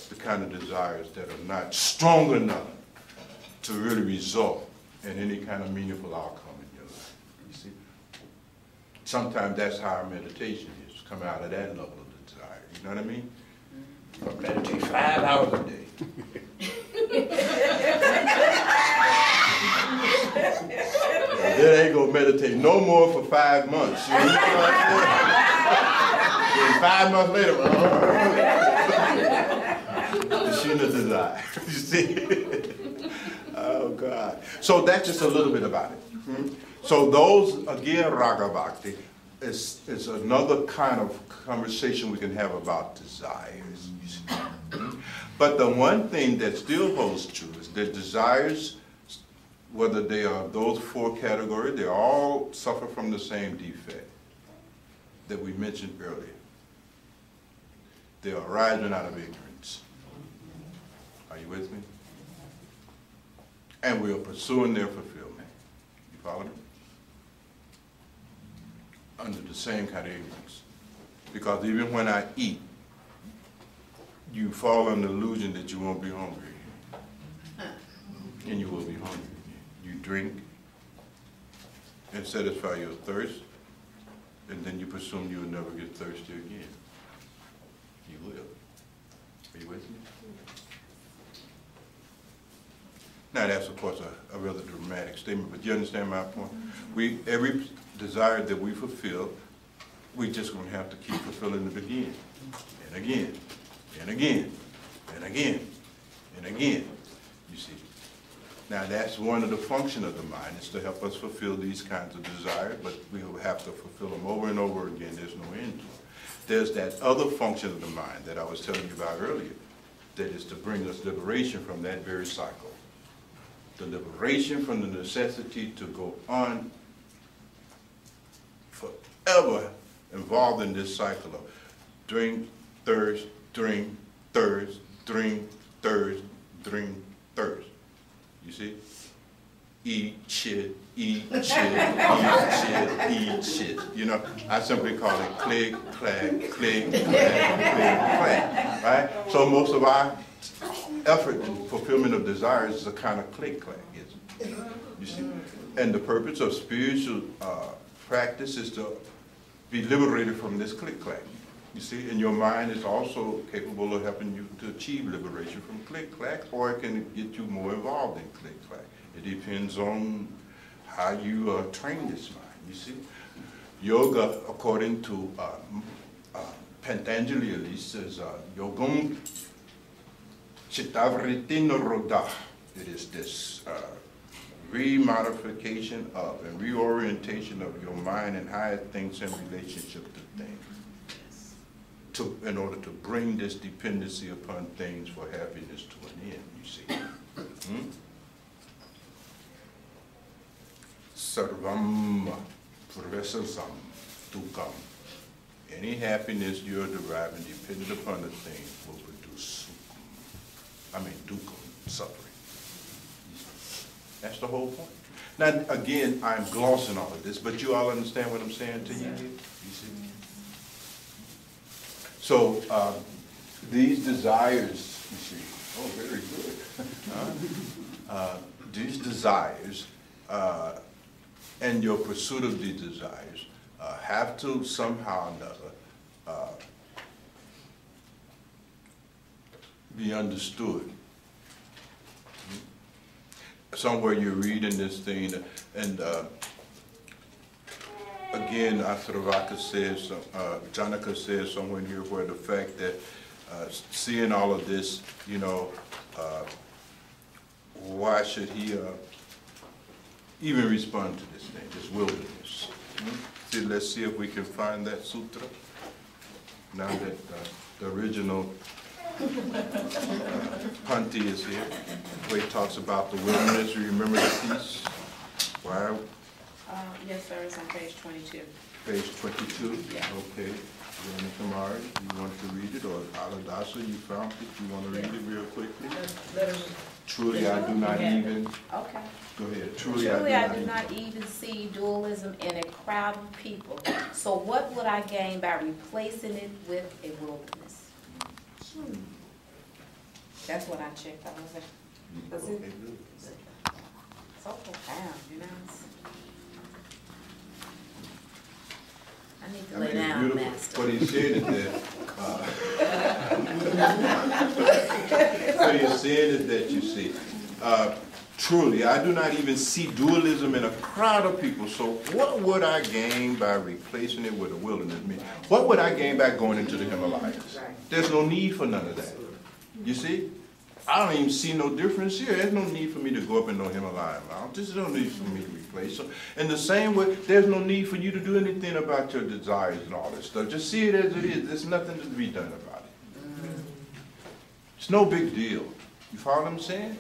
The kind of desires that are not strong enough to really result in any kind of meaningful outcome in your life, you see? Sometimes that's how our meditation is, come out of that level of desire, you know what I mean? I meditate 5 hours a day. Then ain't gonna meditate no more for 5 months, you know what I'm saying? And 5 months later, the Shina desire. You see? Oh God. So that's just a little bit about it. So those again, Raga Bhakti, is another kind of conversation we can have about desires. You see? But the one thing that still holds true is that desires, whether they are those 4 categories, they all suffer from the same defect that we mentioned earlier. They are arising out of ignorance. Are you with me? And we are pursuing their fulfillment. You follow me? Under the same kind of ignorance. Because even when I eat, you fall under the illusion that you won't be hungry again. And you will be hungry again. You drink and satisfy your thirst, and then you presume you will never get thirsty again. You will. Are you with me? Now that's of course a rather dramatic statement, but you understand my point? Every desire that we fulfill, we're just going to have to keep fulfilling it again, and again, and again, and again, and again, you see. Now that's one of the functions of the mind, is to help us fulfill these kinds of desires, but we will have to fulfill them over and over again. There's no end to them. There's that other function of the mind that I was telling you about earlier, that is to bring us liberation from that very cycle. The liberation from the necessity to go on forever involved in this cycle of drink, thirst, drink, thirst, drink, thirst, drink, thirst. You see? Eat shit, eat shit, eat shit, eat shit. You know, I simply call it click, clack, click, clack, click, clack, right? So most of our effort in fulfillment of desires is a kind of click, clack, isn't it? You see? And the purpose of spiritual practice is to be liberated from this click, clack. You see, and your mind is also capable of helping you to achieve liberation from click, clack, or it can get you more involved in click, clack. It depends on how you train this mind, you see. Yoga, according to Patanjali at least, says Yogam Chittavritin Roda. It is this remodification of and reorientation of your mind and how it thinks in relationship to things. In order to bring this dependency upon things for happiness to an end, you see. Sarvam Purvesasam Dukam. Any happiness you're deriving dependent upon the thing will produce dukkam, suffering. That's the whole point. Now, again, I'm glossing all of this, but you all understand what I'm saying to you? You see? So, these desires, you see, oh, very good. These desires and your pursuit of these desires have to somehow or another be understood. Somewhere you're reading this thing, and again, Ashtavakra says, Janaka says somewhere in here where the fact that seeing all of this, you know, why should he even respond to this thing, this wilderness? See, let's see if we can find that sutra. Now that the original Panti is here, where he talks about the wilderness. You remember the piece? Why? Yes, sir, it's on page 22. Page 22? Yeah. Okay. Kamari, you want to read it? Or Aladasa, you found it? You want to read it real quickly? Truly, I do not even. Okay. Go ahead. Truly, I do not even see dualism in a crowd of people. So what would I gain by replacing it with a wilderness? That's what I checked out. Was it? So profound, you know. I need to lay down, Master. What he said is that, what he said is that, you see, truly, I do not even see dualism in a crowd of people, so what would I gain by replacing it with a wilderness? I mean, what would I gain by going into the Himalayas? There's no need for none of that. You see? I don't even see no difference here. There's no need for me to go up in no Himalayan mountains. There's no need for me to replace them. In the same way, there's no need for you to do anything about your desires and all this stuff. Just see it as it is. There's nothing to be done about it. It's no big deal. You follow what I'm saying?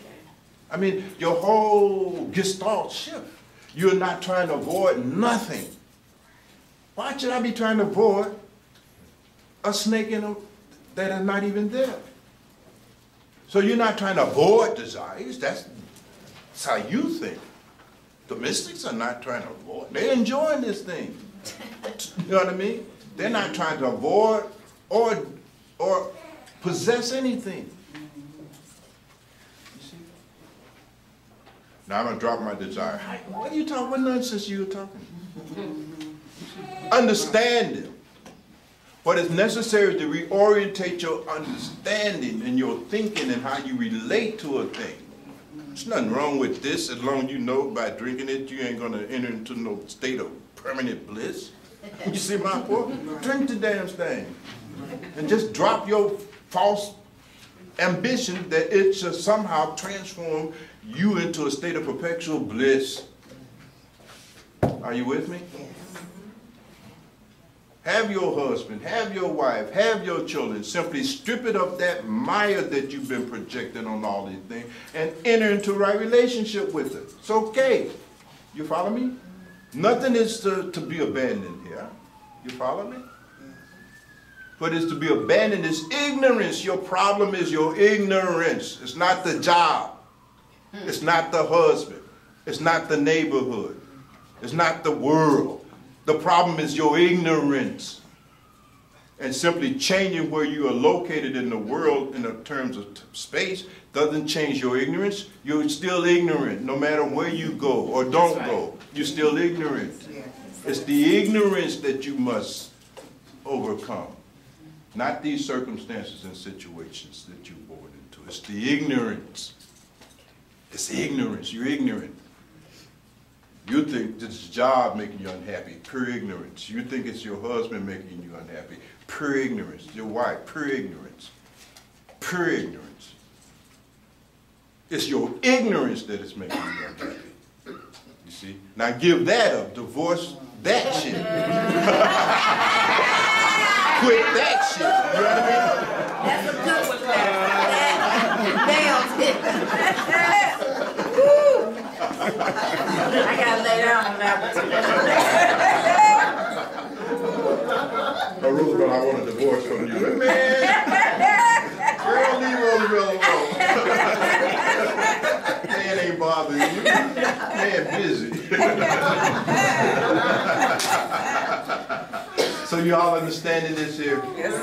I mean, your whole gestalt shift. You're not trying to avoid nothing. Why should I be trying to avoid a snake in a, that is not even there? So you're not trying to avoid desires. That's how you think. The mystics are not trying to avoid. They're enjoying this thing. You know what I mean? They're not trying to avoid or possess anything. You see? Now I'm going to drop my desire. What are you talking? What nonsense are you talking? Understand it. What is necessary to reorientate your understanding and your thinking and how you relate to a thing. There's nothing wrong with this as long as you know by drinking it you ain't going to enter into no state of permanent bliss. You see my point? Drink the damn thing. And just drop your false ambition that it should somehow transform you into a state of perpetual bliss. Are you with me? have your husband, have your wife, have your children. Simply strip it of that mire that you've been projecting on all these things and enter into a right relationship with it. It's okay. You follow me? Nothing is to be abandoned here. You follow me? What is to be abandoned is ignorance. Your problem is your ignorance. It's not the job. It's not the husband. It's not the neighborhood. It's not the world. The problem is your ignorance. And simply changing where you are located in the world in the terms of space doesn't change your ignorance. You're still ignorant no matter where you go or don't go. You're still ignorant. It's the ignorance that you must overcome. Not these circumstances and situations that you're born into. It's the ignorance. It's ignorance. You're ignorant. You think this job making you unhappy, pure ignorance. You think it's your husband making you unhappy, pure ignorance. Your wife, pure ignorance. Pure ignorance. It's your ignorance that is making you unhappy. You see? Now give that up. Divorce that shit. Quit that shit. You know what I mean? That's a good one, nailed it. I gotta lay down on that one too. Roosevelt, I want a divorce from you. Man, girl, leave Roosevelt alone. Man ain't bothering you. Man busy. So you all understanding this here? Yes.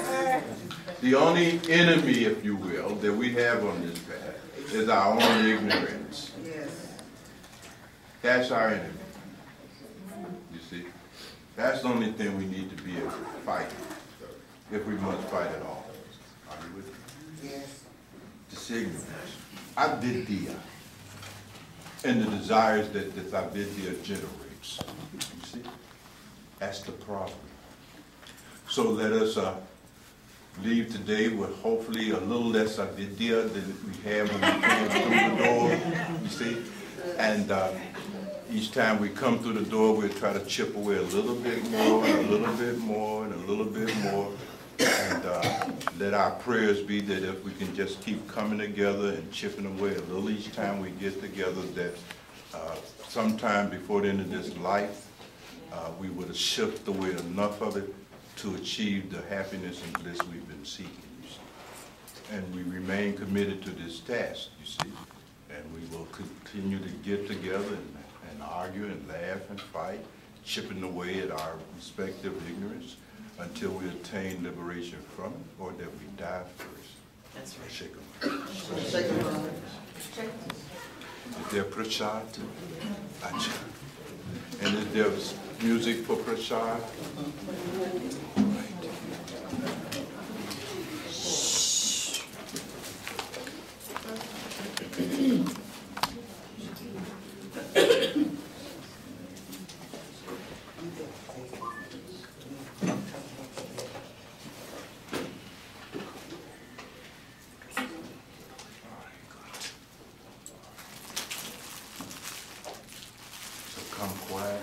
The only enemy, if you will, that we have on this path is our own ignorance. Yes. That's our enemy. You see? That's the only thing we need to be able to fight, if we must fight at all. Are you with me? Yes. This ignorance. Avidya. And the desires that this avidya generates. You see? That's the problem. So let us leave today with hopefully a little less avidya than we had when we came through the door. You see? And each time we come through the door, we'll try to chip away a little bit more, and a little bit more, and a little bit more. And let our prayers be that if we can just keep coming together and chipping away a little each time we get together, that sometime before the end of this life, we would have shifted away enough of it to achieve the happiness and bliss we've been seeking, you see. And we remain committed to this task, you see. And we will continue to get together and argue and laugh and fight, chipping away at our respective ignorance until we attain liberation from it, or that we die first. That's right. Shake them. Is there prasad? Acha. And is there music for prasad? Come quiet.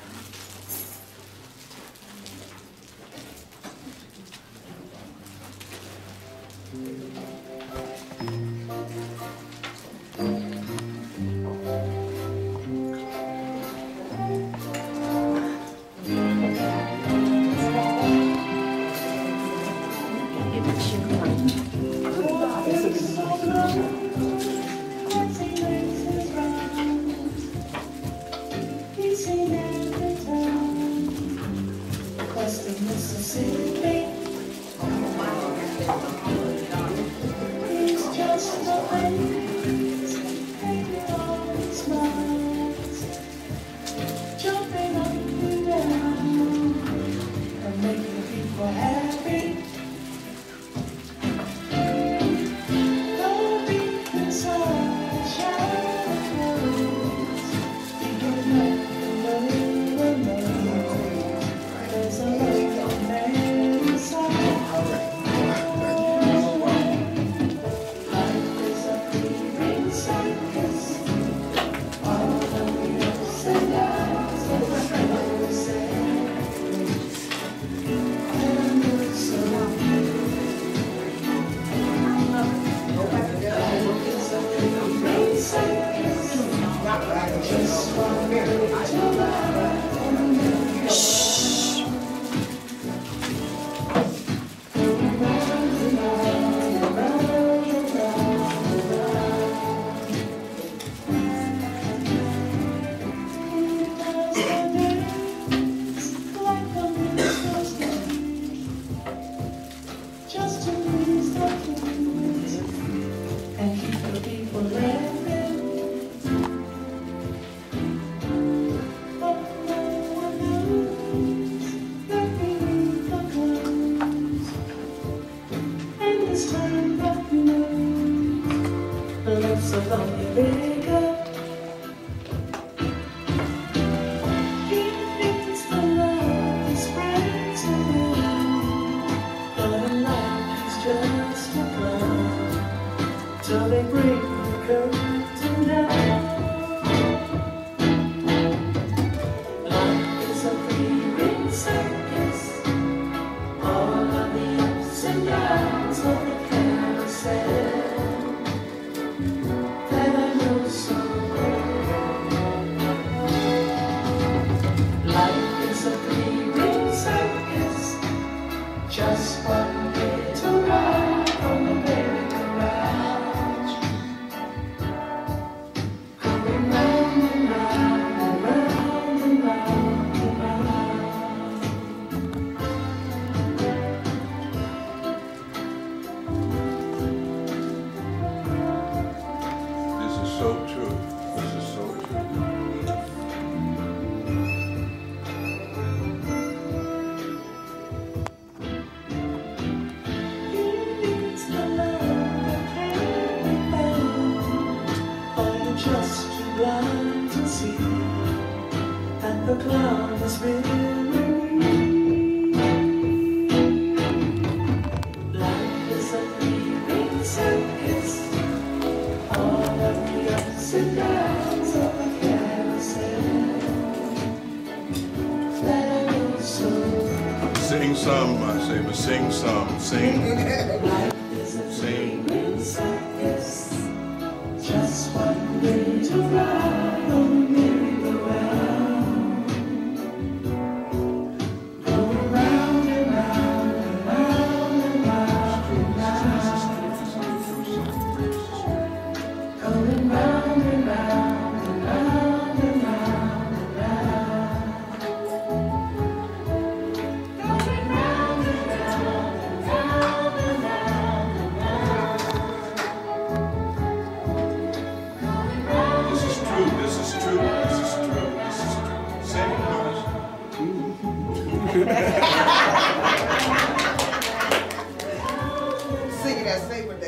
always turn back news. Lips of lonely beggar. He thinks the love is spread to him, but in life he's just a clown till they bring the curtain down. Life is a three-ring circus, all of the ups and downs of the carousel that I know so well. Life is a three-ring circus, just one way to ride on the merry-go-round, going round and round and round and round and round. This is so true. This is so true. It's the love that can't be found, or you're just too blind to see that the cloud is mirroring you. Life is a three-ring circus, all of the ups and downs of a carousel that I know so well. Sing some, I say, but sing some. Sing. Life is a Sing. three-ring circus, just one way to ride on the merry-go-round, going round and round and round and round and round, going round and round and round and round and round, going round and round and round and round and round. This is true. This is true. This is true. This is true. Sing, Louis. Singing that sacred